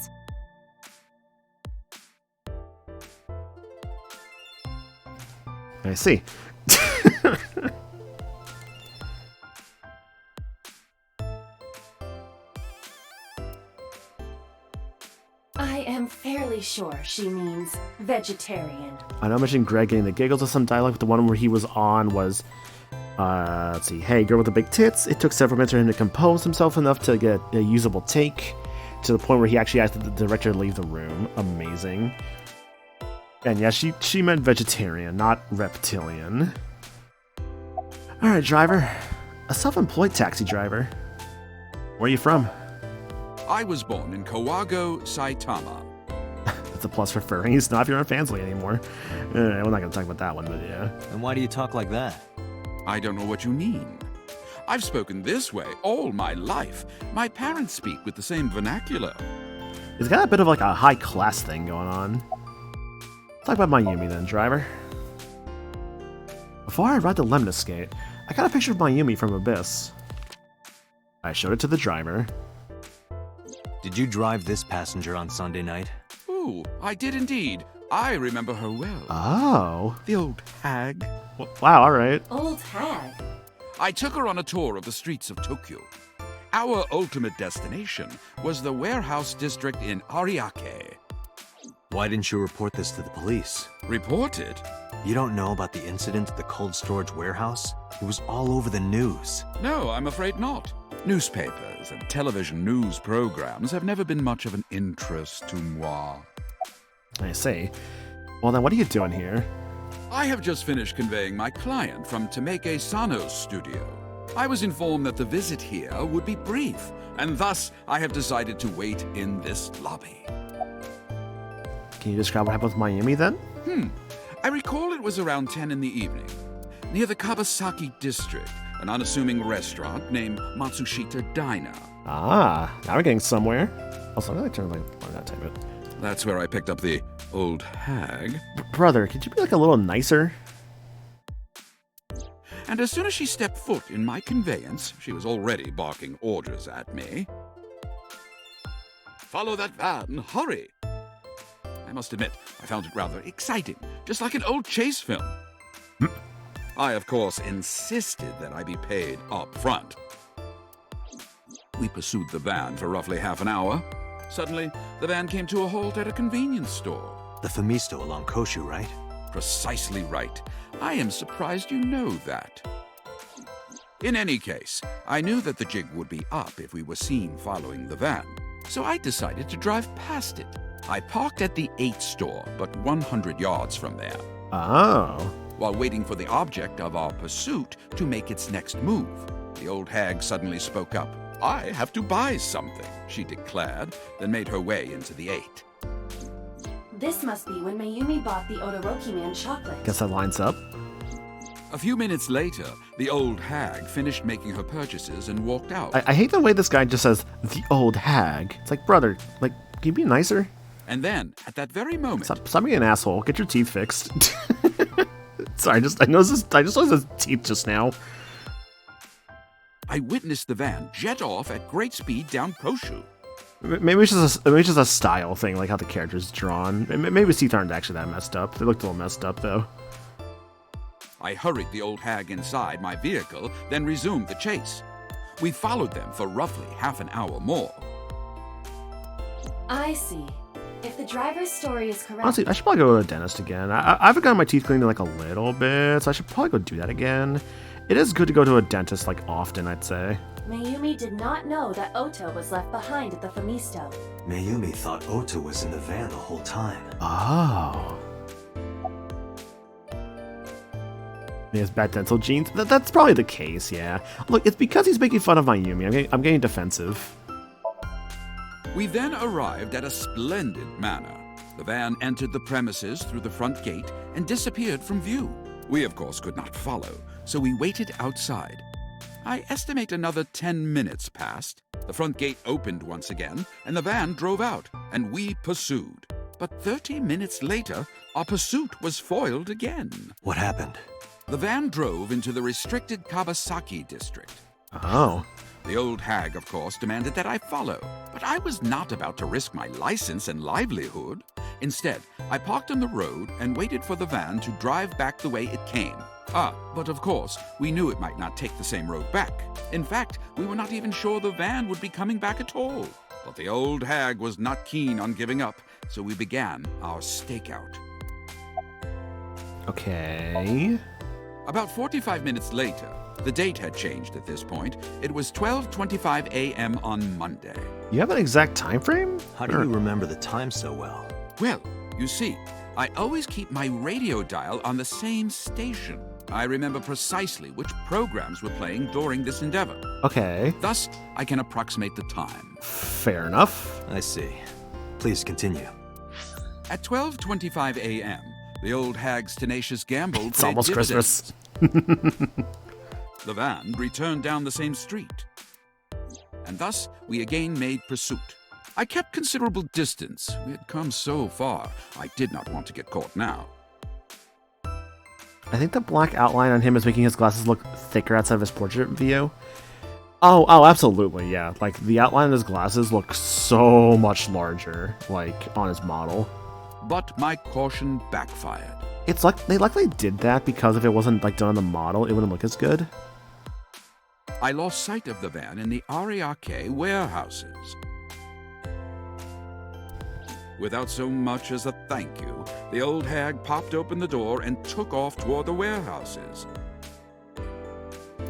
I see. I am fairly sure she means vegetarian. I know I mentioned Greg getting the giggles of some dialogue, but the one where he was on was, let's see, hey, girl with the big tits. It took several minutes for him to compose himself enough to get a usable take, to the point where he actually asked the director to leave the room. Amazing. And yeah, she meant vegetarian, not reptilian. Alright, driver. A self-employed taxi driver. Where are you from? I was born in Kawago, Saitama. That's a plus for furries, not if you're on Fansly anymore. We're not going to talk about that one, but yeah. And why do you talk like that? I don't know what you mean. I've spoken this way all my life. My parents speak with the same vernacular. He's got a bit of like a high-class thing going on. Talk about Mayumi then, driver. Before I ride the Lemniscate, I got a picture of Mayumi from Abyss. I showed it to the driver. Did you drive this passenger on Sunday night? Ooh, I did indeed. I remember her well. Oh. The old hag. Wow, alright. Old hag? I took her on a tour of the streets of Tokyo. Our ultimate destination was the warehouse district in Ariake. Why didn't you report this to the police? Report it? You don't know about the incident at the cold storage warehouse? It was all over the news. No, I'm afraid not. Newspapers and television news programs have never been much of an interest to moi. I see. Well then, what are you doing here? I have just finished conveying my client from Tameke Sano's studio. I was informed that the visit here would be brief, and thus I have decided to wait in this lobby. Can you describe what happened with Mayumi then? I recall it was around 10 in the evening, near the Kabasaki district, an unassuming restaurant named Matsushita Diner. Ah, now we're getting somewhere. Also, I'm gonna turn my that type it. That's where I picked up the old hag. Brother, could you be like a little nicer? And as soon as she stepped foot in my conveyance, she was already barking orders at me. Follow that van, hurry! I must admit, I found it rather exciting, just like an old chase film. I, of course, insisted that I be paid up front. We pursued the van for roughly half an hour. Suddenly, the van came to a halt at a convenience store. The Famisto along Koshu, right? Precisely right. I am surprised you know that. In any case, I knew that the jig would be up if we were seen following the van, so I decided to drive past it. I parked at the 8 store, but 100 yards from there. Oh. While waiting for the object of our pursuit to make its next move, the old hag suddenly spoke up. I have to buy something, she declared, then made her way into the 8. This must be when Mayumi bought the Odoroki Man chocolate. Guess that lines up. A few minutes later, the old hag finished making her purchases and walked out. I hate the way this guy just says, the old hag. It's like, brother, like, can you be nicer? And then, at that very moment... Stop being an asshole. Get your teeth fixed. Sorry, I just noticed his teeth just now. I witnessed the van jet off at great speed down Koshu. Maybe it's just a style thing, like how the character's drawn. Maybe his teeth aren't actually that messed up. They looked a little messed up, though. I hurried the old hag inside my vehicle, then resumed the chase. We followed them for roughly half an hour more. I see. If the driver's story is correct... Honestly, I should probably go to the dentist again. I haven't gotten my teeth cleaned in like a little bit, so I should probably go do that again. It is good to go to a dentist like often, I'd say. Mayumi did not know that Oto was left behind at the Famisto. Mayumi thought Oto was in the van the whole time. Oh. He has bad dental genes. That's probably the case, yeah. Look, it's because he's making fun of Mayumi. I'm getting defensive. We then arrived at a splendid manor. The van entered the premises through the front gate and disappeared from view. We, of course, could not follow, so we waited outside. I estimate another 10 minutes passed. The front gate opened once again, and the van drove out, and we pursued. But 30 minutes later, our pursuit was foiled again. What happened? The van drove into the restricted Kabasaki district. Oh. The old hag, of course, demanded that I follow, but I was not about to risk my license and livelihood. Instead, I parked on the road and waited for the van to drive back the way it came. But of course, we knew it might not take the same road back. In fact, we were not even sure the van would be coming back at all. But the old hag was not keen on giving up, so we began our stakeout. Okay. About 45 minutes later, the date had changed at this point. It was 12:25 a.m. on Monday. You have an exact time frame? How do you remember the time so well? Well, you see, I always keep my radio dial on the same station. I remember precisely which programs were playing during this endeavor. Okay. Thus, I can approximate the time. Fair enough. I see. Please continue. At 12:25 a.m., the old hag's tenacious gamble It's paid almost dividends. Christmas. The van returned down the same street. And thus, we again made pursuit. I kept considerable distance. We had come so far, I did not want to get caught now. I think the black outline on him is making his glasses look thicker outside of his portrait view. Oh, absolutely, yeah. Like, the outline of his glasses look so much larger, like, on his model. But my caution backfired. It's like they likely did that because if it wasn't, like, done on the model, it wouldn't look as good. I lost sight of the van in the Ariake warehouses. Without so much as a thank you, the old hag popped open the door and took off toward the warehouses.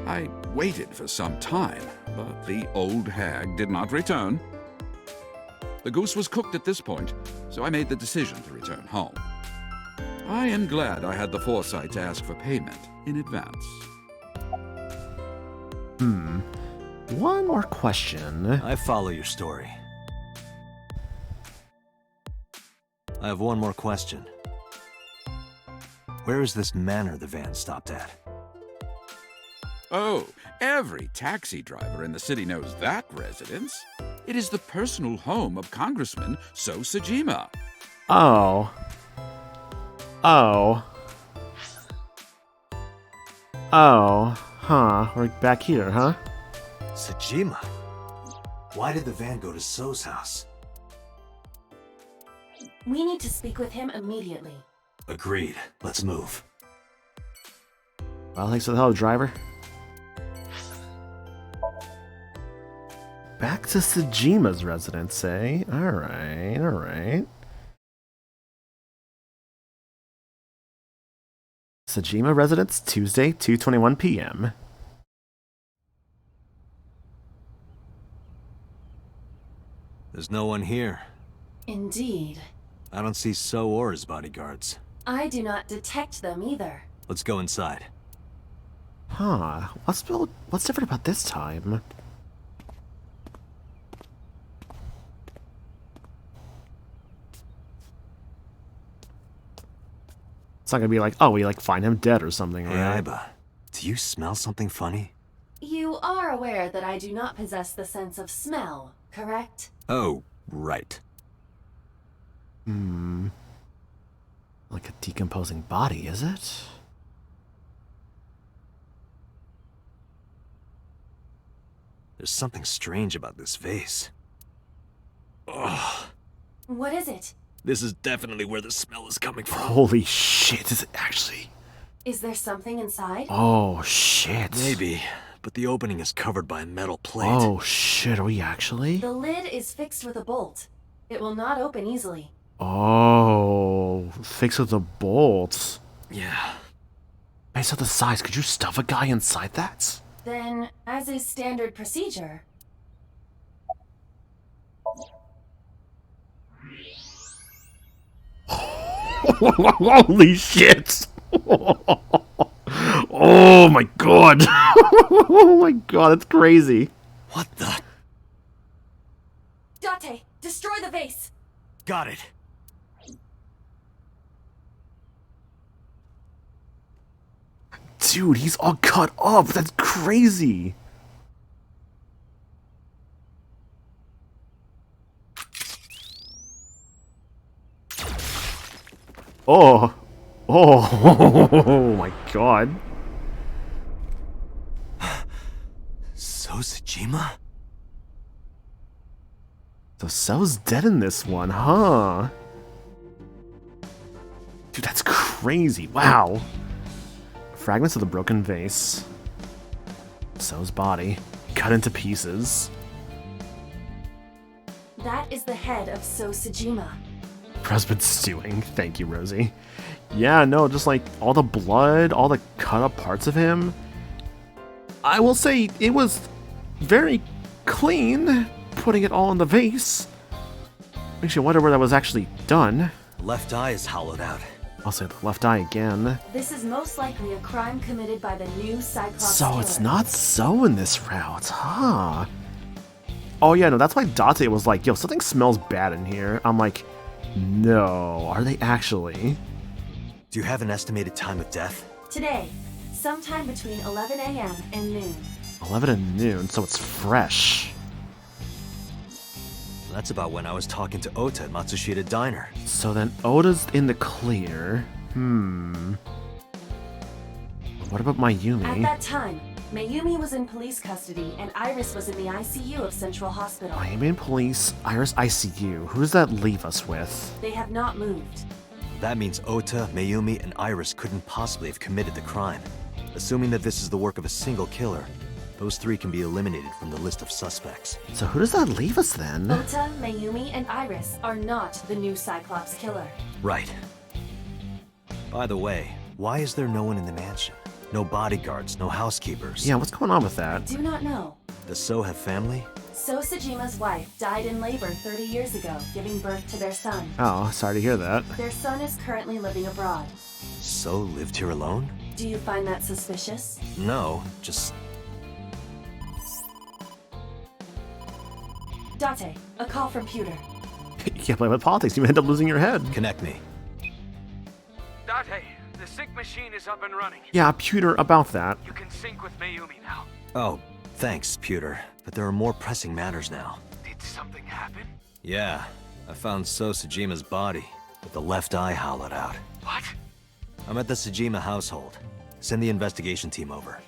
I waited for some time, but the old hag did not return. The goose was cooked at this point, so I made the decision to return home. I am glad I had the foresight to ask for payment in advance. One more question. I follow your story. I have one more question. Where is this manor the van stopped at? Oh, every taxi driver in the city knows that residence. It is the personal home of Congressman So Sajima. Oh. Huh. We're back here, huh? Sajima? Why did the van go to So's house? We need to speak with him immediately. Agreed. Let's move. Well, thanks for the help, driver. Back to Sajima's residence, eh? Alright. Sajima residence, Tuesday, 2:21 p.m. There's no one here. Indeed. I don't see So or his bodyguards. I do not detect them either. Let's go inside. Huh. What's different about this time? It's not gonna be like, oh, we like find him dead or something, Hey, right? Aiba, do you smell something funny? You are aware that I do not possess the sense of smell, correct? Oh, right. Like a decomposing body, is it? There's something strange about this vase. Ugh. What is it? This is definitely where the smell is coming from. Holy shit, is it actually? Is there something inside? Oh shit. Maybe, but the opening is covered by a metal plate. Oh shit, are we actually? The lid is fixed with a bolt. It will not open easily. Oh, fixed with the bolts. Yeah. Based on the size, could you stuff a guy inside that? Then, as is standard procedure... Holy shit! Oh my god! Oh my god, that's crazy. What the? Date, destroy the vase! Got it. Dude, he's all cut up. That's crazy. Oh. Oh my god. Sojima? So Cell's dead in this one, huh? Dude, that's crazy. Wow. Fragments of the broken vase. Cell's body. Cut into pieces. That is the head of Sojima. Bro's been stewing. Thank you, Rosie. Yeah, no, just like all the blood, all the cut up parts of him. I will say it was very clean, putting it all in the vase. Makes you wonder where that was actually done. Left eye is hollowed out. I'll say the left eye again. This is most likely a crime committed by the new Cyclops So killer. it's not so in this route, huh? Oh yeah, no, that's why Date was like, yo, something smells bad in here. I'm like, no, are they actually? Do you have an estimated time of death? Today, sometime between 11 a.m. and noon. 11 and noon, so it's fresh. That's about when I was talking to Ota at Matsushita Diner. So then Oda's in the clear. What about At Mayumi? that time, Mayumi was in police custody and Iris was in the ICU of Central Hospital. Mayumi in police, Iris ICU. Who does that leave us with? They have not moved. That means Ota, Mayumi, and Iris couldn't possibly have committed the crime. Assuming that this is the work of a single killer, those three can be eliminated from the list of suspects. So who does that leave us then? Ota, Mayumi, and Iris are not the new Cyclops killer. Right. By the way, why is there no one in the mansion? No bodyguards, no housekeepers. Yeah, what's going on with that? Do not know. Does So have family? Sosajima's wife died in labor 30 years ago, giving birth to their son. Oh, sorry to hear that. Their son is currently living abroad. So lived here alone? Do you find that suspicious? No, just... Date, a call from Pewter. You can't play with politics, you end up losing your head. Connect me. Date, the sync machine is up and running. Yeah, Pewter, about that. You can sync with Mayumi now. Oh, thanks, Pewter. But there are more pressing matters now. Did something happen? Yeah, I found So Sajima's body, with the left eye hollowed out. What? I'm at the Sajima household. Send the investigation team over.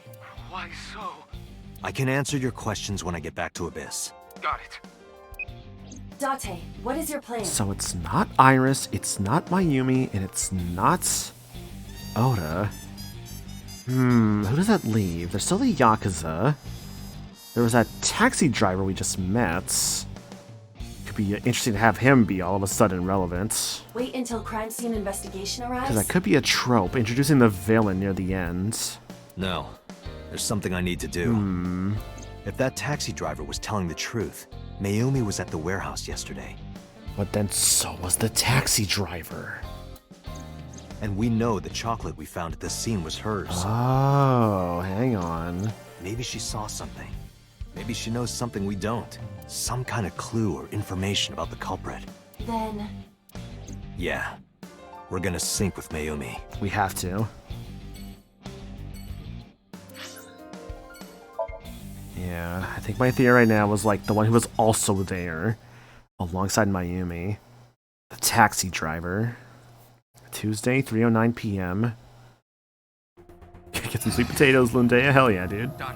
Why so? I can answer your questions when I get back to Abyss. Got it. Date, what is your plan? So it's not Iris, it's not Mayumi, and it's not Oda. Who does that leave? There's still the Yakuza. There was that taxi driver we just met. Could be interesting to have him be all of a sudden relevant. Wait until crime scene investigation arrives? Because that could be a trope, introducing the villain near the end. No, there's something I need to do. If that taxi driver was telling the truth, Mayumi was at the warehouse yesterday. But then so was the taxi driver. And we know the chocolate we found at the scene was hers. Oh, hang on. Maybe she saw something. Maybe she knows something we don't. Some kind of clue or information about the culprit. Then... Yeah. We're gonna sync with Mayumi. We have to. Yeah, I think my theory right now was like the one who was also there alongside Mayumi. The taxi driver. Tuesday, 3:09 p.m. Get some sweet potatoes, Lundea. Hell yeah, dude. Date,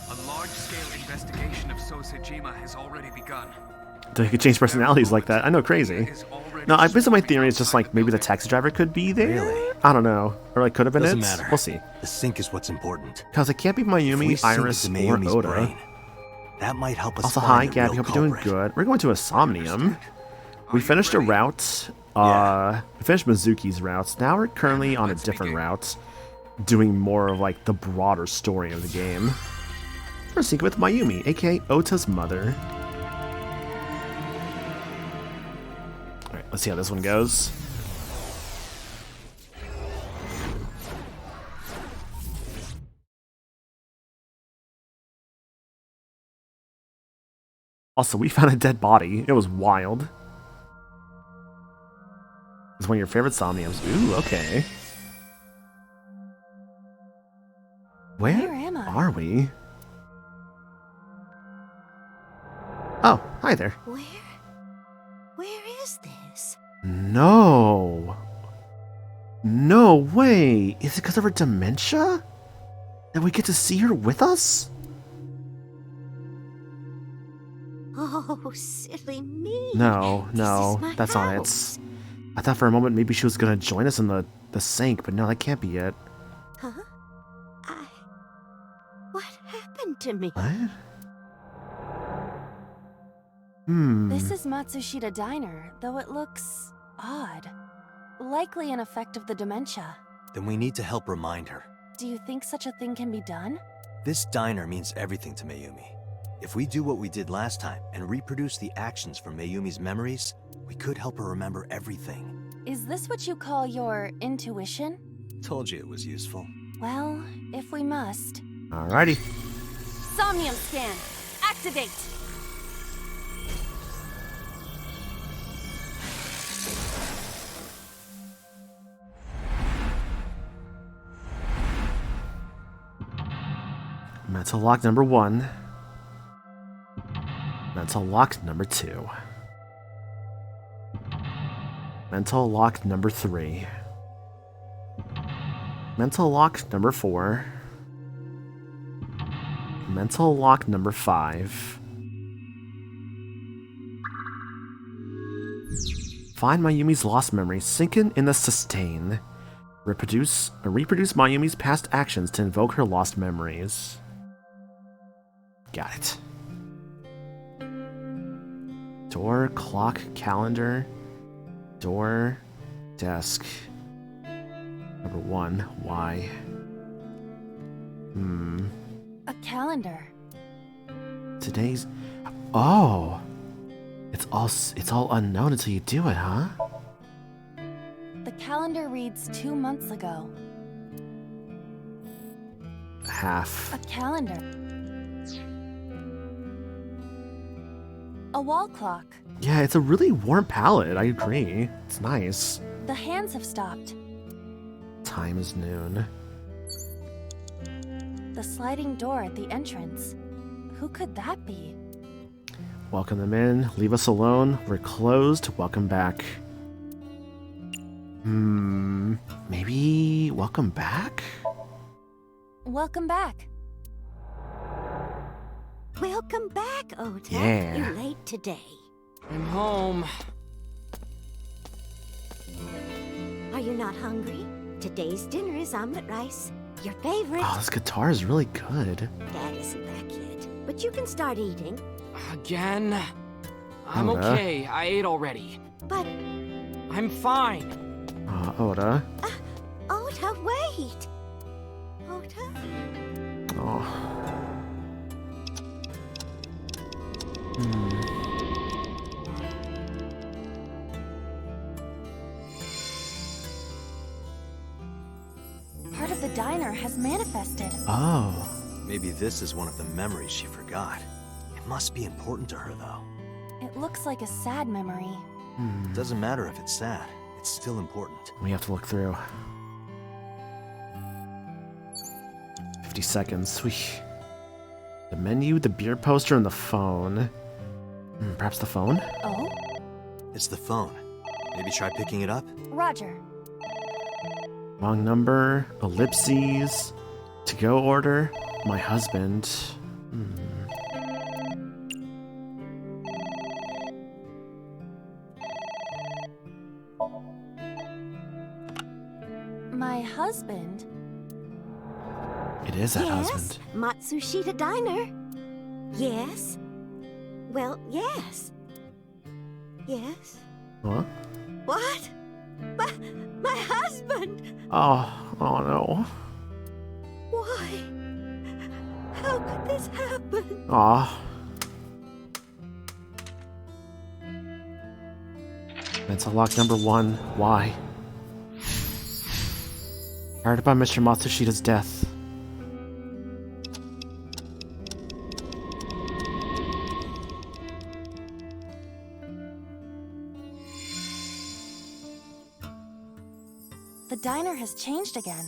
a large-scale investigation of Sojima has already begun. They could change personalities like that. I know, crazy. No, I guess my theory is just like maybe the taxi driver could be there. Really? I don't know, or like could have been Doesn't it. matter. We'll see. The sync is what's important. Because it can't be If we Mayumi, sync Iris, into or Mayumi's Oda. brain, that might help us Also, find hi, the Gabby. real Hope you're doing culprit. good. We're going to a Somnium. We finished a route. We finished Mizuki's routes. Now we're currently on a different route, doing more of like the broader story of the game. We're syncing with Mayumi, aka Ota's mother. Alright, let's see how this one goes. Also, we found a dead body. It was wild. It's one of your favorite Somniums. Ooh, okay. Where am I? are we? Oh, hi there. Where is this? No. No way. Is it because of her dementia? That we get to see her with us? Oh, silly me. No, This is my that's not house. it. I thought for a moment maybe she was gonna join us in the sink, but no, that can't be it. Huh? What happened to me? What? This is Matsushita Diner, though it looks odd. Likely an effect of the dementia. Then we need to help remind her. Do you think such a thing can be done? This diner means everything to Mayumi. If we do what we did last time and reproduce the actions from Mayumi's memories, we could help her remember everything. Is this what you call your intuition? Told you it was useful. Well, if we must. Alrighty. Somnium scan! Activate! Mental lock number 1. Mental lock number 2. Mental lock number 3. Mental lock number 4. Mental lock number 5. Find Mayumi's lost memory, sinking in the sustain. Reproduce Mayumi's past actions to invoke her lost memories. Got it. Door, clock, calendar. Door, desk. Number 1, why? A calendar. Today's... Oh! It's all unknown until you do it, huh? The calendar reads 2 months ago. Half. A calendar. A wall clock. Yeah, it's a really warm palette, I agree. It's nice. The hands have stopped. Time is noon. The sliding door at the entrance. Who could that be? Welcome them in. Leave us alone. We're closed. Welcome back. Maybe welcome back? Welcome back. Welcome back, Ota. Yeah. You're late today. I'm home. Are you not hungry? Today's dinner is omelet rice. Your favorite. Oh, this guitar is really good. Dad isn't back yet, but you can start eating. Again? I'm Oda. okay. I ate already. But, I'm fine. Oda. Ota, wait. Ota? Oh. Part of the diner has manifested. Oh. Maybe this is one of the memories she forgot. It must be important to her, though. It looks like a sad memory. Doesn't matter if it's sad. It's still important. We have to look through. 50 seconds. The menu, the beer poster, and the phone. Perhaps the phone? Oh? It's the phone. Maybe try picking it up? Roger. Wrong number. Ellipses. To-go order. My husband. My husband? It is that yes, husband. Matsushita Diner. Yes. Well, yes. Yes. Huh? What? My husband! Oh no. Why? How could this happen? Aw. Mental lock number 1. Why? Heard about Mr. Matsushita's death. the diner has changed again.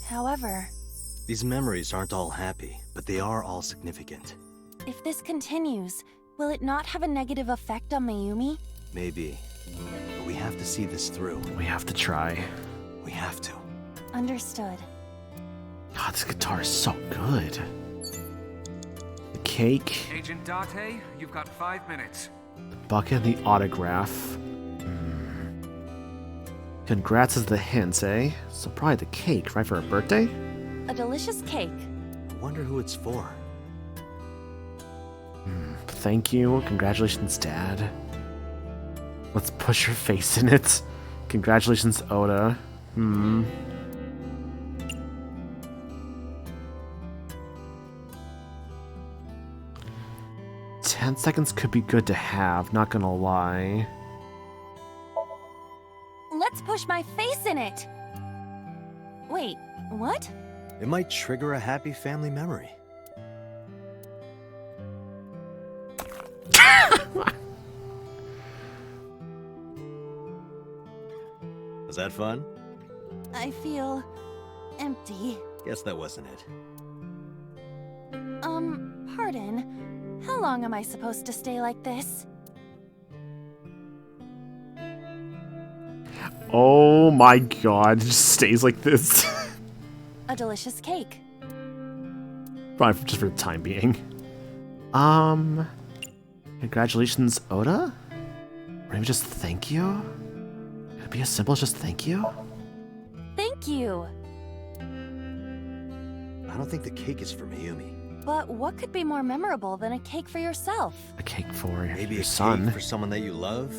However, These memories aren't all happy, but they are all significant. if this continues, will it not have a negative effect on Mayumi? Maybe. But we have to see this through. We have to try. We have to. Understood. God, this guitar is so good. The cake, Agent Date, you've got 5 minutes. the bucket, and the autograph. Congrats is the hints, eh? So probably the cake, right, for her birthday? A delicious cake. I wonder who it's for. Thank you. Congratulations, Dad. Let's push your face in it. Congratulations, Oda. 10 seconds could be good to have, not gonna lie. Let's push my face in it! Wait, what? It might trigger a happy family memory. Was that fun? I feel empty. Guess that wasn't it. Pardon. How long am I supposed to stay like this? Oh my god, it just stays like this. A delicious cake. Probably just for the time being. Congratulations, Oda? Or maybe just thank you? Could it be as simple as just thank you? Thank you. I don't think the cake is for Mayumi. But what could be more memorable than a cake for yourself? A cake for Maybe your a son. cake for someone that you love?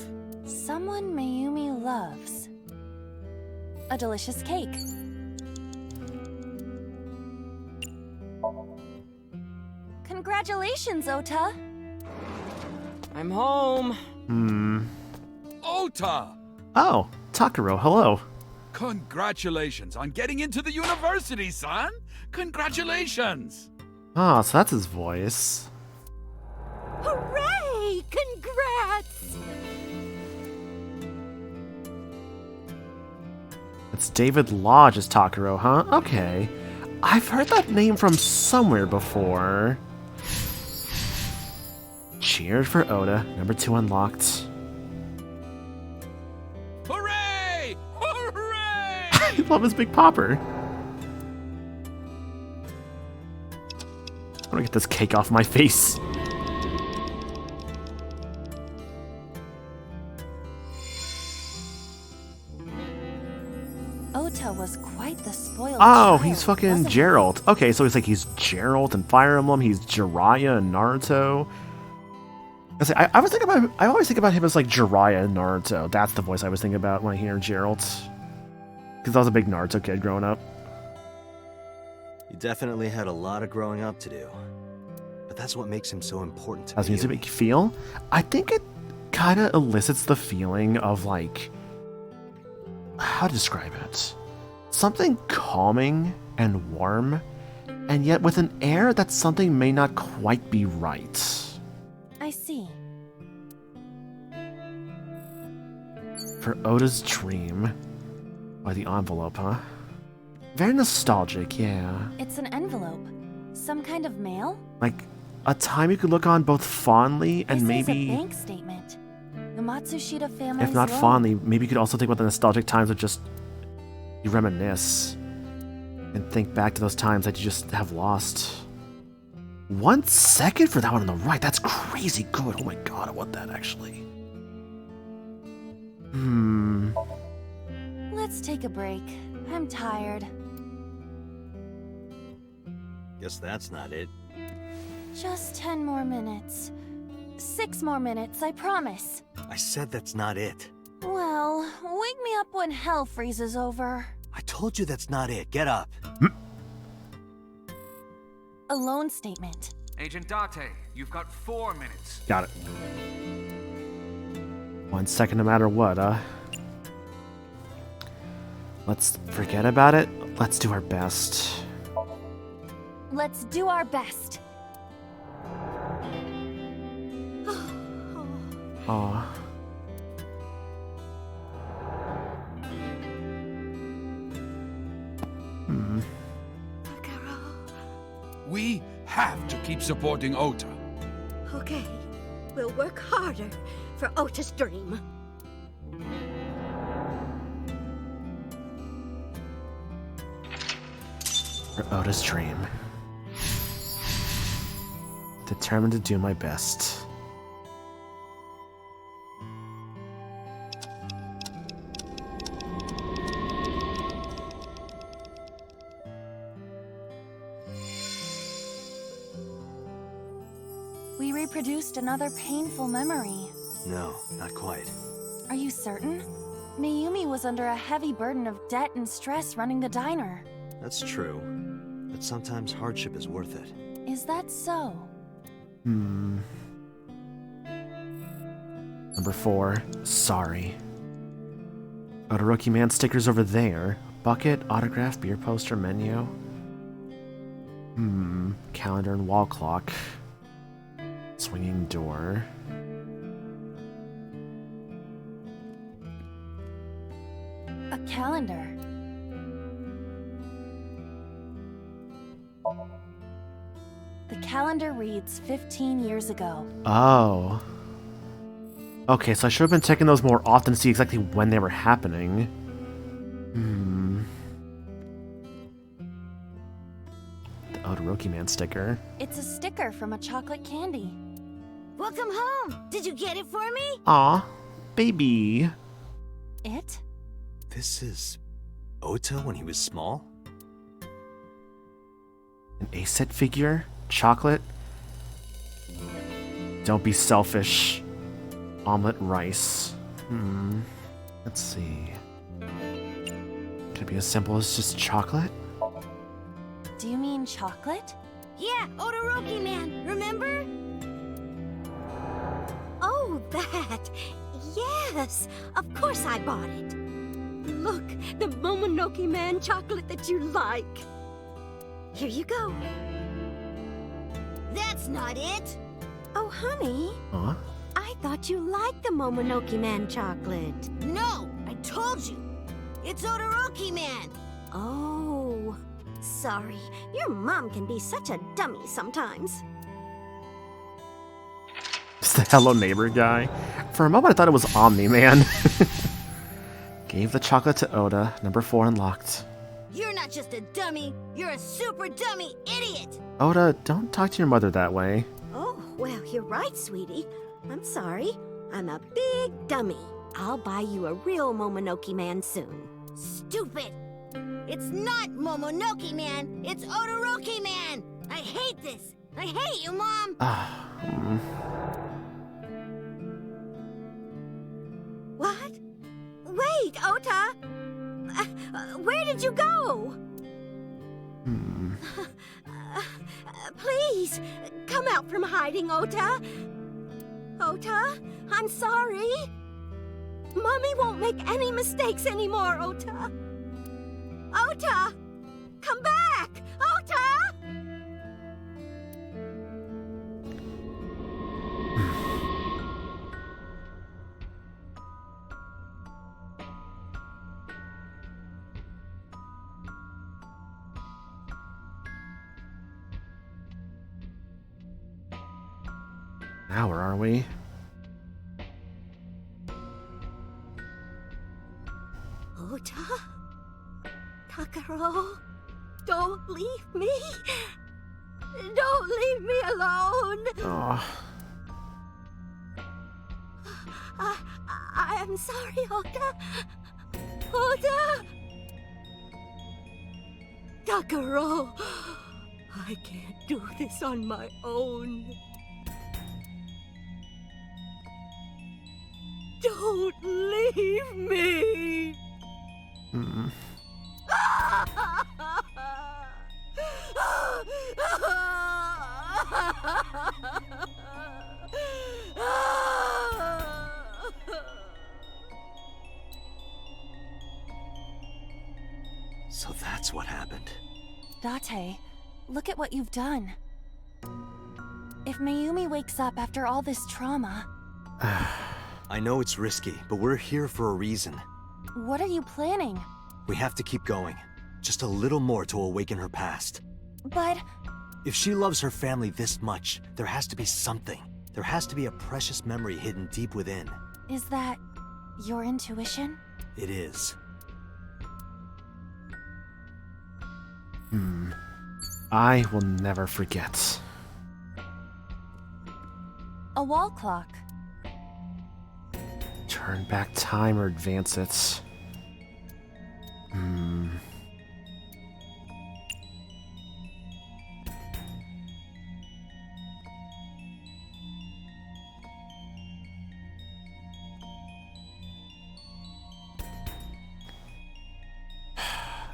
Someone Mayumi loves. A delicious cake. Congratulations, Ota! I'm home. Ota! Oh, Takuro, hello. Congratulations on getting into the university, son! Congratulations! Oh, so that's his voice. Hooray! Congrats! It's David Lodge as Takuro, huh? Okay. I've heard that name from somewhere before. Cheered for Oda. Number 2 unlocked. Hooray! Hooray! I love his big popper. I'm gonna get this cake off my face. Ota was quite the spoiled Oh, child, he's fucking wasn't he? Gerald. Okay, so he's Gerald in Fire Emblem. He's Jiraiya in Naruto. I always think about him as like Jiraiya in Naruto. That's the voice I was thinking about when I hear Gerald. Because I was a big Naruto kid growing up. He definitely had a lot of growing up to do. But that's what makes him so important to How's music Mayumi. make you feel? I think it kind of elicits the feeling of like, how to describe it? Something calming and warm, and yet with an air that something may not quite be right. I see. For Oda's Dream. By the envelope, huh? Very nostalgic, yeah. It's an envelope. Some kind of mail? Like, a time you could look on both fondly and This maybe, is a bank statement. The Matsushita family's if not loan. fondly, maybe you could also think about the nostalgic times of just, you reminisce. And think back to those times that you just have lost. 1 second for that one on the right. That's crazy good. Oh my god, I want that actually. Let's take a break. I'm tired. Guess that's not it. Just 10 more minutes. 6 more minutes, I promise. I said that's not it. Well, wake me up when hell freezes over. I told you that's not it. Get up. A loan statement. Agent Date, you've got 4 minutes. Got it. 1 second no matter what, Let's forget about it. Let's do our best. Let's do our best. Aw. We have to keep supporting Ota. Okay, we'll work harder for Ota's dream. For Ota's dream. Determined to do my best. We reproduced another painful memory. No, not quite. Are you certain? Mayumi was under a heavy burden of debt and stress running the diner. That's true. But sometimes hardship is worth it. Is that so? Number 4, sorry. Todoroki Man stickers over there. Bucket, autograph, beer poster, menu. Calendar and wall clock. Swinging door. A calendar. The calendar reads 15 years ago. Oh. Okay, so I should have been checking those more often to see exactly when they were happening. The Todoroki Man sticker. It's a sticker from a chocolate candy. Welcome home! Did you get it for me? Aw, baby. It? This is Ota when he was small? An A-set figure? Chocolate? Don't be selfish. Omelet rice. Let's see. Could it be as simple as just chocolate? Do you mean chocolate? Yeah, Todoroki Man, remember? Oh, that! Yes! Of course I bought it! Look, the Momonoke Man chocolate that you like! Here you go. That's not it! Oh, honey. Huh? I thought you liked the Momonoke Man chocolate. No! I told you! It's Todoroki Man! Oh, sorry. Your mom can be such a dummy sometimes. It's the Hello Neighbor guy. For a moment I thought it was Omni-Man. Gave the chocolate to Oda. Number 4 unlocked. You're not just a dummy, you're a super dummy idiot! Oda, don't talk to your mother that way. Oh, well, you're right, sweetie. I'm sorry. I'm a big dummy. I'll buy you a real Momonoke Man soon. Stupid! It's not Momonoke Man, it's Todoroki Man! I hate this! I hate you, Mom! What? Wait, Ota! Where did you go? Please, come out from hiding, Ota. Ota, I'm sorry. Mommy won't make any mistakes anymore, Ota. Ota! Come back! Ota! Now where are we? Ota? Takaro? Don't leave me! Don't leave me alone! Oh. I am sorry, Ota. Ota! Takaro! I can't do this on my own. Don't leave me! So that's what happened. Date, look at what you've done. If Mayumi wakes up after all this trauma... I know it's risky, but we're here for a reason. What are you planning? We have to keep going. Just a little more to awaken her past. But If she loves her family this much, there has to be something. There has to be a precious memory hidden deep within. Is that your intuition? It is. I will never forget. A wall clock. Turn back time or advance it.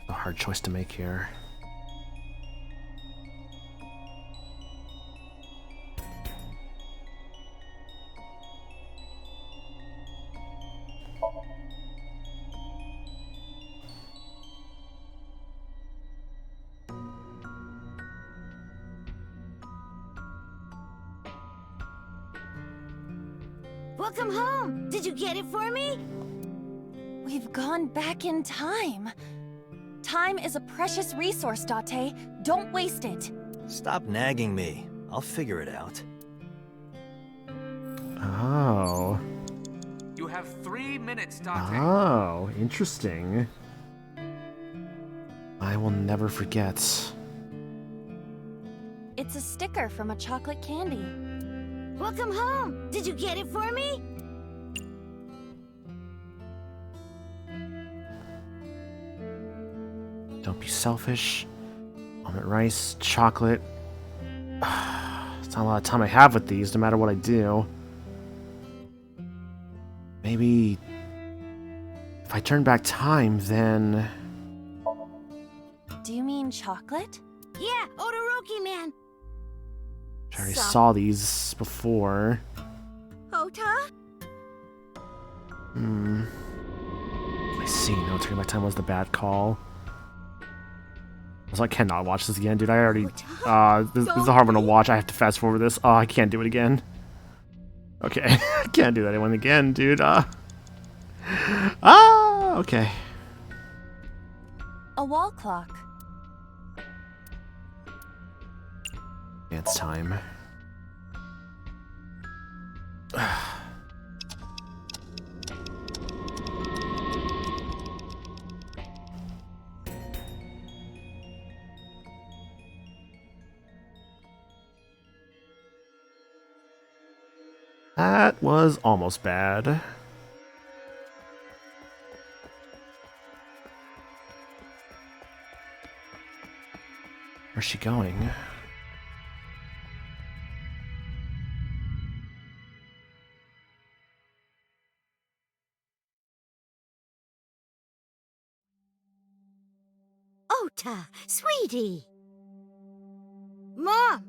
A hard choice to make here. Welcome home! Did you get it for me? We've gone back in time. Time is a precious resource, Date. Don't waste it. Stop nagging me. I'll figure it out. Oh. You have 3 minutes, Date. Oh, interesting. I will never forget. It's a sticker from a chocolate candy. Welcome home! Did you get it for me? Don't be selfish. Almond rice, chocolate. It's not a lot of time I have with these, no matter what I do. Maybe if I turn back time, then... Do you mean chocolate? Yeah, Odoroki man! I already saw these before. Ota? I see. No, turning back time was the bad call. Also, I cannot watch this again, dude. I already... this is a hard one to watch. I have to fast forward this. Oh, I can't do it again. Okay. I can't do that one again, dude. Okay. A wall clock. It's time. That was almost bad. Where's she going? Ota, sweetie! Mom!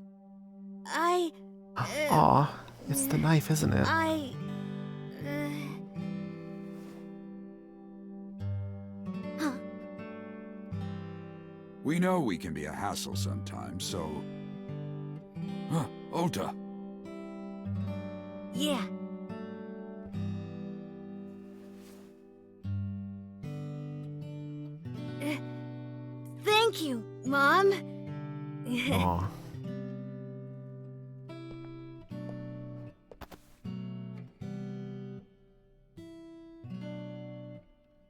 Aw, it's the knife, isn't it? We know we can be a hassle sometimes, so... Ota. Yeah. Thank you, Mom. Aw.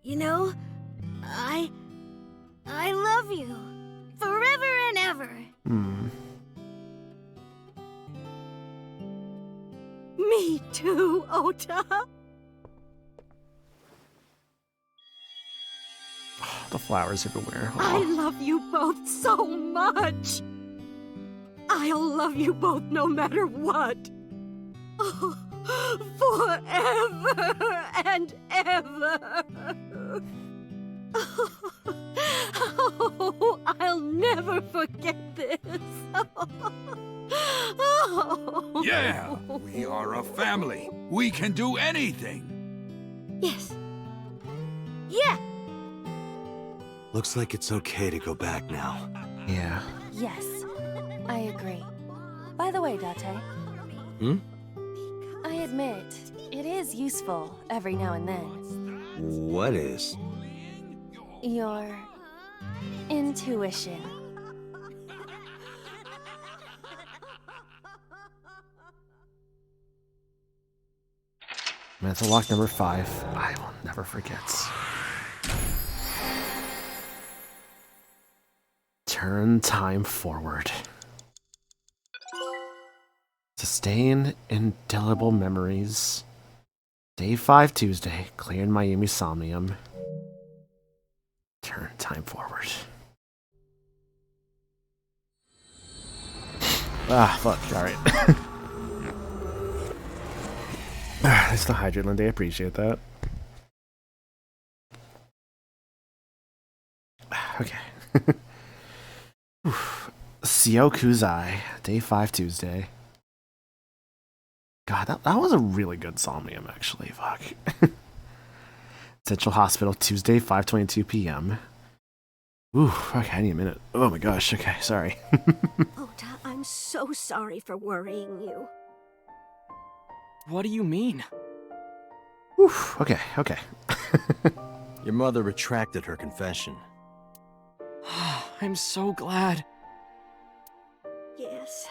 You know, I love you. Forever and ever. Me too, Ota. The flowers everywhere. I Aw. love you both so much. I'll love you both no matter what. Oh, forever and ever. Oh, I'll never forget this. Oh. Yeah, we are a family. We can do anything. Yes. Yeah. Looks like it's okay to go back now. Yeah. Yes, I agree. By the way, Date. I admit, it is useful every now and then. What is? Your intuition. Mental lock number 5. I will never forget. Turn time forward. Sustain indelible memories. Day 5 Tuesday. Cleared Miami Somnium. Turn time forward. Ah, fuck. Alright. Thanks to hydrate, Lindy. I appreciate that. Okay. Syokuzai. Day 5 Tuesday. God, that was a really good Somnium, actually. Fuck. Central Hospital, Tuesday, 5:22 p.m. Ooh, okay, I need a minute. Oh my gosh, okay, sorry. Ota, I'm so sorry for worrying you. What do you mean? Oof, okay. Your mother retracted her confession. I'm so glad. Yes.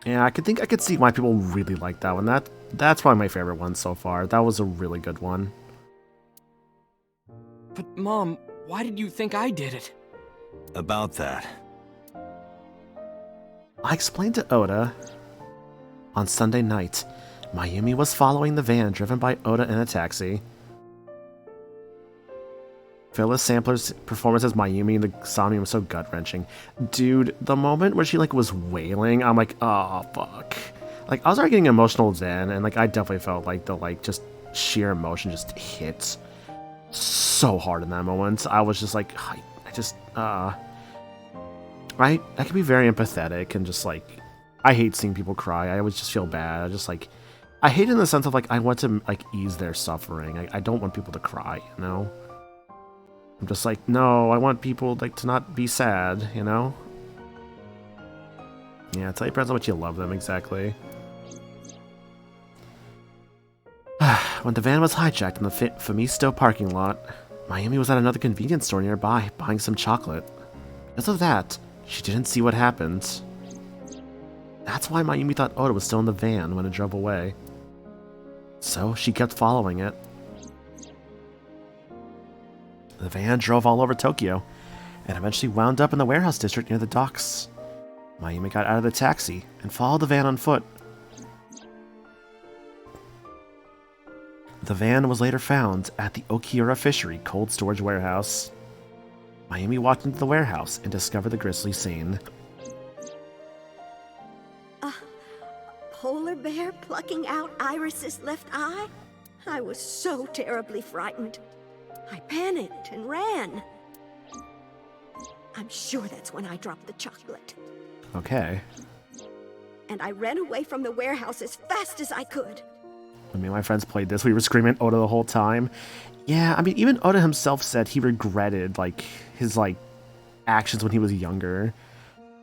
Yeah, I could see why people really like that one. That's probably my favorite one so far. That was a really good one. But Mom, why did you think I did it? About that. I explained to Ota on Sunday night. Mayumi was following the van driven by Ota in a taxi. Phyllis Sampler's performance as Mayumi in the Somnium was so gut-wrenching. Dude, the moment where she, was wailing, I'm like, oh, fuck. I was already getting emotional then, and, I definitely felt like the, just sheer emotion just hit so hard in that moment. I was just like, I can be very empathetic and just, I hate seeing people cry. I always just feel bad. I just, I hate it in the sense of, I want to, ease their suffering. I don't want people to cry, you know? I'm just like, no, I want people, to not be sad, you know? Yeah, tell your friends how much you love them, exactly. When the van was hijacked in the Famisto parking lot, Mayumi was at another convenience store nearby, buying some chocolate. Because of that, she didn't see what happened. That's why Mayumi thought Ota was still in the van when it drove away. So, she kept following it. The van drove all over Tokyo, and eventually wound up in the warehouse district near the docks. Mayumi got out of the taxi and followed the van on foot. The van was later found at the Okiura Fishery cold storage warehouse. Mayumi walked into the warehouse and discovered the grisly scene. A polar bear plucking out Iris's left eye? I was so terribly frightened. I panicked and ran. I'm sure that's when I dropped the chocolate. Okay. And I ran away from the warehouse as fast as I could. When me and my friends played this, we were screaming Ota the whole time. Yeah, I mean, even Ota himself said he regretted, his, actions when he was younger.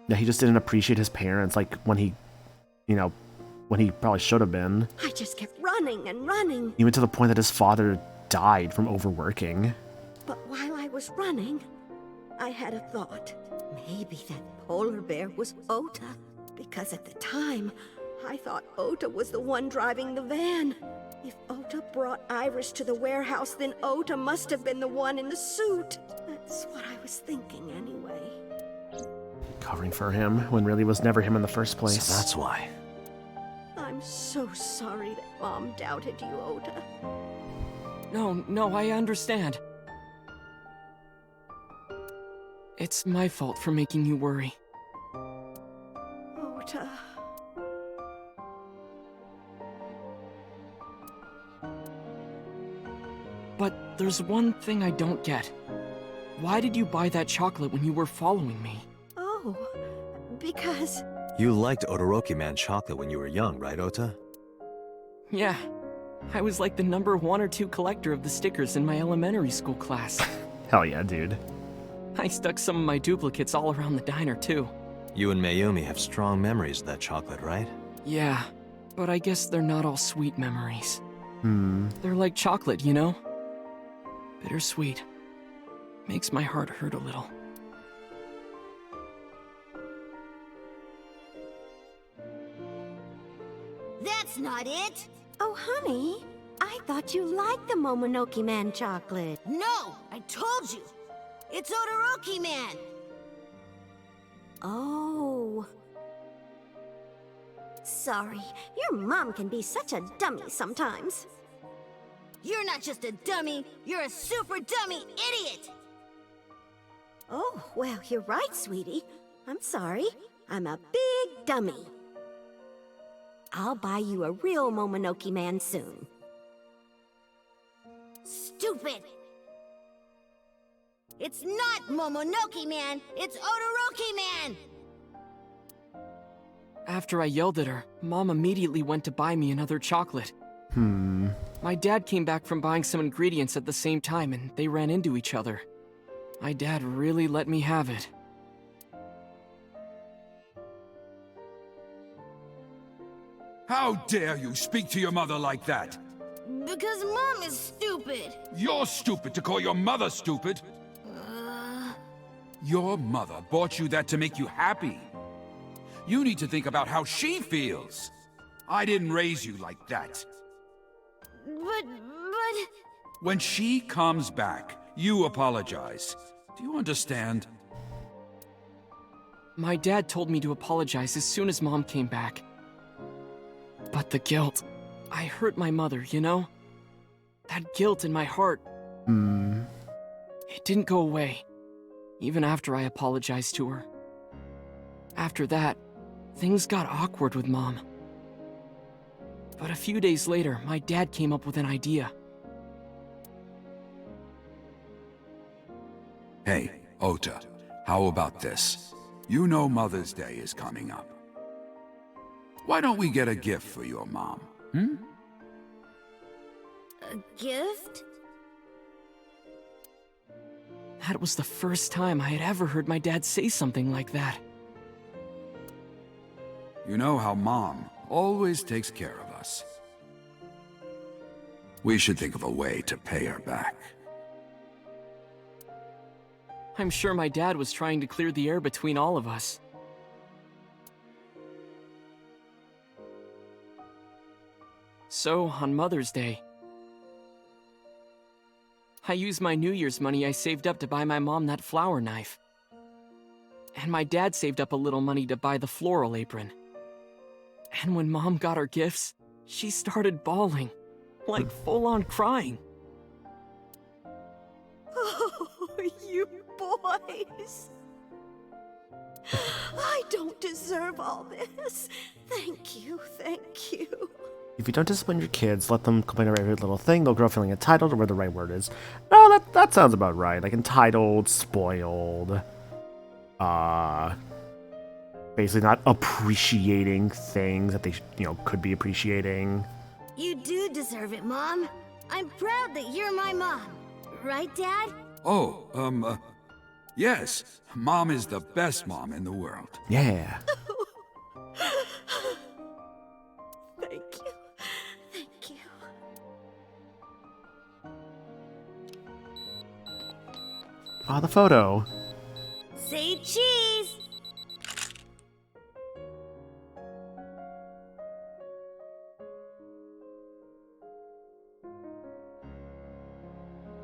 That he just didn't appreciate his parents, when he probably should have been. I just kept running and running. Even to the point that his father died from overworking. But while I was running, I had a thought. Maybe that polar bear was Ota. Because at the time, I thought Ota was the one driving the van. If Ota brought Iris to the warehouse, then Ota must have been the one in the suit. That's what I was thinking anyway. Covering for him when really was never him in the first place. So that's why. I'm so sorry that Mom doubted you, Ota. No, I understand. It's my fault for making you worry. Ota. But there's one thing I don't get. Why did you buy that chocolate when you were following me? Oh, because... You liked Odoroki Man chocolate when you were young, right, Ota? Yeah. I was like the number 1 or 2 collector of the stickers in my elementary school class. Hell yeah, dude. I stuck some of my duplicates all around the diner, too. You and Mayumi have strong memories of that chocolate, right? Yeah, but I guess they're not all sweet memories. Hmm. They're like chocolate, you know? Bittersweet. Makes my heart hurt a little. That's not it! Oh, honey, I thought you liked the Momonoke Man chocolate. No! I told you! It's Odoroki Man! Oh. Sorry, your mom can be such a dummy sometimes. You're not just a dummy, you're a super dummy idiot! Oh, well, you're right, sweetie. I'm sorry. I'm a big dummy. I'll buy you a real Momonoke Man soon. Stupid! It's not Momonoke Man, it's Odoroki Man! After I yelled at her, Mom immediately went to buy me another chocolate. My dad came back from buying some ingredients at the same time, and they ran into each other. My dad really let me have it. How dare you speak to your mother like that? Because Mom is stupid. You're stupid to call your mother stupid. Your mother bought you that to make you happy. You need to think about how she feels. I didn't raise you like that. But... When she comes back, you apologize. Do you understand? My dad told me to apologize as soon as Mom came back. But the guilt... I hurt my mother, you know? That guilt in my heart... It didn't go away, even after I apologized to her. After that, things got awkward with Mom. But a few days later, my dad came up with an idea. Hey, Ota, how about this? You know Mother's Day is coming up. Why don't we get a gift for your mom, A gift? That was the first time I had ever heard my dad say something like that. You know how Mom always takes care of us. We should think of a way to pay her back. I'm sure my dad was trying to clear the air between all of us. So, on Mother's Day, I used my New Year's money I saved up to buy my mom that flower knife. And my dad saved up a little money to buy the floral apron. And when Mom got her gifts, she started bawling, like full-on crying. Oh, you boys. I don't deserve all this. Thank you, thank you. If you don't discipline your kids, let them complain about every little thing, they'll grow feeling entitled, or where the right word is. No, that sounds about right. Like entitled, spoiled, basically not appreciating things that they, could be appreciating. You do deserve it, Mom. I'm proud that you're my mom. Right, Dad? Oh, yes. Mom is the best mom in the world. Yeah. Thank you. Thank you. Ah, the photo. Say cheese!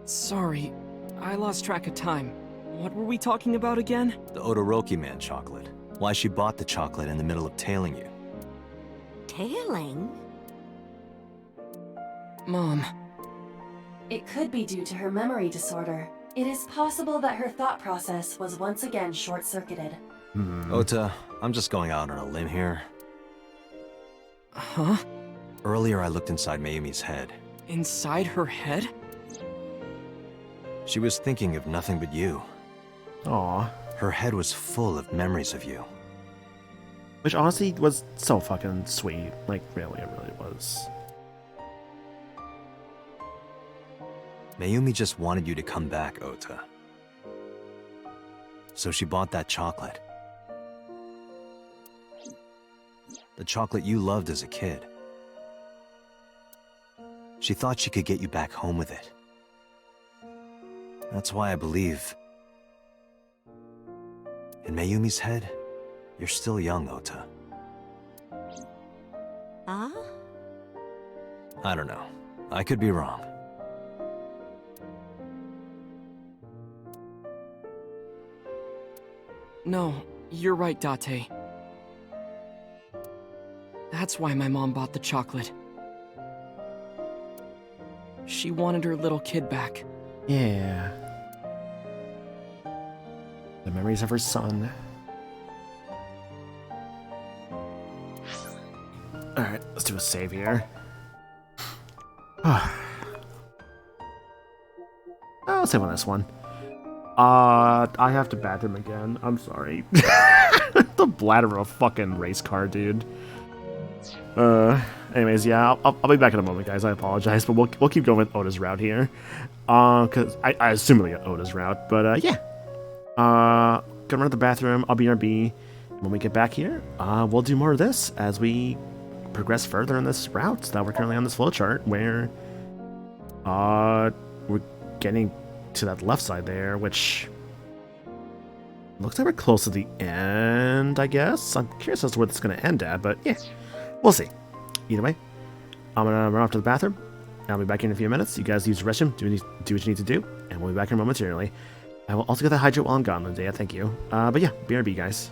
Sorry, I lost track of time. What were we talking about again? The Odoroki Man chocolate. Why she bought the chocolate in the middle of tailing you. Tailing? Mom. It could be due to her memory disorder. It is possible that her thought process was once again short-circuited. Ota, I'm just going out on a limb here. Huh? Earlier I looked inside Mayumi's head. Inside her head? She was thinking of nothing but you. Aw. Her head was full of memories of you. Which honestly was so fucking sweet. Like, really, it really was. Mayumi just wanted you to come back, Ota. So she bought that chocolate. The chocolate you loved as a kid. She thought she could get you back home with it. That's why I believe... in Mayumi's head, you're still young, Ota. Huh? I don't know. I could be wrong. No, you're right, Date. That's why my mom bought the chocolate. She wanted her little kid back. Yeah. The memories of her son. Alright, let's do a save here. I'll save on this one. I have to bathroom again. I'm sorry. The bladder of a fucking race car, dude. Anyways, yeah, I'll be back in a moment, guys. I apologize, but we'll keep going with Oda's route here. Cause I assume it'll get Oda's route, but yeah. Gonna run to the bathroom. I'll BRB. When we get back here, we'll do more of this as we progress further in this route that we're currently on this flowchart, where we're getting to that left side there, which looks like we're close to the end, I guess. I'm curious as to where this is going to end at, but yeah, we'll see. Either way, I'm going to run off to the bathroom. I'll be back in a few minutes. You guys use the restroom, do what you need to do, and we'll be back here momentarily. I will also get that hydrate while I'm gone, Lydia. Thank you. But yeah, BRB, guys.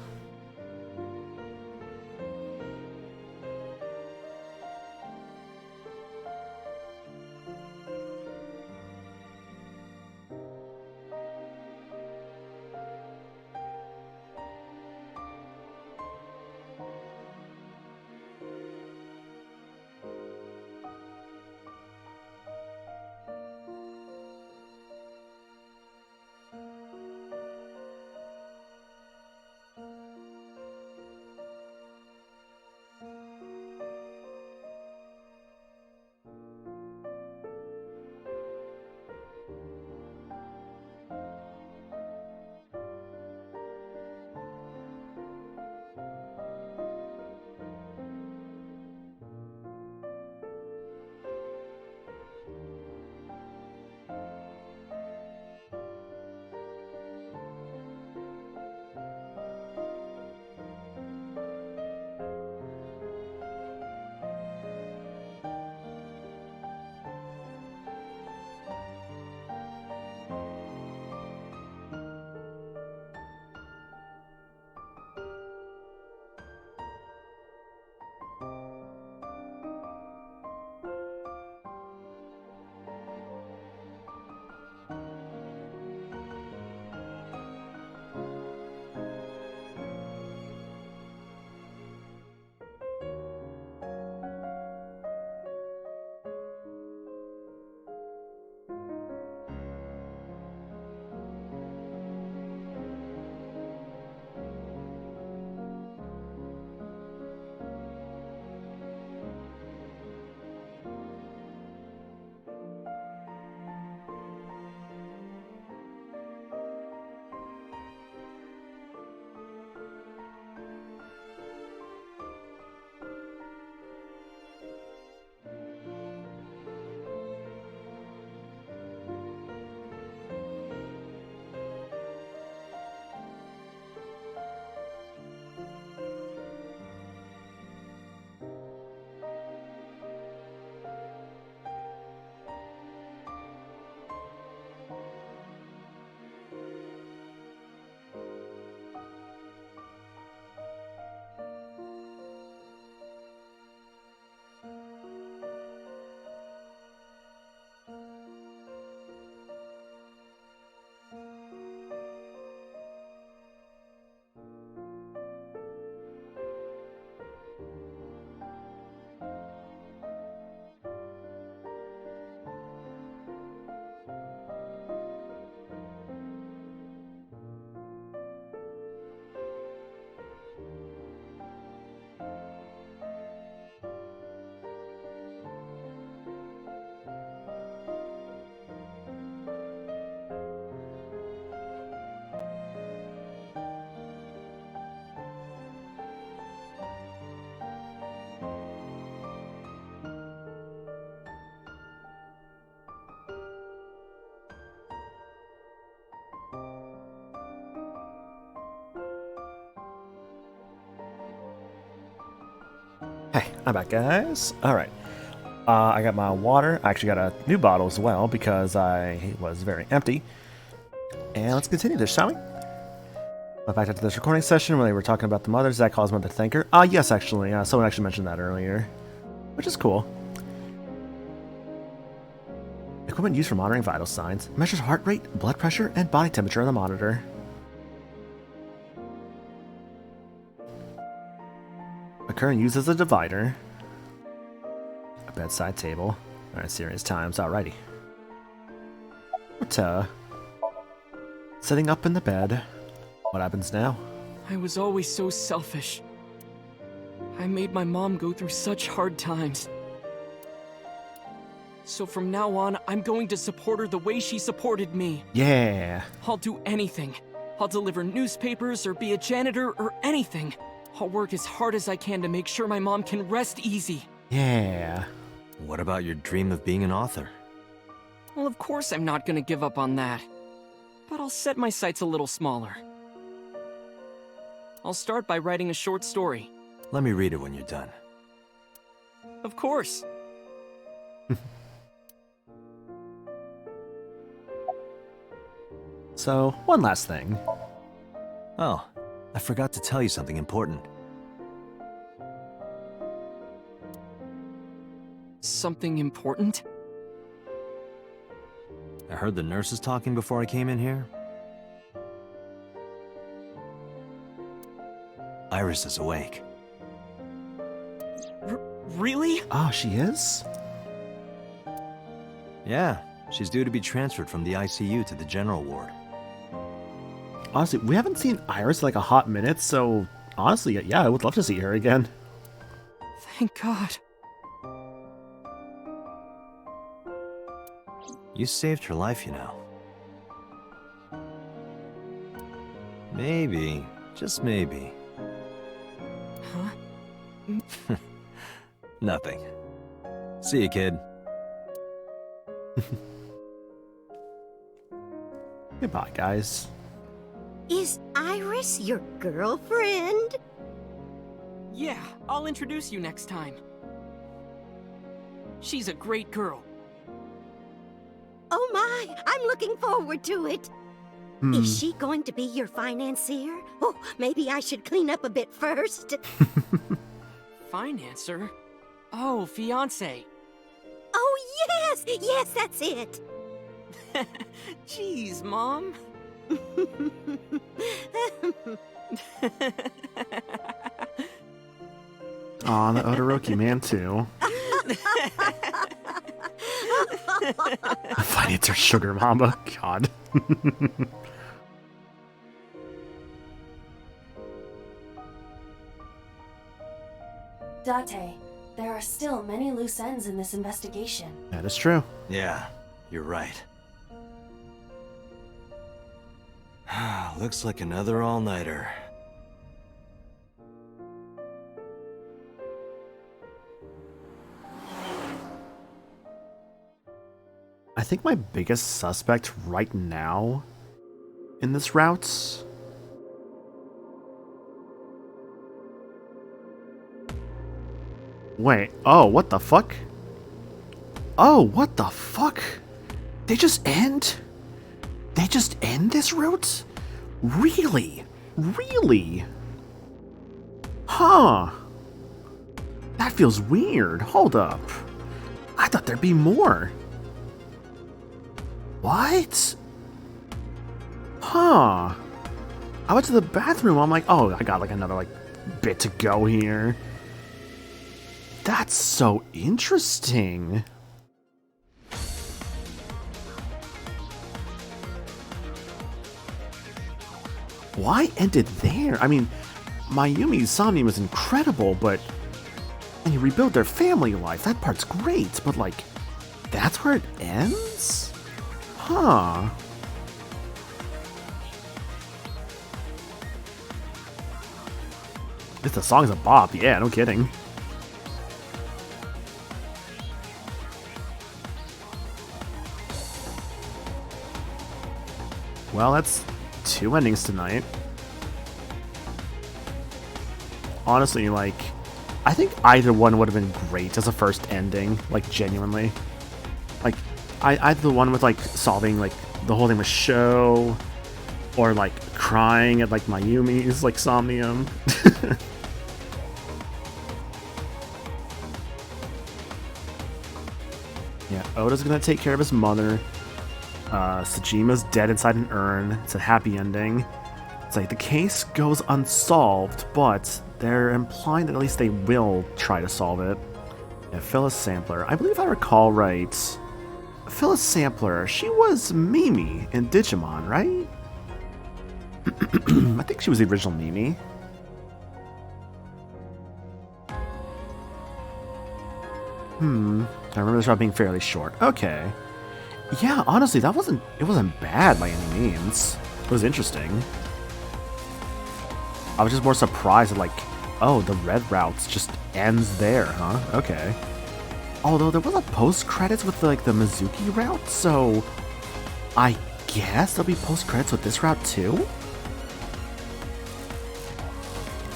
Hey, I'm back, guys. Alright. I got my water. I actually got a new bottle as well because I was very empty. And let's continue this, shall we? Went back to this recording session where they were talking about the mother. Zach calls mother to thank her. Yes, actually. Someone actually mentioned that earlier, which is cool. Equipment used for monitoring vital signs. Measures heart rate, blood pressure, and body temperature on the monitor. Occur and used as a divider. A bedside table. Alright, serious times. Alrighty. What, sitting up in the bed. What happens now? I was always so selfish. I made my mom go through such hard times. So from now on, I'm going to support her the way she supported me. Yeah. I'll do anything. I'll deliver newspapers or be a janitor or anything. I'll work as hard as I can to make sure my mom can rest easy. Yeah. What about your dream of being an author? Well, of course I'm not gonna give up on that. But I'll set my sights a little smaller. I'll start by writing a short story. Let me read it when you're done. Of course. So, one last thing. Oh, I forgot to tell you something important. Something important? I heard the nurses talking before I came in here. Iris is awake. Really? Oh, she is? Yeah, she's due to be transferred from the ICU to the general ward. Honestly, we haven't seen Iris in like a hot minute, so honestly, yeah, I would love to see her again. Thank God. You saved her life, you know. Maybe, just maybe. Huh? Nothing. See you, kid. Goodbye, guys. Is Iris your girlfriend? Yeah, I'll introduce you next time. She's a great girl. Oh my, I'm looking forward to it. Is she going to be your financier? Oh, maybe I should clean up a bit first. Financer? Oh, fiancé. Oh, yes! Yes, that's it! Jeez, Mom. Aw, the Odoroki man, too. Finance her sugar mama. God. Date, there are still many loose ends in this investigation. That is true. Yeah, you're right. Looks like another all-nighter. I think my biggest suspect right now in this route Wait, oh, what the fuck? Oh, what the fuck? They just end? They just end this route? Really? Really? Huh. That feels weird. Hold up. I thought there'd be more. What? Huh. I went to the bathroom. I'm like, oh, I got like another bit to go here. That's so interesting. Why end it there? I mean, Mayumi's Somnium is incredible, but... And you rebuild their family life, that part's great, but that's where it ends? Huh. The song's a bop, yeah, no kidding. Well, that's 2 endings tonight. Honestly, I think either one would have been great as a first ending, like genuinely. Like, either the one with like solving like the whole thing with Sho, or like crying at like Mayumi's like Somnium. Yeah, Oda's gonna take care of his mother. Sajima's dead inside an urn. It's a happy ending. It's like the case goes unsolved, but they're implying that at least they will try to solve it. Yeah, Phyllis Sampler. I believe I recall right. Phyllis Sampler, she was Mimi in Digimon, right? I think she was the original Mimi. I remember this route being fairly short. Okay. Yeah, honestly, it wasn't bad by any means. It was interesting. I was just more surprised at like, oh, the red routes just ends there, huh? Okay. Although there was a post-credits with like the Mizuki route, so I guess there'll be post-credits with this route too?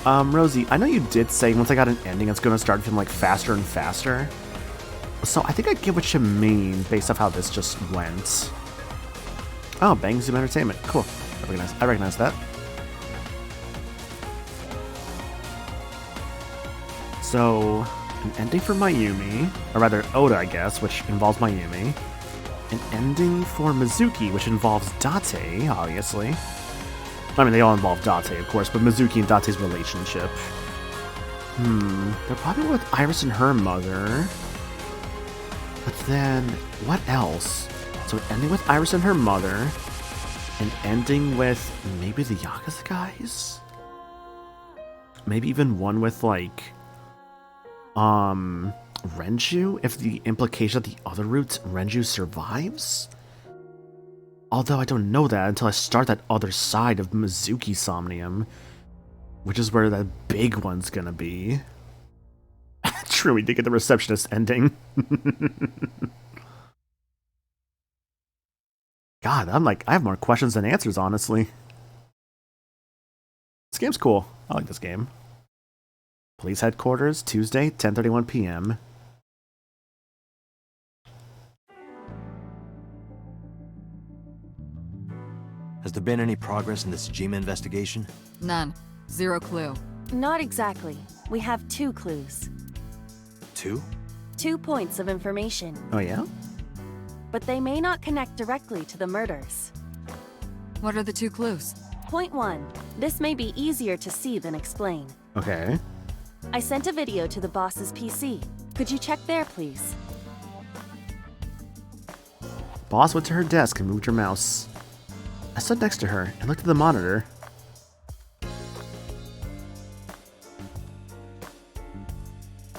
Rosie, I know you did say once I got an ending, it's going to start feeling like faster and faster. So I think I get what you mean based off how this just went. Oh, Bang Zoom Entertainment. Cool. I recognize that. So, an ending for Mayumi, or rather Oda, I guess, which involves Mayumi. An ending for Mizuki, which involves Date, obviously. I mean, they all involve Date, of course, but Mizuki and Date's relationship. They're probably with Iris and her mother. But then, what else? So an ending with Iris and her mother. An ending with maybe the Yakuza guys? Maybe even one with, like, Renju? If the implication of the other route, Renju survives? Although I don't know that until I start that other side of Mizuki Somnium. Which is where that big one's gonna be. True, we did get the receptionist ending. God, I have more questions than answers, honestly. This game's cool. I like this game. Police headquarters, Tuesday, 10:31 p.m. Has there been any progress in the Tsujima investigation? None. Zero clue. Not exactly. We have 2 clues. 2? 2 points of information. Oh, yeah? But they may not connect directly to the murders. What are the 2 clues? Point 1. This may be easier to see than explain. Okay. I sent a video to the boss's PC. Could you check there, please? Boss went to her desk and moved her mouse. I stood next to her and looked at the monitor.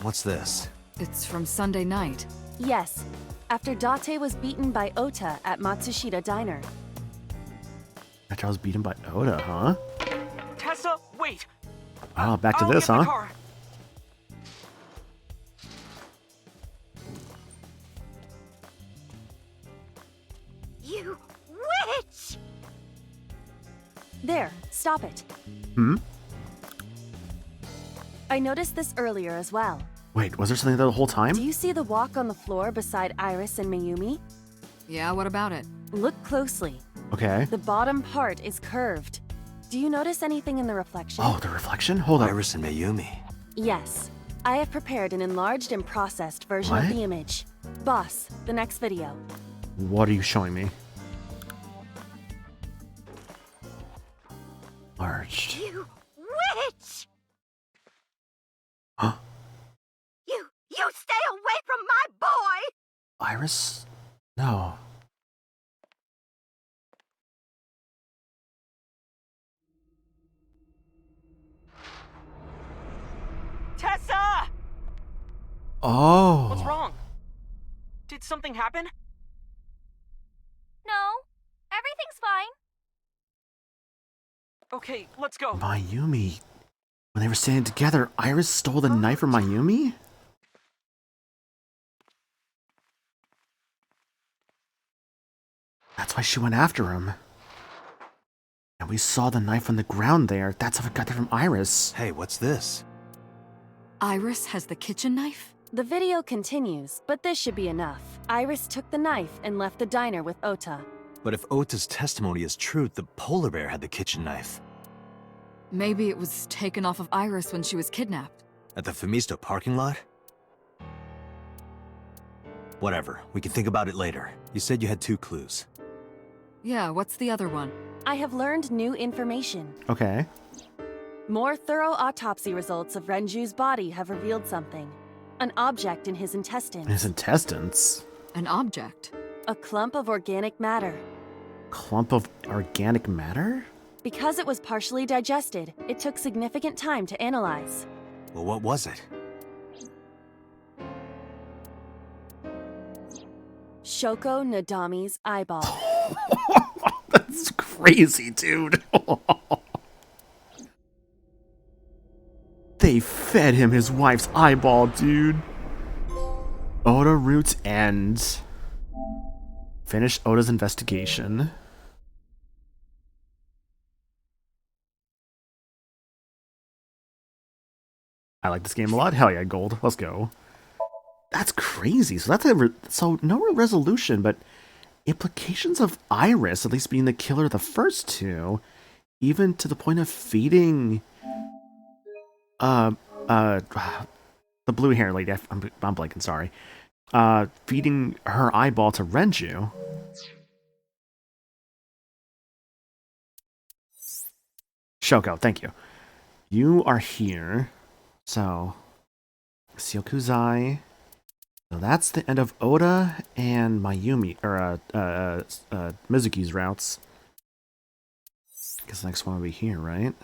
What's this? It's from Sunday night. Yes. After Date was beaten by Ota at Matsushita Diner. After I was beaten by Oda, huh? Tessa, wait! Oh, back to I'll this, get the huh? car. You witch! There, stop it. I noticed this earlier as well. Wait, was there something there the whole time? Do you see the walk on the floor beside Iris and Mayumi? Yeah, what about it? Look closely. Okay. The bottom part is curved. Do you notice anything in the reflection? Oh, the reflection? Hold on. Iris and Mayumi. Yes. I have prepared an enlarged and processed version of What? the image. Boss, the next video. What are you showing me? Large. You witch! Huh? You stay away from my boy! Iris? No. Tessa! Oh. What's wrong? Did something happen? No, everything's fine. Okay, let's go. Mayumi. When they were standing together, Iris stole the knife from Mayumi? That's why she went after him. And we saw the knife on the ground there. That's how we got there from Iris. Hey, what's this? Iris has the kitchen knife? The video continues, but this should be enough. Iris took the knife and left the diner with Ota. But if Ota's testimony is true, the polar bear had the kitchen knife. Maybe it was taken off of Iris when she was kidnapped. At the Femisto parking lot? Whatever, we can think about it later. You said you had 2 clues. Yeah, what's the other one? I have learned new information. Okay. More thorough autopsy results of Renju's body have revealed something. An object in his intestines. His intestines? An object? A clump of organic matter. Clump of organic matter? Because it was partially digested, it took significant time to analyze. Well, what was it? Shoko Nadami's eyeball. That's crazy, dude. They fed him his wife's eyeball, dude. Oda Root's end. Finish Oda's investigation. I like this game a lot. Hell yeah, gold. Let's go. That's crazy. So that's so no real resolution, but implications of Iris at least being the killer of the first 2, even to the point of feeding the blue hair lady. I'm blanking. Sorry. Feeding her eyeball to Renju. Shoko, thank you. You are here. So, Seokuzai. So that's the end of Oda and Mayumi, or Mizuki's routes. Guess the next one will be here, right?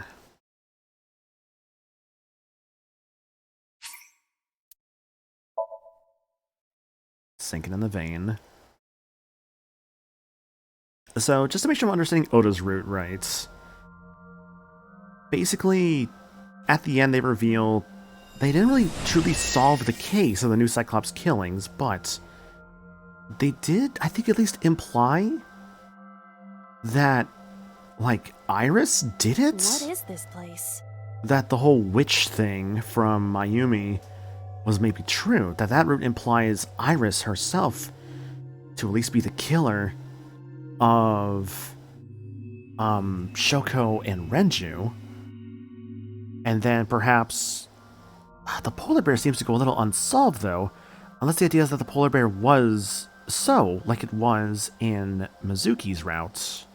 Sinking in the vein. So, just to make sure I'm understanding Oda's route right. Basically, at the end they reveal they didn't really truly solve the case of the new Cyclops killings, but they did, I think, at least imply that, like, Iris did it? What is this place? That the whole witch thing from Mayumi was maybe true. That route implies Iris herself to at least be the killer of Shoko and Renju. And then perhaps the polar bear seems to go a little unsolved, though, unless the idea is that the polar bear was so, like it was in Mizuki's route.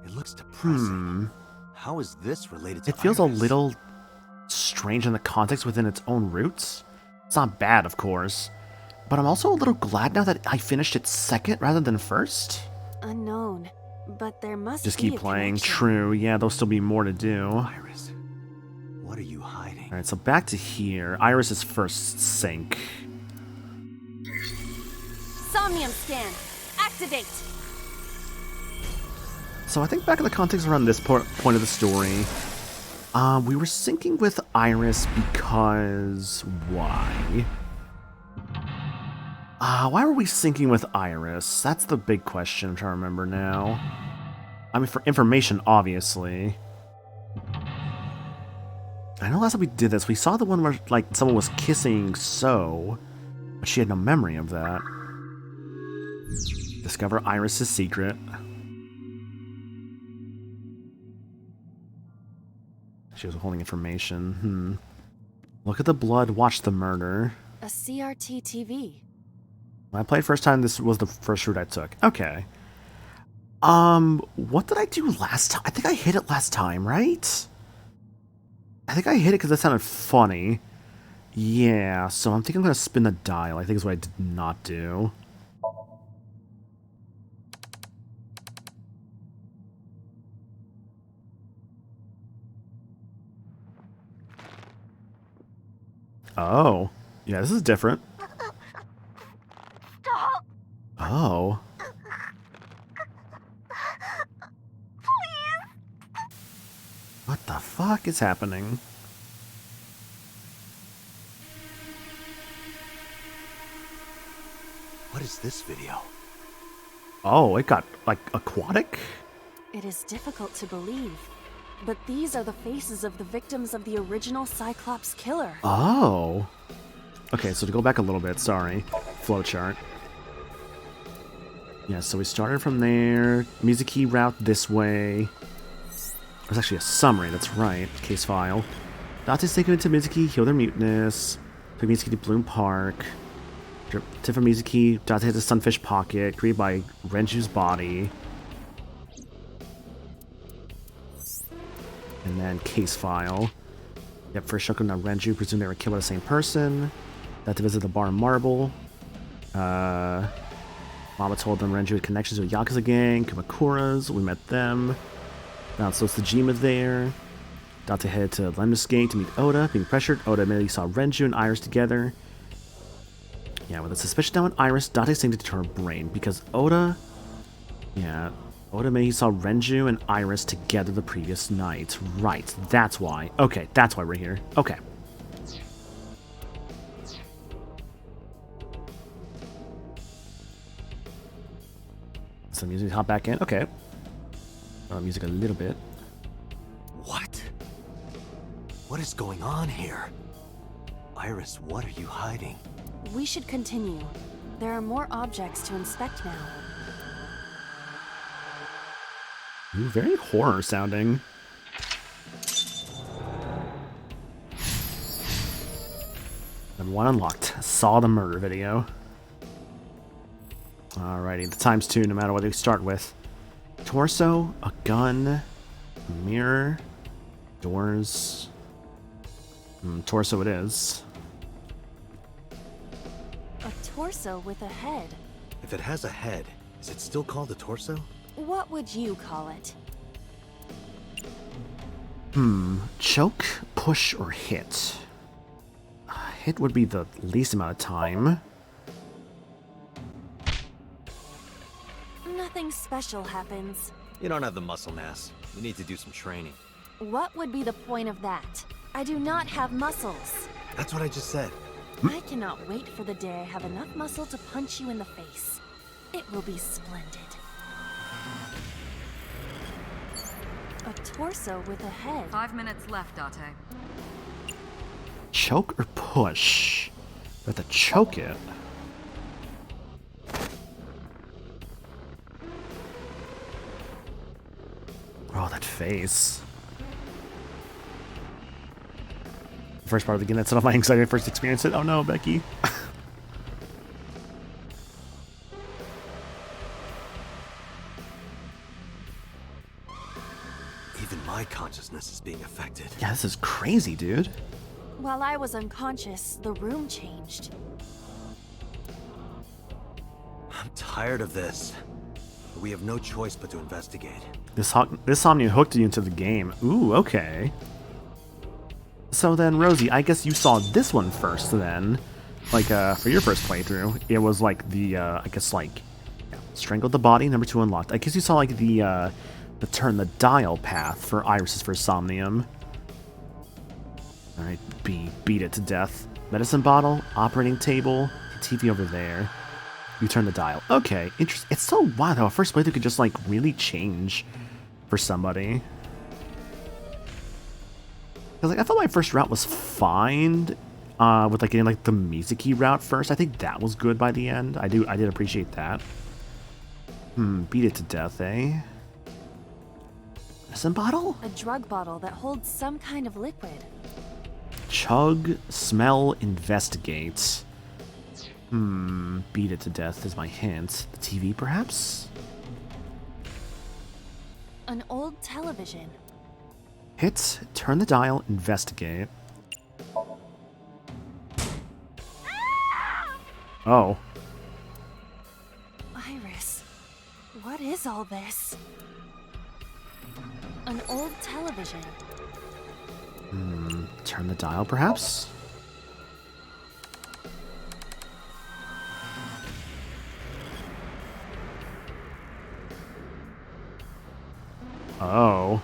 It looks depressing. How is this related to It feels Iris? a little strange in the context within its own roots. It's not bad, of course, but I'm also a little glad now that I finished it second rather than first. Unknown, but there must Just be keep a playing. connection. True, yeah, there'll still be more to do. Iris, what are you hiding? Alright, so back to here. Iris's first sink. Somnium scan. Activate. So I think back in the context around this point of the story, we were syncing with Iris because why? Why were we syncing with Iris? That's the big question I'm trying to remember now. I mean, for information, obviously. I know last time we did this, we saw the one where, like, someone was kissing So, but she had no memory of that. Discover Iris's secret. She was holding information. Look at the blood, watch the murder. A CRT TV. When I played first time, this was the first route I took. Okay. What did I do last time? I think I hit it last time, right? I think I hit it because it sounded funny. Yeah, so I'm thinking I'm going to spin the dial. I think is what I did not do. Oh. Yeah, this is different. Stop. Oh. What the fuck is happening? What is this video? Oh, it got, like, aquatic? It is difficult to believe. but these are the faces of the victims of the original Cyclops killer. Oh. Okay, so to go back a little bit, sorry. Flowchart. Yeah, so we started from there. Music key route this way. There's actually a summary, that's right. Case file. Dante's taken into Mizuki, heal their muteness. Took Mizuki to Bloom Park. Tip from Mizuki, Dante has a sunfish pocket, created by Renju's body. And then case file. Yep, first Shokun and Renju presume they were killed by the same person. Dante visited the bar in Marble. Mama told them Renju had connections with Yakuza gang, Kumakura's. We met them. Now so it's Tsujima there. Dante headed to Lemnis Gate to meet Oda. Being pressured, Oda immediately saw Renju and Iris together. Yeah, with a suspicion down on Iris, Dante seemed to turn her brain because Oda... Yeah, Oda immediately saw Renju and Iris together the previous night. Right, that's why. Okay, that's why we're here. Okay. So music hop back in. Okay. Music a little bit. What? What is going on here? Iris, what are you hiding? We should continue. There are more objects to inspect now. Ooh, very horror sounding. Number 1 unlocked. Saw the murder video. Alrighty, the times 2 no matter what we start with. Torso, a gun, a mirror, doors. Torso it is. A torso with a head. If it has a head, is it still called a torso? What would you call it? Choke, push, or hit? Hit would be the least amount of time. Nothing special happens. You don't have the muscle mass. You need to do some training. What would be the point of that? I do not have muscles. That's what I just said. I cannot wait for the day I have enough muscle to punch you in the face. It will be splendid. A torso with a head. 5 minutes left, Date. Choke or push? We have to choke it. Oh, that face. First part of the game that set off my anxiety when I first experienced it. Oh no, Becky. Even my consciousness is being affected. Yeah, this is crazy, dude. While I was unconscious, the room changed. I'm tired of this. We have no choice but to investigate. This Somnium hooked you into the game. Ooh, okay. So then, Rosie, I guess you saw this one first then. Like, for your first playthrough, it was like the, I guess like, strangled the body, number 2 unlocked. I guess you saw like the turn the dial path for Iris's first Somnium. Alright, B, beat it to death. Medicine bottle, operating table, TV over there. You turn the dial. Okay, interesting. It's so wild how a first playthrough could just like really change for somebody. Cause like I thought my first route was fine, with like getting like the Mizuki route first. I think that was good by the end. I did appreciate that. Beat it to death, eh? Medicine bottle? A drug bottle that holds some kind of liquid. Chug, smell, investigate. Beat it to death is my hint. The TV, perhaps? An old television. Hit, turn the dial, investigate. Oh. Iris, what is all this? An old television. Turn the dial, perhaps? Oh.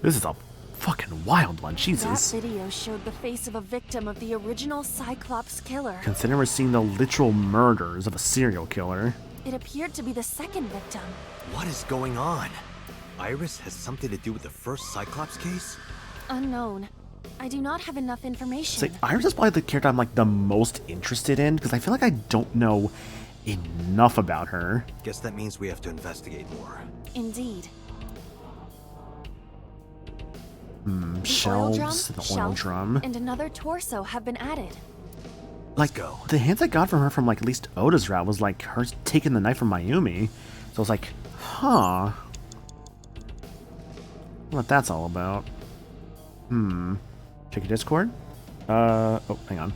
This is a fucking wild one, Jesus. That video showed the face of a victim of the original Cyclops killer. Considering we're seeing the literal murders of a serial killer. It appeared to be the second victim. What is going on? Iris has something to do with the first Cyclops case? Unknown. I do not have enough information. It's like, Iris is probably the character I'm like the most interested in, because I feel like I don't know enough about her. Guess that means we have to investigate more. Indeed. Shelves, the oil drum. And another torso have been added. Like, the hints I got from her from like at least Oda's route was like her taking the knife from Mayumi. So I was like, huh. What that's all about. Check your Discord. Oh, hang on.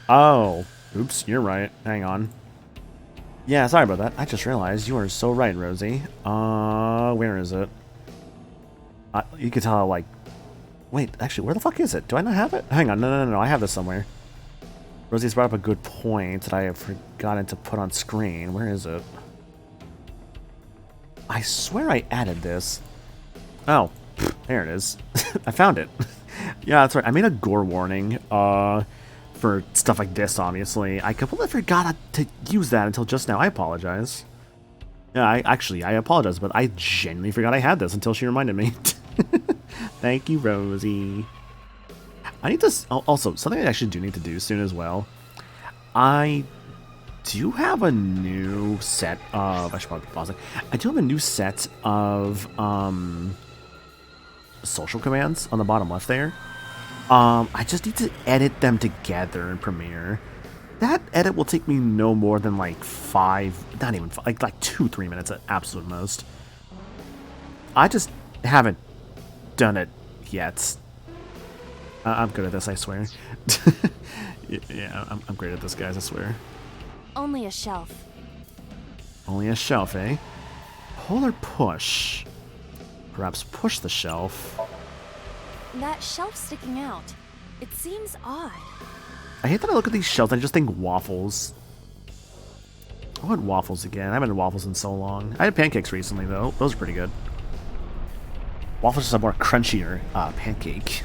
Oh, oops, you're right. Hang on. Yeah, sorry about that. I just realized you are so right, Rosie. Where is it? You could tell, like... Wait, actually, where the fuck is it? Do I not have it? Hang on, no, I have this somewhere. Rosie's brought up a good point that I have forgotten to put on screen. Where is it? I swear I added this. Oh, there it is. I found it. Yeah, that's right. I made a gore warning, for stuff like this, obviously. I completely forgot to use that until just now. I apologize. Yeah, I apologize, but I genuinely forgot I had this until she reminded me. Thank you, Rosie. I need to... Also, something I actually do need to do soon as well. I do have a new set of... I should probably pause it. I do have a new set of social commands on the bottom left there. I just need to edit them together in Premiere. That edit will take me no more than like 5, not even 5, like 2-3 minutes at absolute most. I just haven't done it yet. I'm good at this, I swear. Yeah, I'm great at this, guys, I swear. Only a shelf. Only a shelf, eh? Pull or push? Perhaps push the shelf. That shelf sticking out. It seems odd. I hate that I look at these shelves and I just think waffles. I want waffles again. I haven't had waffles in so long. I had pancakes recently, though. Those are pretty good. Waffles is a more crunchier pancake.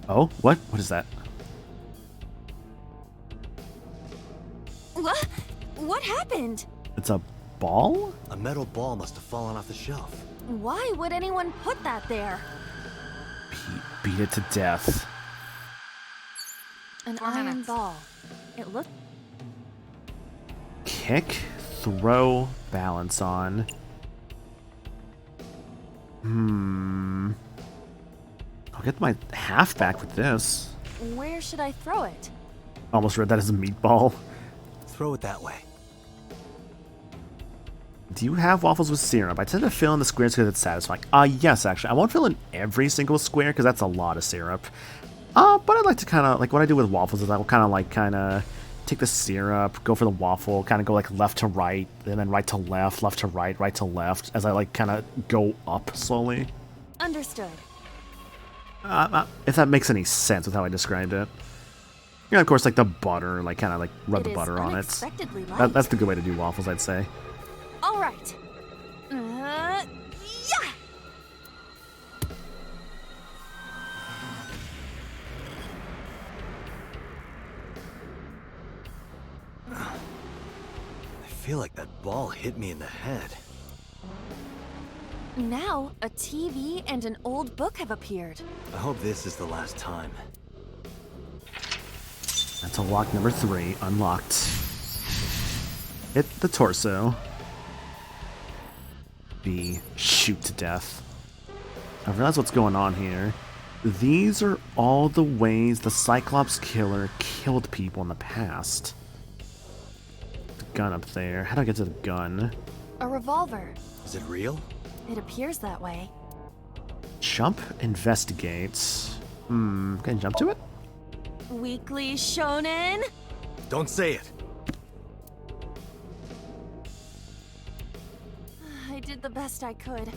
Oh, what? What is that? What happened? It's a ball? A metal ball must have fallen off the shelf. Why would anyone put that there? Beat it to death. An iron ball. It looked... Kick, throw, balance on. I'll get my half back with this. Where should I throw it? Almost read that as a meatball. Throw it that way. Do you have waffles with syrup? I tend to fill in the squares because it's satisfying. Yes, actually. I won't fill in every single square because that's a lot of syrup. But I'd like to kind of, like, what I do with waffles is I will kind of take the syrup, go for the waffle, kind of go, like, left to right, and then right to left to right, right to left, as I, like, kind of go up slowly. Understood. If that makes any sense with how I described it. Yeah, of course, like, the butter, like, kind of, like, rub the butter on it. That's the good way to do waffles, I'd say. All right. Yeah! I feel like that ball hit me in the head. Now, a TV and an old book have appeared. I hope this is the last time. That's lock number 3, unlocked. Hit the torso. B, shoot to death. I realize what's going on here. These are all the ways the Cyclops killer killed people in the past. The gun up there. How do I get to the gun? A revolver. Is it real? It appears that way. Jump, investigate. Can I jump to it? Weekly Shonen? Don't say it. I did the best I could.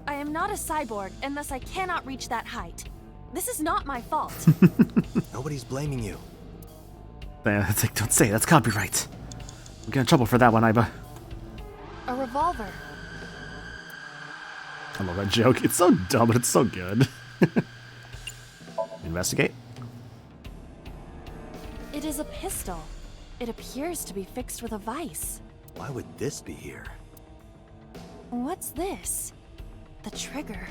I am not a cyborg, and thus I cannot reach that height. This is not my fault. Nobody's blaming you. It's like, don't say it, that's copyright. We'll get in trouble for that one, Iba. A revolver. I love that joke. It's so dumb, but it's so good. Investigate. It is a pistol. It appears to be fixed with a vise. Why would this be here? What's this? The trigger.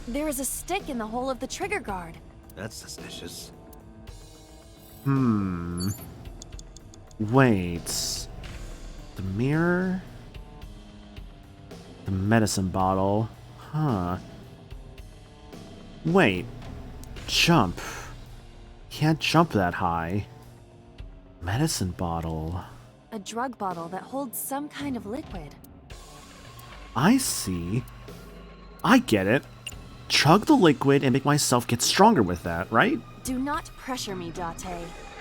There is a stick in the hole of the trigger guard. That's suspicious. Wait. The mirror? The medicine bottle? Huh. Wait. Jump. Can't jump that high. Medicine bottle. A drug bottle that holds some kind of liquid. I see. I get it. Chug the liquid and make myself get stronger with that, right? Do not pressure me, Date.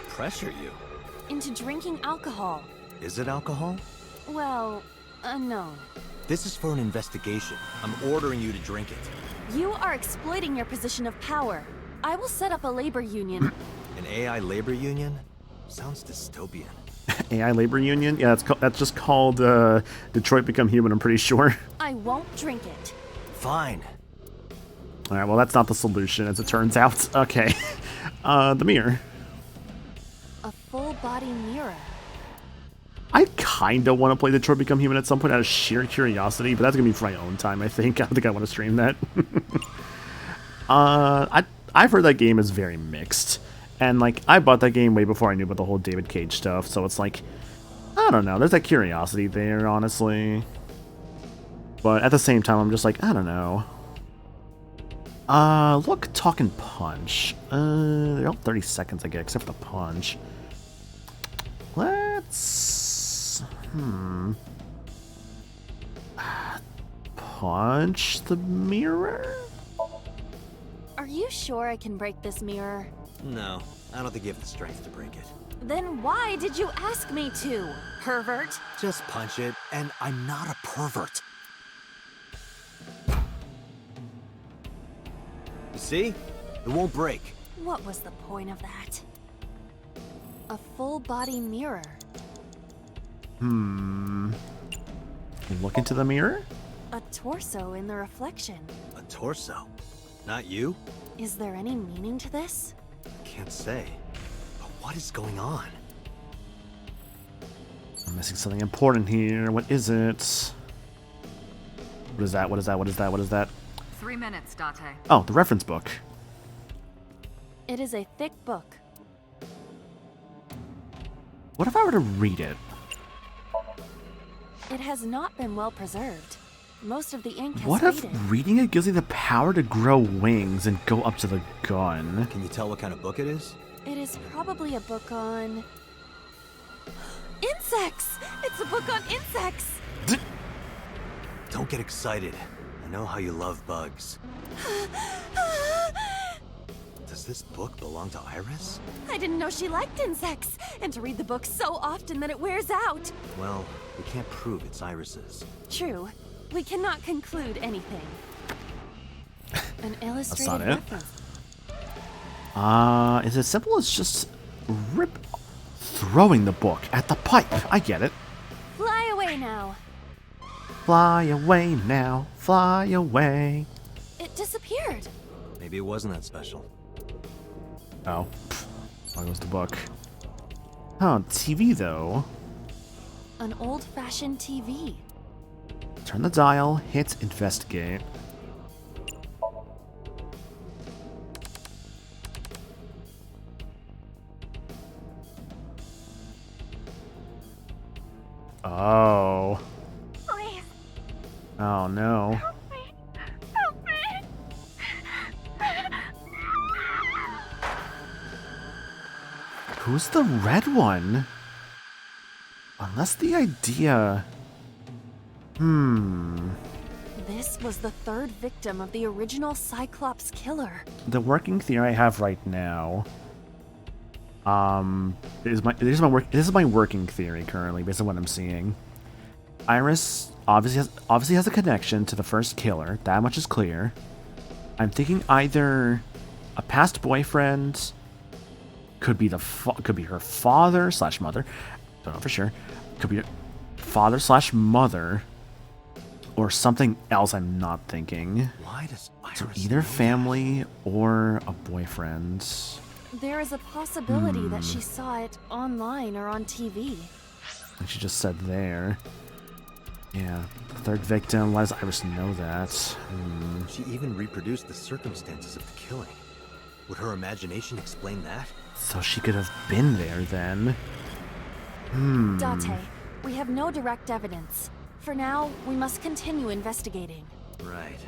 Pressure you? Into drinking alcohol. Is it alcohol? Well, no. This is for an investigation. I'm ordering you to drink it. You are exploiting your position of power. I will set up a labor union. An AI labor union? Sounds dystopian. AI labor union? Yeah, that's just called Detroit Become Human, I'm pretty sure. I won't drink it. Fine. Alright, well that's not the solution, as it turns out. Okay. The mirror. A full-body mirror. I kinda want to play Detroit Become Human at some point out of sheer curiosity, but that's gonna be for my own time, I think. I don't think I want to stream that. I've heard that game is very mixed. And, like, I bought that game way before I knew about the whole David Cage stuff, so it's like, I don't know, there's that curiosity there, honestly. But at the same time, I'm just like, I don't know. Look, talk, and punch. They're all 30 seconds, I get, except for the punch. Let's... Punch the mirror? Are you sure I can break this mirror? No, I don't think you have the strength to break it. Then why did you ask me to, pervert? Just punch it, and I'm not a pervert. You see? It won't break. What was the point of that? A full-body mirror. Look into the mirror? A torso in the reflection. A torso? Not you? Is there any meaning to this? Can't say. But what is going on? I'm missing something important here. What is it? What is that? What is that? What is that? What is that? 3 minutes, Date. Oh, the reference book. It is a thick book. What if I were to read it? It has not been well preserved. Most of the ink has What if faded. reading it gives you the power to grow wings and go up to the gun? Can you tell what kind of book it is? It is probably a book on... insects! It's a book on insects! Don't get excited. I know how you love bugs. Does this book belong to Iris? I didn't know she liked insects, and to read the book so often that it wears out. Well, we can't prove it's Iris's. True. We cannot conclude anything. An illustrated not it. reference. Is it as simple as just throwing the book at the pipe? I get it. Fly away now. Fly away now, fly away. It disappeared. Maybe it wasn't that special. Oh, there goes the book. Oh, TV though. An old-fashioned TV. Turn the dial, hit investigate. Oh. Please. Oh no. Help me. Help me. Who's the red one? Unless the idea... This was the third victim of the original Cyclops killer. The working theory I have right now... this is my working theory currently, based on what I'm seeing. Iris obviously has a connection to the first killer. That much is clear. I'm thinking either a past boyfriend, could be her father slash mother. Don't know for sure. Could be father slash mother, or something else I'm not thinking. Why does Iris So either family or a boyfriend. There is a possibility that she saw it online or on TV. Like she just said there. Yeah, the third victim. Why does Iris know that? She even reproduced the circumstances of the killing. Would her imagination explain that? So she could have been there then. Date, we have no direct evidence. For now, we must continue investigating. Right.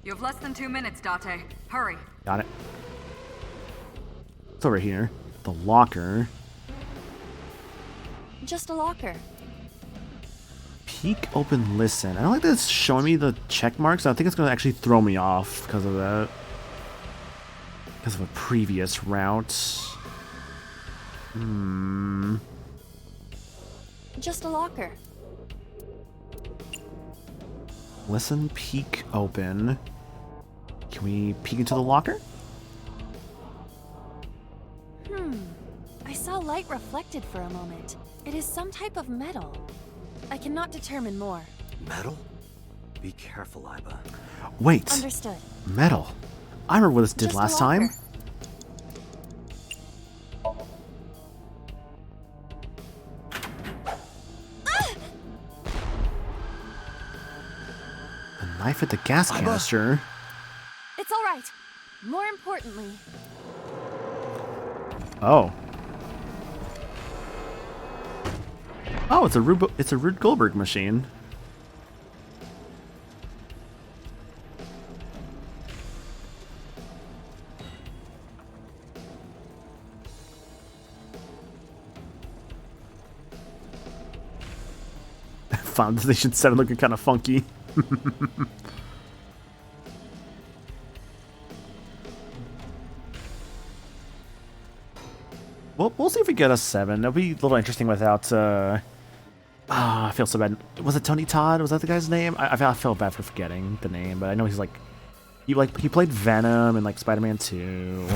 You have less than 2 minutes, Date. Hurry. Got it. It's over here. The locker. Just a locker. Peek, open, listen. I don't like that it's showing me the check marks. I think it's going to actually throw me off because of that. Because of a previous route. Just a locker. Listen, peek, open. Can we peek into the locker? I saw light reflected for a moment. It is some type of metal. I cannot determine more. Metal? Be careful, Iba. Wait. Understood. Metal. I remember what this did Just a last locker. time. A knife at the gas canister. It's all right. More importantly, Oh. Oh, it's a Rube Goldberg machine. Final Destination 7 looking kind of funky. We'll see if we get a 7. It'll be a little interesting without, I feel so bad. Was it Tony Todd? Was that the guy's name? I feel bad for forgetting the name, but I know he's like... He played Venom in, like, Spider-Man 2.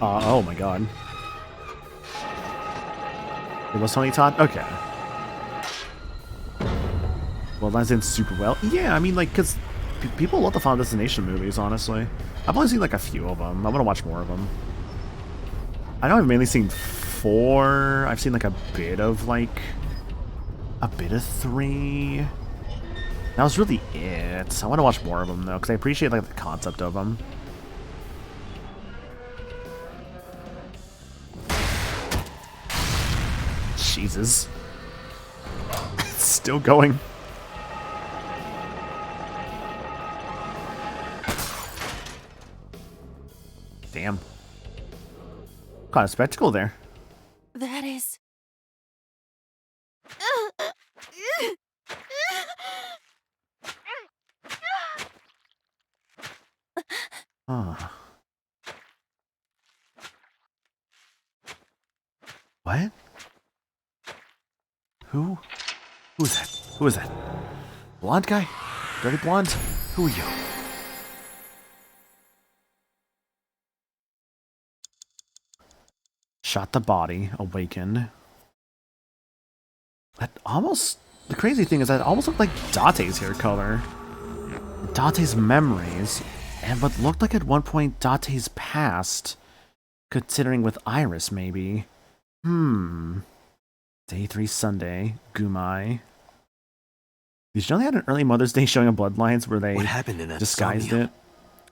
Oh my god. It was Tony Todd? Okay. Well, that's in super well. Yeah, I mean, like, because people love the Final Destination movies, honestly. I've only seen, like, a few of them. I want to watch more of them. I know I've mainly seen 4. I've seen, like, a bit of 3. That was really it. I want to watch more of them, though, because I appreciate, like, the concept of them. Jesus. It's still going. Damn. Kind of spectacle there. that is... Huh. What? Who is that? Who is that? Blonde guy? Dirty blonde? Who are you? Shot the body, awakened. That almost... The crazy thing is that it almost looked like Date's hair color. Date's memories, and what looked like at one point Date's past. Considering with Iris, maybe. Day 3 Sunday, Gumai. These generally had an early Mother's Day showing of Bloodlines where they What happened in that disguised Somnium? it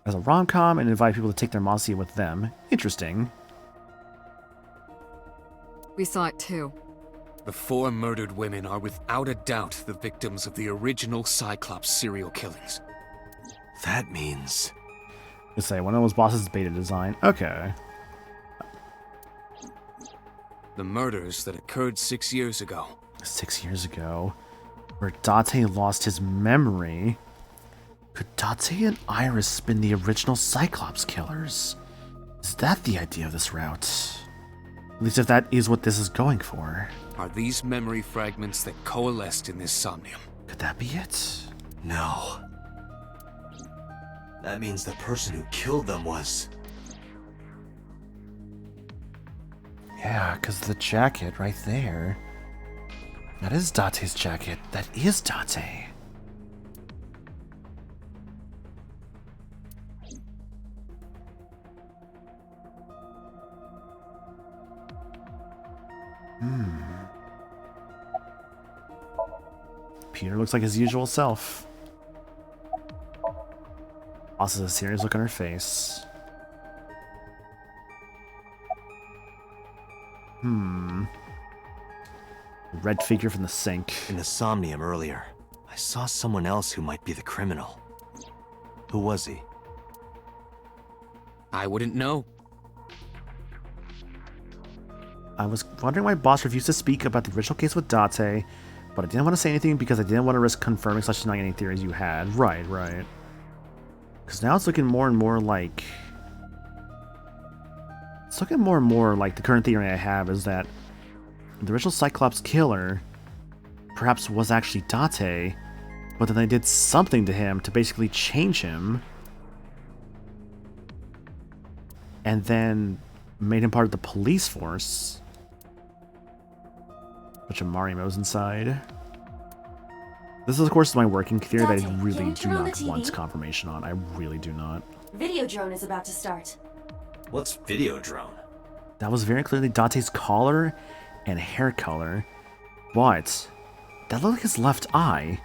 as a rom-com and invited people to take their Mossy with them. Interesting. We saw it too. The 4 murdered women are without a doubt the victims of the original Cyclops serial killings. That means... Let's say one of those bosses' beta design. Okay. The murders that occurred 6 years ago. 6 years ago, where Date lost his memory. Could Date and Iris been the original Cyclops killers? Is that the idea of this route? At least if that is what this is going for. Are these memory fragments that coalesced in this Somnium? Could that be it? No. That means the person who killed them was... Yeah, because the jacket right there. That is Date's jacket. That is Date. Peter looks like his usual self. Also, a serious look on her face. Red figure from the sink. In the Somnium earlier, I saw someone else who might be the criminal. Who was he? I wouldn't know. I was wondering why Boss refused to speak about the original case with Date, but I didn't want to say anything because I didn't want to risk confirming / denying any theories you had. Right. Because now it's looking more and more like... It's looking more and more like the current theory I have is that the original Cyclops killer perhaps was actually Date, but then they did something to him to basically change him, and then made him part of the police force. Bunch of Marimos inside. This is, of course, my working theory that I Date, really can you do turn on not the want TV? confirmation on. I really do not. Video drone is about to start. What's video drone? That was very clearly Date's collar and hair color, but that looked like his left eye,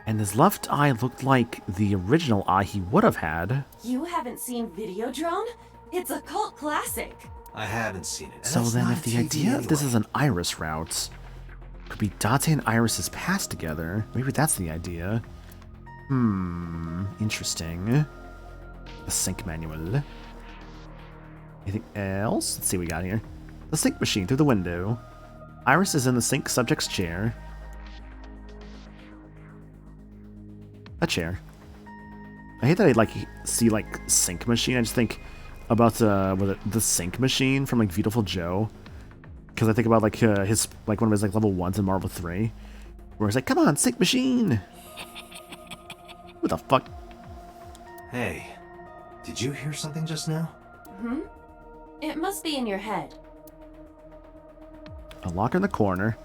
and his left eye looked like the original eye he would have had. You haven't seen Video Drone? It's a cult classic. I haven't seen it. So then if the idea of this is an Iris route, could be Date and Iris's past together, maybe that's the idea. Interesting. The sync manual. Anything else? Let's see what we got here. The sync machine through the window. Iris is in the sync subject's chair. A chair. I hate that I see sync machine. I just think about the sync machine from Beautiful Joe, because I think about his one of his level 1s in Marvel 3, where he's like, "Come on, sync machine." What the fuck? Hey, did you hear something just now? It must be in your head. A locker in the corner.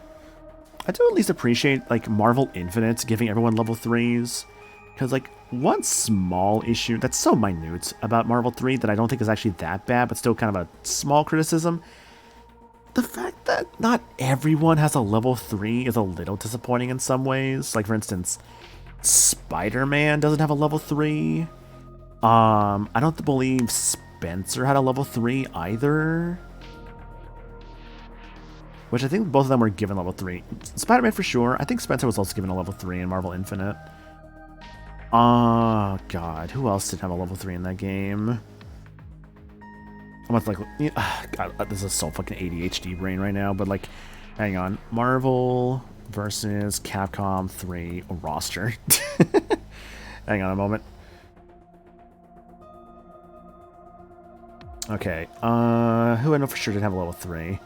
I do at least appreciate Marvel Infinite giving everyone level 3s, because one small issue that's so minute about Marvel 3 that I don't think is actually that bad, but still kind of a small criticism. The fact that not everyone has a level 3 is a little disappointing in some ways. For instance, Spider-Man doesn't have a level 3. I don't believe Spencer had a level 3 either. Which I think both of them were given level 3. Spider-Man for sure. I think Spencer was also given a level 3 in Marvel Infinite. Oh, God. Who else didn't have a level 3 in that game? I'm about to God, this is so fucking ADHD brain right now, but hang on. Marvel versus Capcom 3 roster. Hang on a moment. Okay, who I know for sure didn't have a level 3.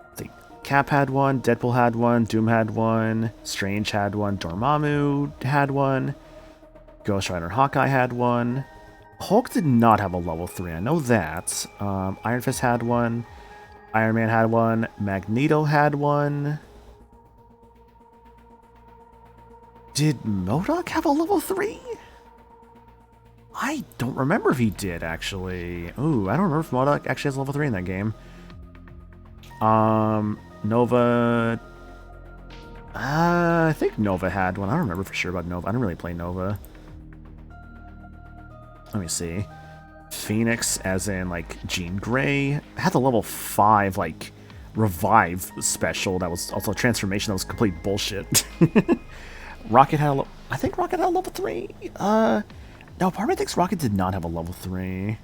Let's see. Cap had one, Deadpool had one, Doom had one, Strange had one, Dormammu had one, Ghost Rider and Hawkeye had one. Hulk did not have a level 3, I know that. Iron Fist had one, Iron Man had one, Magneto had one. Did MODOK have a level 3? I don't remember if he did, actually. Ooh, I don't remember if MODOK actually has a level 3 in that game. Nova... I think Nova had one. I don't remember for sure about Nova. I didn't really play Nova. Let me see. Phoenix, as in, Jean Grey, had the level 5, revive special that was also a transformation that was complete bullshit. Rocket had a I think Rocket had a level 3. No, part of me thinks Rocket did not have a level 3.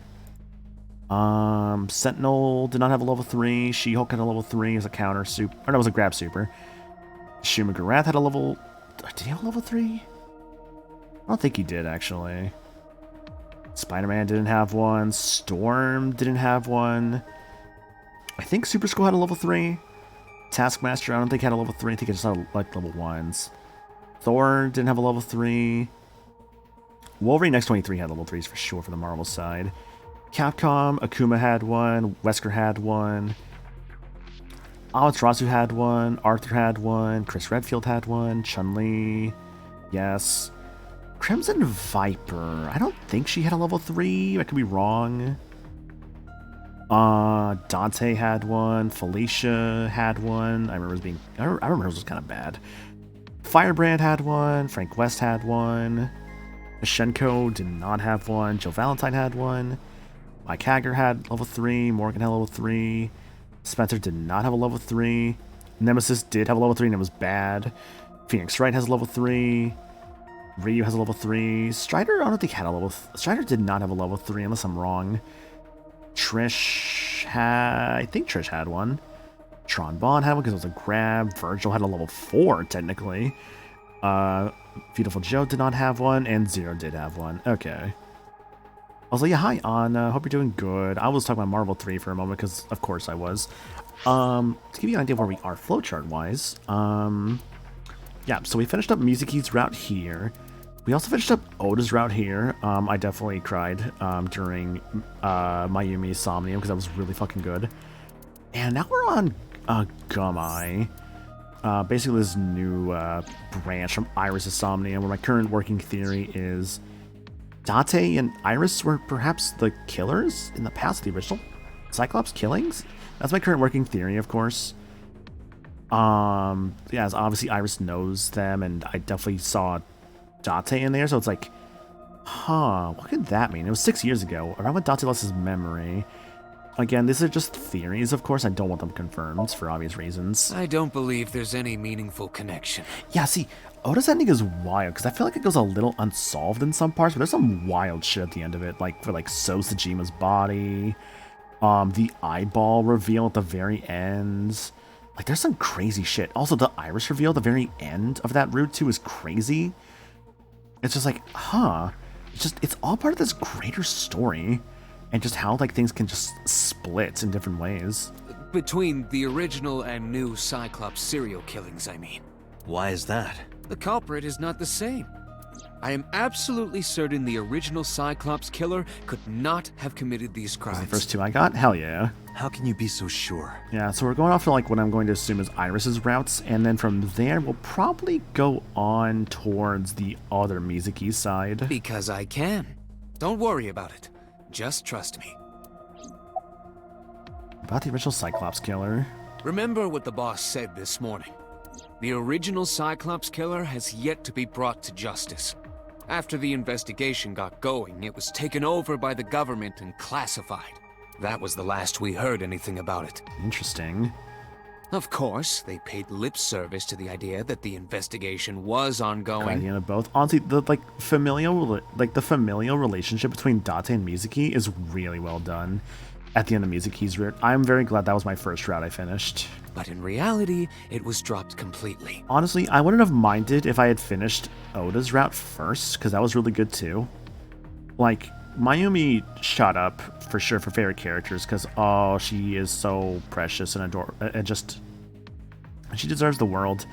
Sentinel did not have a level 3. She-Hulk had a level 3 as a counter super. Or no, it was a grab super. Shuma Gorath had a level... Did he have a level 3? I don't think he did, actually. Spider-Man didn't have one. Storm didn't have one. I think Super Skull had a level 3. Taskmaster, I don't think had a level 3. I think it just had like level 1s. Thor didn't have a level 3. Wolverine X-23 had level 3s for sure for the Marvel side. Capcom, Akuma had one. Wesker had one. Amaterasu had one. Arthur had one. Chris Redfield had one. Chun-Li. Yes. Crimson Viper. I don't think she had a level 3. I could be wrong. Dante had one. Felicia had one. I remember hers was kind of bad. Firebrand had one. Frank West had one. Shenko did not have one. Joe Valentine had one. Mike Hager had level 3. Morgan had level 3. Spencer did not have a level 3. Nemesis did have a level 3 and it was bad. Phoenix Wright has a level 3. Ryu has a level 3. Strider, I don't think had a level... Strider did not have a level 3 unless I'm wrong. Trish had... I think Trish had one. Tron Bond had one because it was a grab. Virgil had a level 4, technically. Beautiful Joe did not have one. And Zero did have one. Okay. I was like, yeah, hi, Anna. Hope you're doing good. I was talking about Marvel 3 for a moment because, of course, I was. To give you an idea of where we are flowchart-wise, yeah, so we finished up Mizuki's route here. We also finished up Oda's route here. I definitely cried during Mayumi's Somnium because that was really fucking good. And now we're on Gumai. Basically this new branch from Iris' Somnium, where my current working theory is Date and Iris were perhaps the killers in the past, the original Cyclops killings? That's my current working theory, of course. Yeah, as obviously Iris knows them, and I definitely saw Date in there, so it's like, huh, what could that mean? It was 6 years ago, around when Date lost his memory. Again, these are just theories, of course. I don't want them confirmed for obvious reasons. I don't believe there's any meaningful connection. Yeah, see, Oda's ending is wild, because I feel like it goes a little unsolved in some parts, but there's some wild shit at the end of it, like for like So Tsujima's body, the eyeball reveal at the very end. Like, there's some crazy shit. Also, the Iris reveal at the very end of that route, too, is crazy. It's just like, huh. It's all part of this greater story. And just how, like, things can just split in different ways. Between the original and new Cyclops serial killings, I mean. Why is that? The culprit is not the same. I am absolutely certain the original Cyclops killer could not have committed these crimes. The first two I got? Hell yeah. How can you be so sure? Yeah, so we're going off to, like, what I'm going to assume is Iris's routes, and then from there, we'll probably go on towards the other Mizuki side. Because I can. Don't worry about it. Just trust me. About the original Cyclops killer. Remember what the boss said this morning. The original Cyclops killer has yet to be brought to justice. After the investigation got going, it was taken over by the government and classified. That was the last we heard anything about it. Interesting. Of course, they paid lip service to the idea that the investigation was ongoing. Guardian of both. Honestly, the familial relationship between Date and Mizuki is really well done. At the end of Mizuki's route, I'm very glad that was my first route I finished. But in reality, it was dropped completely. Honestly, I wouldn't have minded if I had finished Oda's route first, because that was really good too. Like, Mayumi shot up for sure for favorite characters, because, oh, she is so precious and adorable, and just, she deserves the world.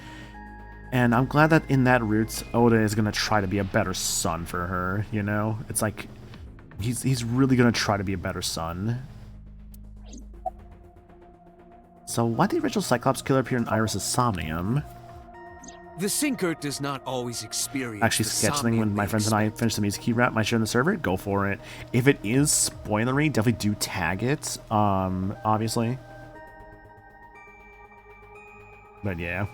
And I'm glad that in that route, Oda is going to try to be a better son for her, you know? It's like, he's really going to try to be a better son. So why did the original Cyclops killer appear in Iris' Somnium? The sinker does not always experience Actually, scheduling when my friends and I finish the Mizuki route, might share on the server, go for it. If it is spoilery, definitely do tag it, obviously. But yeah.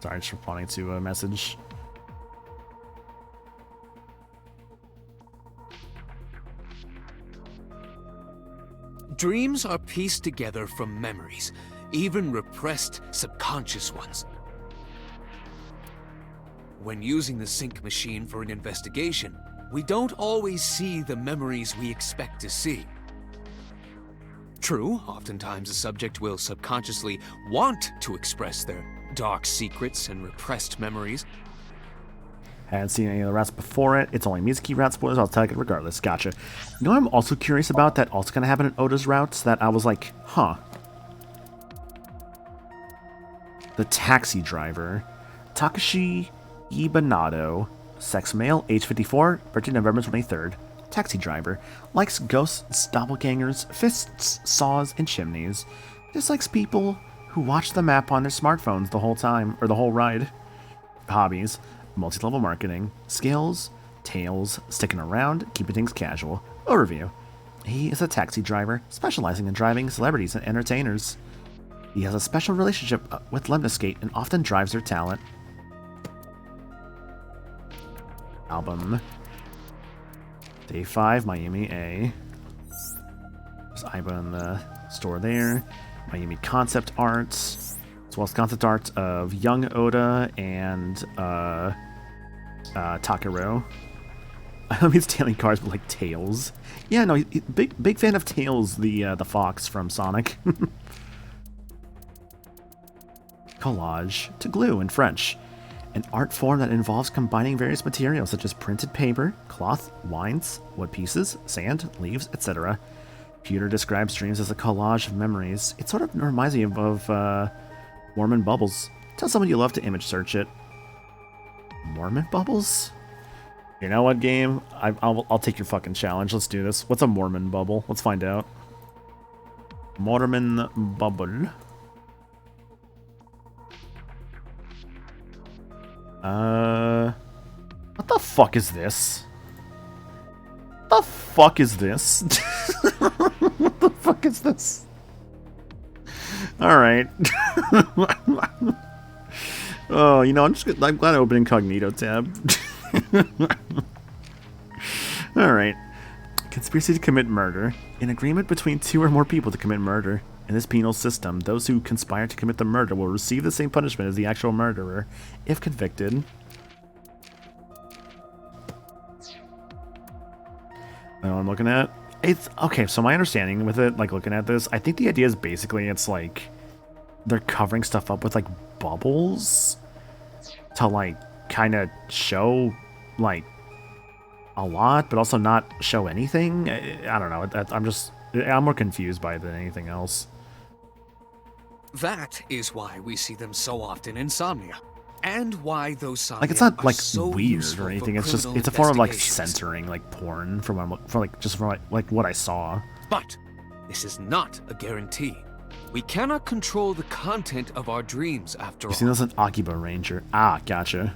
Sorry, just responding to a message. Dreams are pieced together from memories, even repressed subconscious ones. When using the sync machine for an investigation, we don't always see the memories we expect to see. True, oftentimes a subject will subconsciously want to express their dark secrets and repressed memories. hadn't seen any of the routes before it. It's only Mizuki route spoilers. I'll take it regardless. Gotcha. You know what I'm also curious about that also kind of happened in Oda's routes that I was like, huh. The taxi driver. Takashi Ibanado. Sex male, age 54, birthday November 23rd. Taxi driver. Likes ghosts, doppelgangers, fists, saws, and chimneys. Dislikes people who watch the map on their smartphones the whole time, or the whole ride. Hobbies. Multi-level marketing. Skills. Tales. Sticking around. Keeping things casual. Overview. He is a taxi driver, specializing in driving celebrities and entertainers. He has a special relationship with Lemniscate and often drives their talent. Album. Day 5, Miami A. There's Aiba in the store there. Miami concept arts, as well as concept art of young Oda and Takaro. I don't mean stealing cars, but like Tails. Yeah, no, big fan of Tails, the fox from Sonic. Collage to glue in French. An art form that involves combining various materials such as printed paper, cloth, wines, wood pieces, sand, leaves, etc. Pewter describes dreams as a collage of memories. It sort of reminds me of Mormon Bubbles. Tell someone you love to image search it. Mormon Bubbles? You know what, game? I'll take your fucking challenge. Let's do this. What's a Mormon Bubble? Let's find out. Mormon Bubble. What the fuck is this? What the fuck is this? What the fuck is this? Alright. Oh, you know, I'm glad I opened Incognito tab. Alright. Conspiracy to commit murder. An agreement between 2 or more people to commit murder. In this penal system, those who conspire to commit the murder will receive the same punishment as the actual murderer, if convicted. What I'm looking at? It's okay, so my understanding with it, like looking at this, I think the idea is basically it's like they're covering stuff up with like bubbles to like kind of show like a lot, but also not show anything. I don't know. I'm more confused by it than anything else. That is why we see them so often in Somnia, and why those Somnia like it's not like so weird or anything. It's just a form of like censoring like porn from what I saw. But this is not a guarantee. We cannot control the content of our dreams after all. You seen this an Akiba Ranger? Ah, gotcha.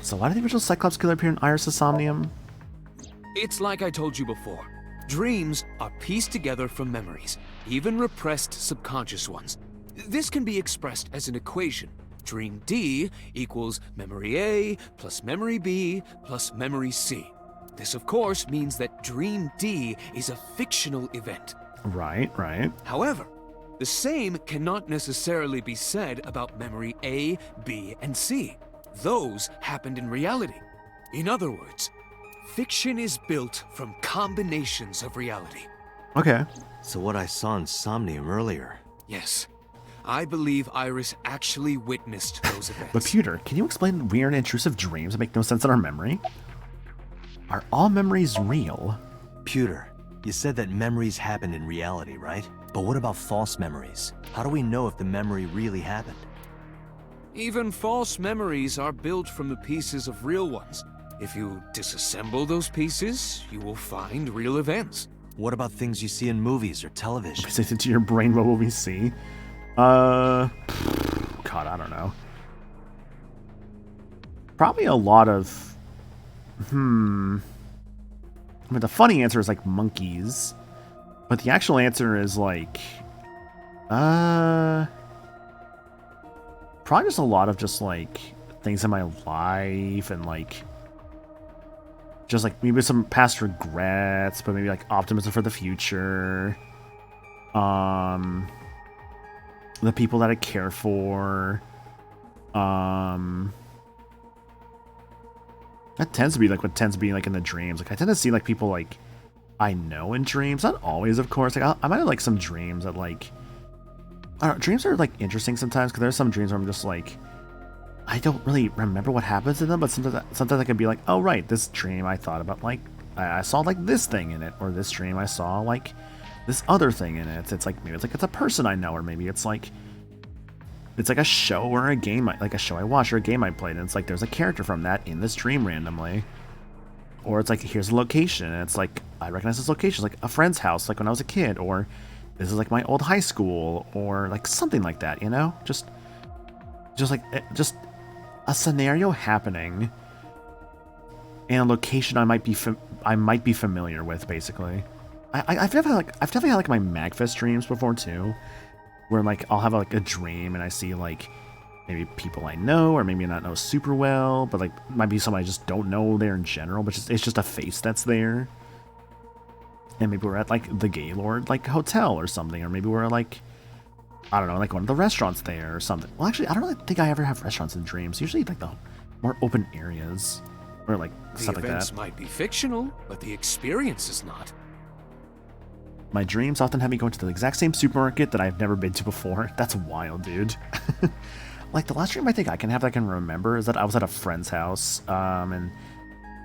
So why did the original Cyclops killer appear in Iris' Somnium? It's like I told you before. Dreams are pieced together from memories, even repressed subconscious ones. This can be expressed as an equation. Dream D equals memory A plus memory B plus memory C. This, of course, means that Dream D is a fictional event. Right. However, the same cannot necessarily be said about memory A, B, and C. Those happened in reality. In other words, fiction is built from combinations of reality. Okay. So what I saw in Somnium earlier... Yes. I believe Iris actually witnessed those events. But Pewter, can you explain weird and intrusive dreams that make no sense in our memory? Are all memories real? Pewter, you said that memories happen in reality, right? But what about false memories? How do we know if the memory really happened? Even false memories are built from the pieces of real ones. If you disassemble those pieces, you will find real events. What about things you see in movies or television? Pieces into your brain, what will we see? God, I don't know. Probably a lot of... I mean, the funny answer is like monkeys. But the actual answer is like... probably just a lot of just like things in my life and like... just like maybe some past regrets, but maybe like optimism for the future. The people that I care for. That tends to be like what tends to be like in the dreams. Like I tend to see like people like I know in dreams. Not always, of course. Like I might have like some dreams that like I don't know, dreams are like interesting sometimes because there's some dreams where I'm just like, I don't really remember what happens in them, but sometimes I can be like, oh right, this dream I thought about like I saw like this thing in it, or this dream I saw like this other thing in it. It's like maybe it's like it's a person I know, or maybe it's like a show or a game, like a show I watched or a game I played, and it's like there's a character from that in this dream randomly. Or it's like here's a location, and it's like I recognize this location, it's like a friend's house, like when I was a kid, or this is like my old high school, or like something like that, you know? Just a scenario happening in a location I might be familiar with, basically. I've definitely had like my Magfest dreams before too, where like I'll have like a dream and I see like maybe people I know or maybe not know super well, but like might be somebody I just don't know there in general, but it's just a face that's there. And maybe we're at like the Gaylord like hotel or something, or maybe we're like, I don't know, like one of the restaurants there or something. Well, actually, I don't really think I ever have restaurants in dreams. Usually like the more open areas or like stuff like that. The events might be fictional, but the experience is not. My dreams often have me going to the exact same supermarket that I've never been to before. That's wild, dude. Like the last dream I think I can have that I can remember is that I was at a friend's house, and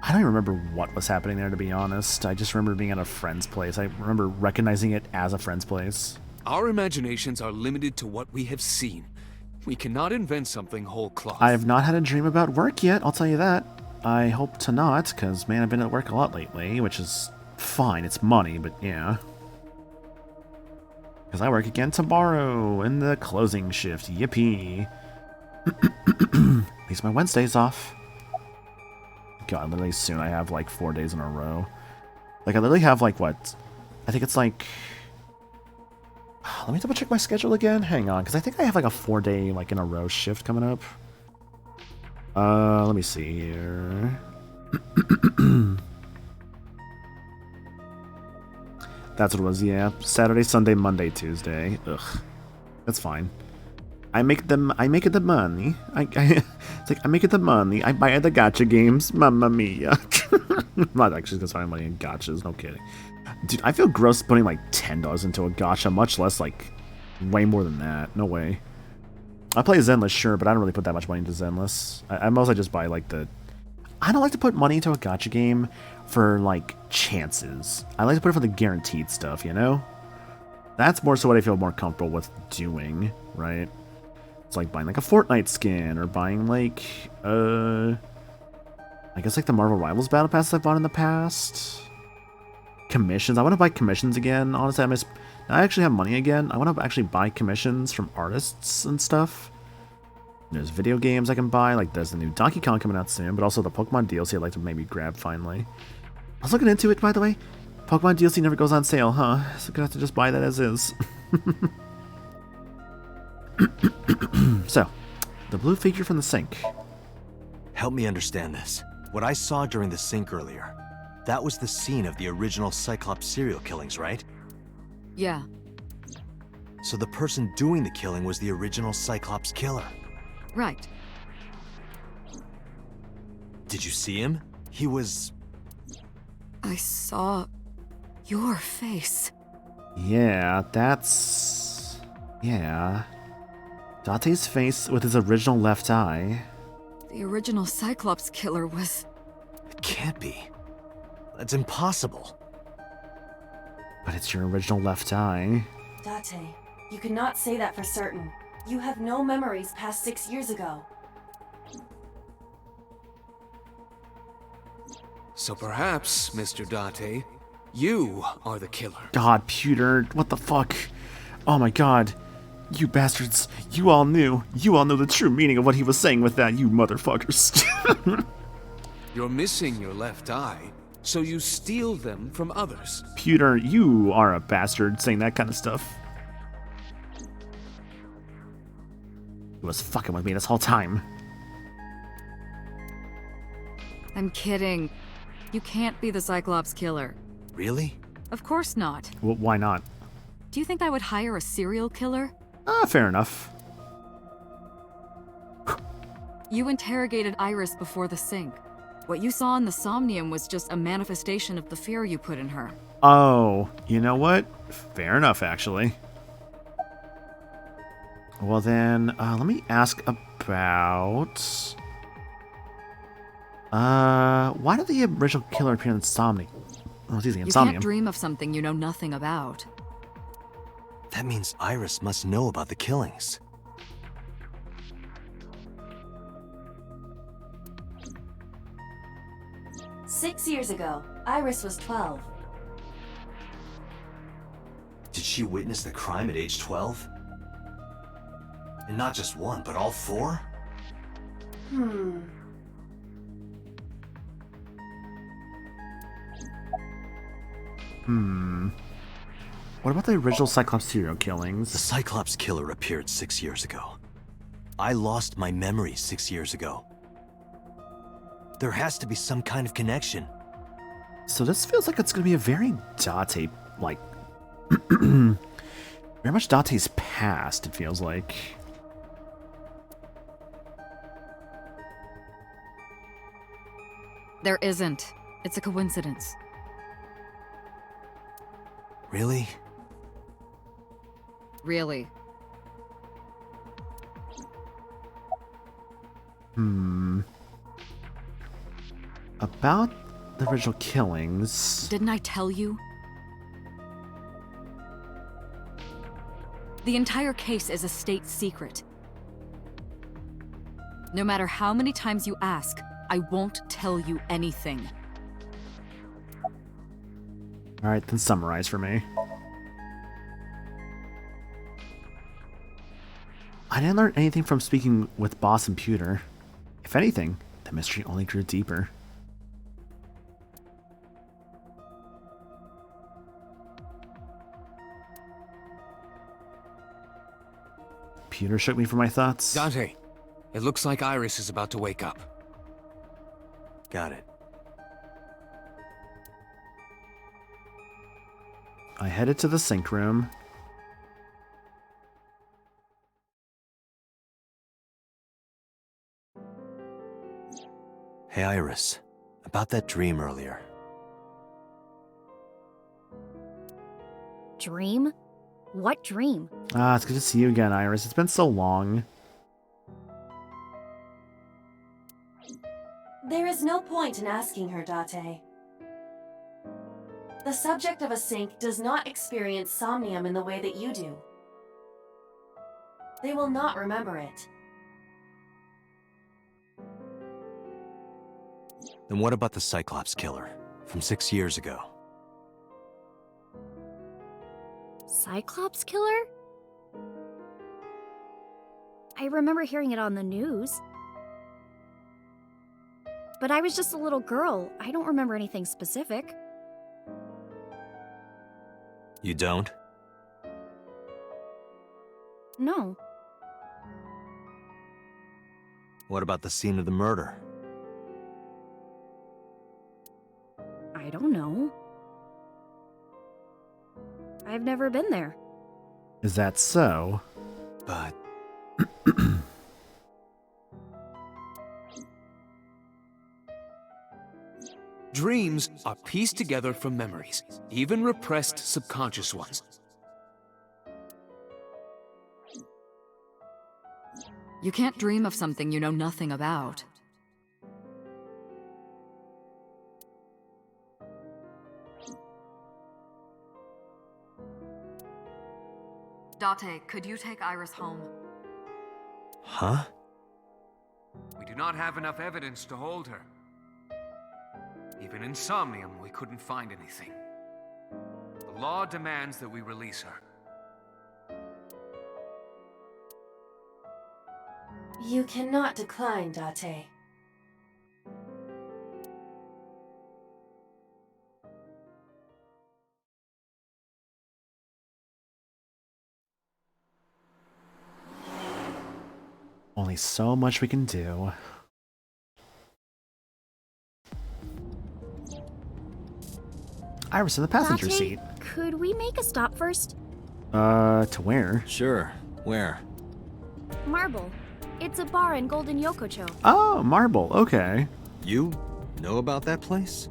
I don't even remember what was happening there, to be honest. I just remember being at a friend's place. I remember recognizing it as a friend's place. Our imaginations are limited to what we have seen. We cannot invent something whole cloth. I have not had a dream about work yet, I'll tell you that. I hope to not, because man, I've been at work a lot lately, which is fine. It's money, but yeah. Because I work again tomorrow in the closing shift. Yippee. At least my Wednesday's off. God, literally soon I have like 4 days in a row. Like I literally have like what? I think it's like... Let me double check my schedule again. Hang on, because I think I have like a 4-day like in a row shift coming up. Let me see here. That's what it was, yeah. Saturday, Sunday, Monday, Tuesday. Ugh. That's fine. I make it the money. It's like I make it the money. I buy the gacha games. Mamma mia. I'm not actually gonna find money in gachas, no kidding. Dude, I feel gross putting like $10 into a gacha, much less like way more than that. No way. I play Zenless, sure, but I don't really put that much money into Zenless. I mostly just buy like the... I don't like to put money into a gacha game for like chances. I like to put it for the guaranteed stuff, you know? That's more so what I feel more comfortable with doing, right? It's like buying like a Fortnite skin, or buying like, I guess like the Marvel Rivals Battle Pass I've bought in the past. Commissions. I want to buy commissions again. Honestly, I actually have money again. I want to actually buy commissions from artists and stuff. There's video games I can buy. Like there's the new Donkey Kong coming out soon, but also the Pokemon DLC I'd like to maybe grab finally. I was looking into it, by the way. Pokemon DLC never goes on sale, huh? So I'm gonna have to just buy that as is. So, the blue figure from the sink. Help me understand this. What I saw during the sink earlier, that was the scene of the original Cyclops serial killings, right? Yeah. So the person doing the killing was the original Cyclops killer. Right. Did you see him? He was... I saw your face. Yeah, that's... Yeah. Date's face with his original left eye. The original Cyclops killer was... It can't be. That's impossible. But it's your original left eye. Date, you cannot say that for certain. You have no memories past 6 years ago. So perhaps, Mr. Date, you are the killer. God, Pewter, what the fuck? Oh my god. You bastards, you all knew the true meaning of what he was saying with that, you motherfuckers. You're missing your left eye, so you steal them from others. Pewter, you are a bastard saying that kind of stuff. He was fucking with me this whole time. I'm kidding. You can't be the Cyclops killer. Really? Of course not. Well, why not? Do you think I would hire a serial killer? Fair enough. You interrogated Iris before the sink. What you saw in the Somnium was just a manifestation of the fear you put in her. Oh, you know what? Fair enough, actually. Well then, let me ask about... why did the original killer appear in Somnium? Oh, excuse me, in You Somnium. can't dream of something you know nothing about. That means Iris must know about the killings. "6 years ago, Iris was 12. Did she witness the crime at age 12? And not just one, but all 4? What about the original Cyclops serial The killings? Cyclops killer appeared 6 years ago. I lost my memory 6 years ago. There has to be some kind of connection. So this feels like it's gonna be a very Date, like... very much Date's past, it feels like. There isn't. It's a coincidence. Really? Really. About the original killings... Didn't I tell you? The entire case is a state secret. No matter how many times you ask, I won't tell you anything. Alright, then summarize for me. I didn't learn anything from speaking with Boss and Pewter. If anything, the mystery only grew deeper. Pewter shook me for my thoughts. Dante, it looks like Iris is about to wake up. Got it. I headed to the sink room. Hey, Iris. About that dream earlier. Dream? What dream? Ah, it's good to see you again, Iris. It's been so long. There is no point in asking her, Date. The subject of a sink does not experience somnium in the way that you do. They will not remember it. Then what about the Cyclops killer from 6 years ago? Cyclops killer? I remember hearing it on the news. But I was just a little girl. I don't remember anything specific. You don't? No. What about the scene of the murder? I don't know. I've never been there. Is that so? But... Dreams are pieced together from memories, even repressed subconscious ones. You can't dream of something you know nothing about. Date, could you take Iris home? Huh? We do not have enough evidence to hold her. Even in Somnium, we couldn't find anything. The law demands that we release her. You cannot decline, Date. Only so much we can do. Iris in the passenger Date, seat. could we make a stop first? To where? Sure. Where? Marble. It's a bar in Golden Yokocho. Oh, Marble, okay. You know about that place?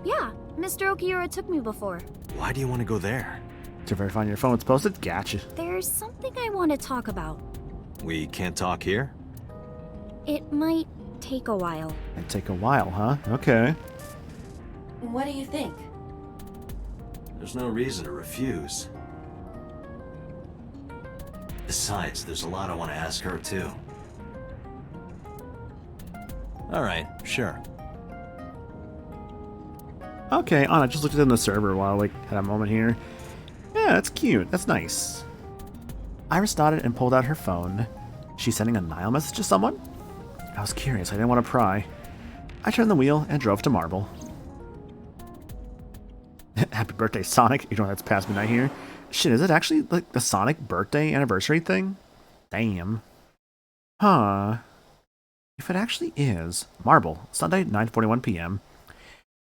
Yeah, Mr. Okiura took me before. Why do you want to go there? To verify on your phone it's posted? Gotcha. There's something I want to talk about. We can't talk here? It might take a while. It'd take a while, huh? Okay. What do you think? There's no reason to refuse. Besides, there's a lot I want to ask her, too. Alright, sure. Okay, Anna, just looked in the server while I had a moment here. Yeah, that's cute. That's nice. Iris nodded and pulled out her phone. She's sending a Nile message to someone? I was curious. I didn't want to pry. I turned the wheel and drove to Marble. Happy birthday, Sonic. You know that's past midnight here. Shit, is it actually like the Sonic birthday anniversary thing? Damn. Huh. If it actually is Marble, Sunday, 9:41 p.m.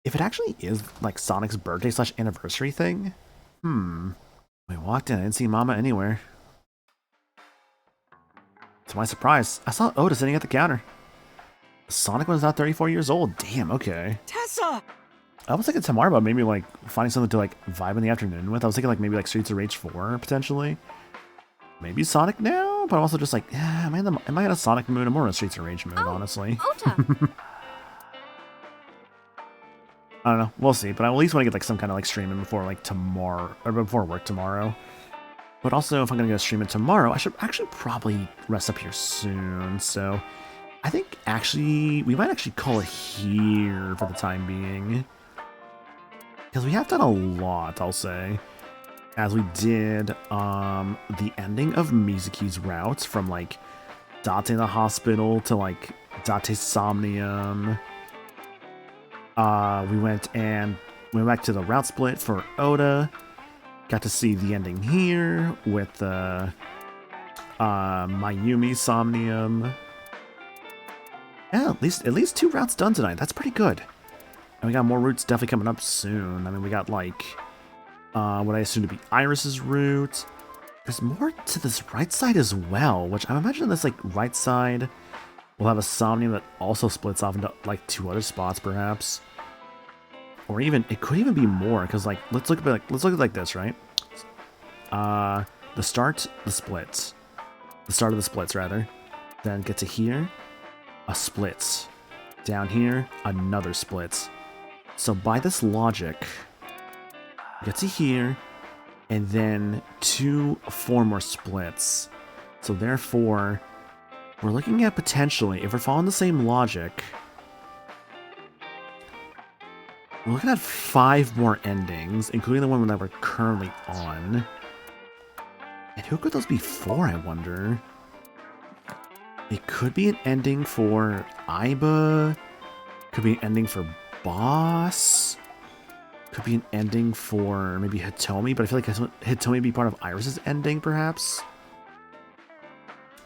If it actually is like Sonic's birthday / anniversary thing, we walked in, I didn't see Mama anywhere. To my surprise, I saw Oda sitting at the counter. Sonic was now 34 years old. Damn, okay. Tessa! I was thinking tomorrow about maybe like finding something to like vibe in the afternoon with. I was thinking like maybe like Streets of Rage 4 potentially. Maybe Sonic now, but I'm also just like, am I in a Sonic mood? I'm more in a Streets of Rage mood, honestly. Ota! I don't know. We'll see. But I at least want to get like some kind of like streaming before like tomorrow or before work tomorrow. But also, if I'm gonna go streaming tomorrow, I should actually probably rest up here soon. So I think actually we might actually call it here for the time being. Because we have done a lot, I'll say. As we did the ending of Mizuki's route from like Date in the hospital to like Date Somnium. We went back to the route split for Oda. Got to see the ending here with Mayumi Somnium. Yeah, at least 2 routes done tonight. That's pretty good. And we got more routes definitely coming up soon. I mean, we got like what I assume to be Iris's route. There's more to this right side as well, which I imagine this like right side will have a Somnium that also splits off into like 2 other spots, perhaps. Or even it could even be more, because like let's look at it like this, right? The start of the splits rather. Then get to here, a split. Down here, another split. So by this logic, get to here, and then 4 more splits. So therefore, we're looking at potentially, if we're following the same logic, we're looking at 5 more endings, including the one that we're currently on. And who could those be for, I wonder? It could be an ending for Aiba. Could be an ending for Boss. Could be an ending for maybe Hitomi, but I feel like Hitomi would be part of Iris's ending, perhaps.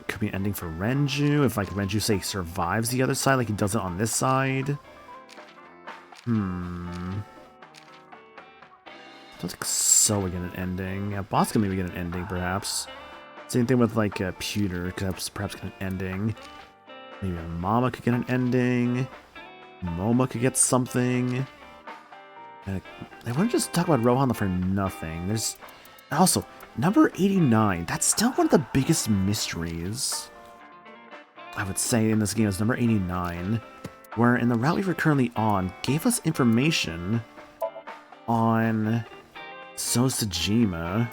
Could be an ending for Renju, if like Renju, say, survives the other side, like he does it on this side. Don't think so would get an ending. Yeah, Boss could maybe get an ending, perhaps. Same thing with like Pewter, could perhaps get an ending. Maybe Mama could get an ending. Moma could get something. And I want to just talk about Rohan for nothing. There's also number 89. That's still one of the biggest mysteries, I would say, in this game, is number 89. Where in the route we were currently on, gave us information on Sosajima,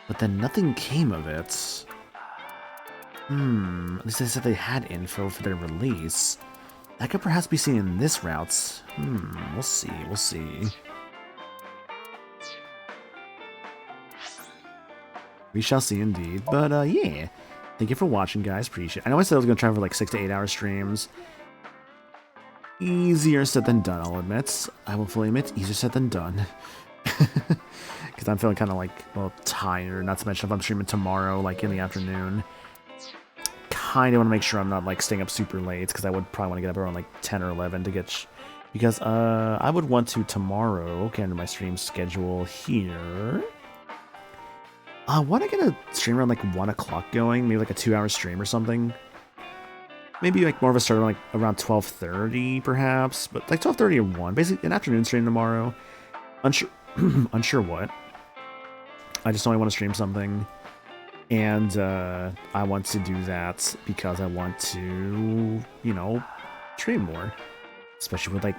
but then nothing came of it. At least they said they had info for their release. That could perhaps be seen in this route. We'll see. We shall see indeed. But yeah, thank you for watching, guys. Appreciate it. I know I said I was going to try for like 6 to 8 hour streams. Easier said than done, I'll admit. I will fully admit, easier said than done. Because I'm feeling kind of like a little tired, not to mention if I'm streaming tomorrow, like in the afternoon. Kind of want to make sure I'm not like staying up super late, because I would probably want to get up around like 10 or 11 to get... Because I would want to tomorrow, okay, under my stream schedule here... I want to get a stream around like 1 o'clock going, maybe like a 2-hour stream or something. Maybe like more of a start like around 12:30 perhaps, but like 12:30 or 1. Basically an afternoon stream tomorrow. Unsure what. I just only want to stream something. And I want to do that because I want to, you know, stream more. Especially with like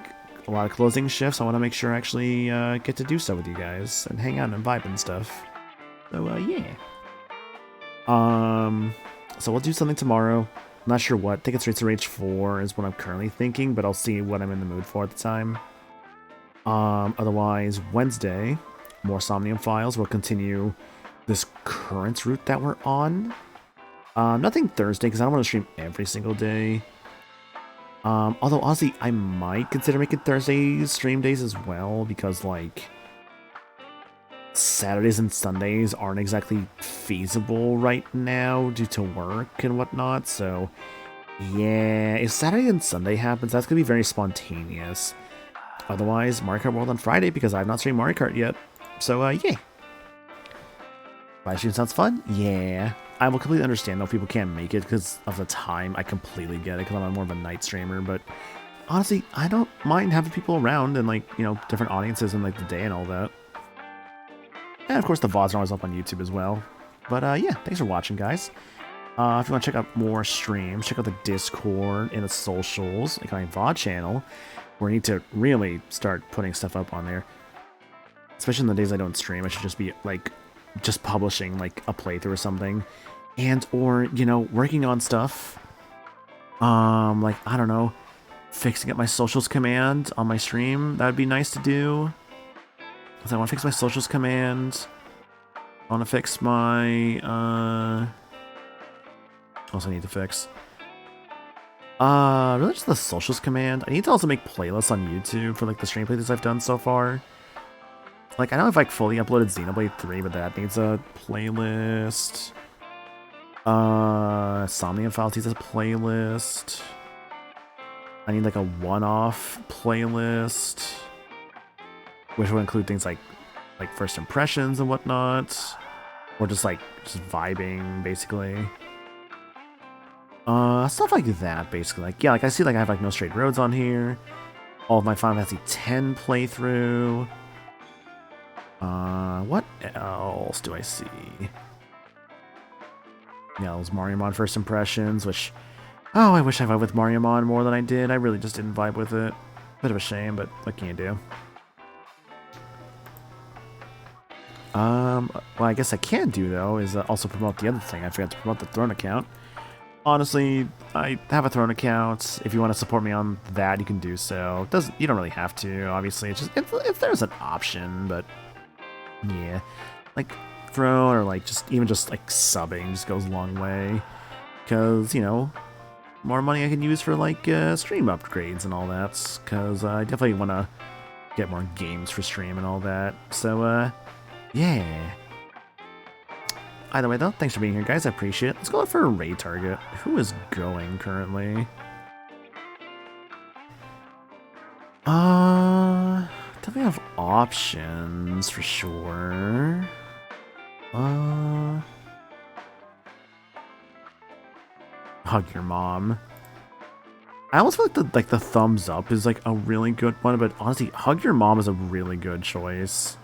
a lot of closing shifts, I want to make sure I actually get to do so with you guys and hang out and vibe and stuff. So yeah. So we'll do something tomorrow. I'm not sure what. I think it's Streets of Rage 4 is what I'm currently thinking, but I'll see what I'm in the mood for at the time. Otherwise, Wednesday, more Somnium files. We'll continue this current route that we're on. Nothing Thursday, because I don't want to stream every single day. Although, honestly, I might consider making Thursdays stream days as well, because, like, Saturdays and Sundays aren't exactly feasible right now due to work and whatnot, so yeah, if Saturday and Sunday happens, that's gonna be very spontaneous. Otherwise, Mario Kart World on Friday, because I've not streamed Mario Kart yet, so yeah. Live stream sounds fun? Yeah. I will completely understand though if people can't make it because of the time. I completely get it because I'm more of a night streamer, but honestly, I don't mind having people around and, like, you know, different audiences in, like, the day and all that. And of course the VODs are always up on YouTube as well. But yeah, thanks for watching, guys. If you want to check out more streams, check out the Discord and the socials, like my VOD channel, where I need to really start putting stuff up on there. Especially in the days I don't stream, I should just be, like, just publishing, like, a playthrough or something. And, or, you know, working on stuff. Like, I don't know, fixing up my socials command on my stream. That would be nice to do. Because I want to fix my socials command. I want to fix my, also need to fix. Really just the socials command. I need to also make playlists on YouTube for, like, the stream playlists I've done so far. Like, I know I've, like, fully uploaded Xenoblade 3, but that needs a playlist. Somnium Files needs a playlist. I need, like, a one-off playlist, which will include things like first impressions and whatnot, or just, like, just vibing, basically. Stuff like that, basically. Like, yeah, like, I see, like, I have, like, No Straight Roads on here. All of my Final Fantasy X playthrough. What else do I see? Yeah, those Mariamon first impressions, which, oh, I wish I vibed with Mariamon more than I did. I really just didn't vibe with it. Bit of a shame, but what can you do? What I guess I can do, though, is also promote the other thing. I forgot to promote the Throne account. Honestly, I have a Throne account. If you want to support me on that, you can do so. You don't really have to, obviously. It's just, if there's an option, but yeah. Like, Throne, or, like, even just, like, subbing just goes a long way. Because, you know, more money I can use for, like, stream upgrades and all that. Because I definitely want to get more games for stream and all that. So, yeah. Either way, though, thanks for being here, guys. I appreciate it. Let's go for a raid target. Who is going currently? Definitely have options for sure. Hug your mom. I almost feel like the thumbs up is, like, a really good one, but honestly, hug your mom is a really good choice.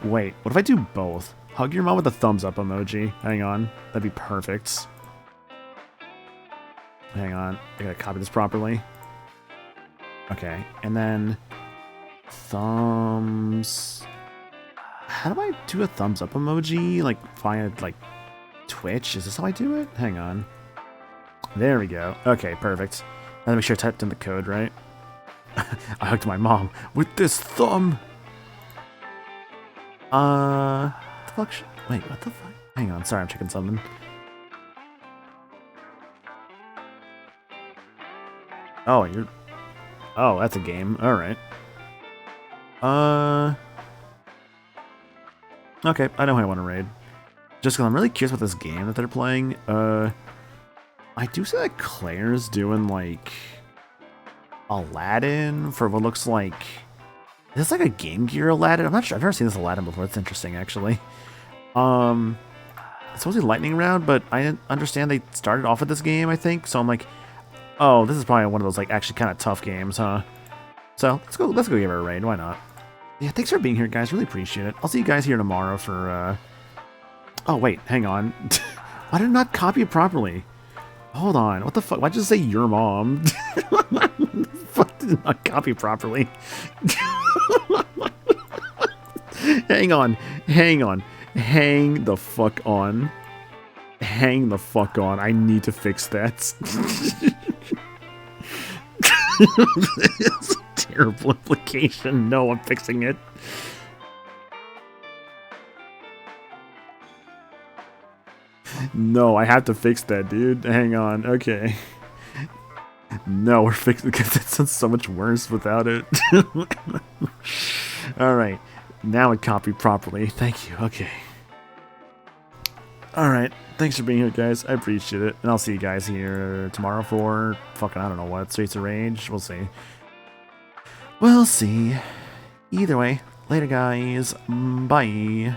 Wait, what if I do both? Hug your mom with a thumbs up emoji. Hang on. That'd be perfect. Hang on. I gotta copy this properly. Okay, and then thumbs. How do I do a thumbs up emoji? Like, via, like, Twitch? Is this how I do it? Hang on. There we go. Okay, perfect. I gotta make sure I typed in the code, right? I hugged my mom with this thumb. The fuck? Wait, what the fuck? Hang on, sorry, I'm checking something. Oh, oh, that's a game. Alright. Okay, I know who I want to raid. Just because I'm really curious about this game that they're playing. I do see that Claire's doing, like, Aladdin for what looks like... Is this like a Game Gear Aladdin? I'm not sure. I've never seen this Aladdin before. It's interesting, actually. It's supposed to be lightning round, but I didn't understand they started off with this game, I think. So I'm like, Oh, this is probably one of those, like, actually kind of tough games, huh? So, let's go give her a raid, why not? Yeah, thanks for being here, guys, really appreciate it. I'll see you guys here tomorrow for, Oh, wait, hang on. Why did I not copy it properly? Hold on, what the fuck? Why'd you just say your mom? Fuck, did not copy properly. Hang on. Hang the fuck on. Hang the fuck on. I need to fix that. It's a terrible implication. No, I'm fixing it. No, I have to fix that, dude. Hang on. Okay. No, we're fixing it because it sounds so much worse without it. Alright. Now it copied properly. Thank you. Okay. Alright. Thanks for being here, guys. I appreciate it. And I'll see you guys here tomorrow for fucking, I don't know what, Streets of Rage? We'll see. We'll see. Either way. Later, guys. Bye.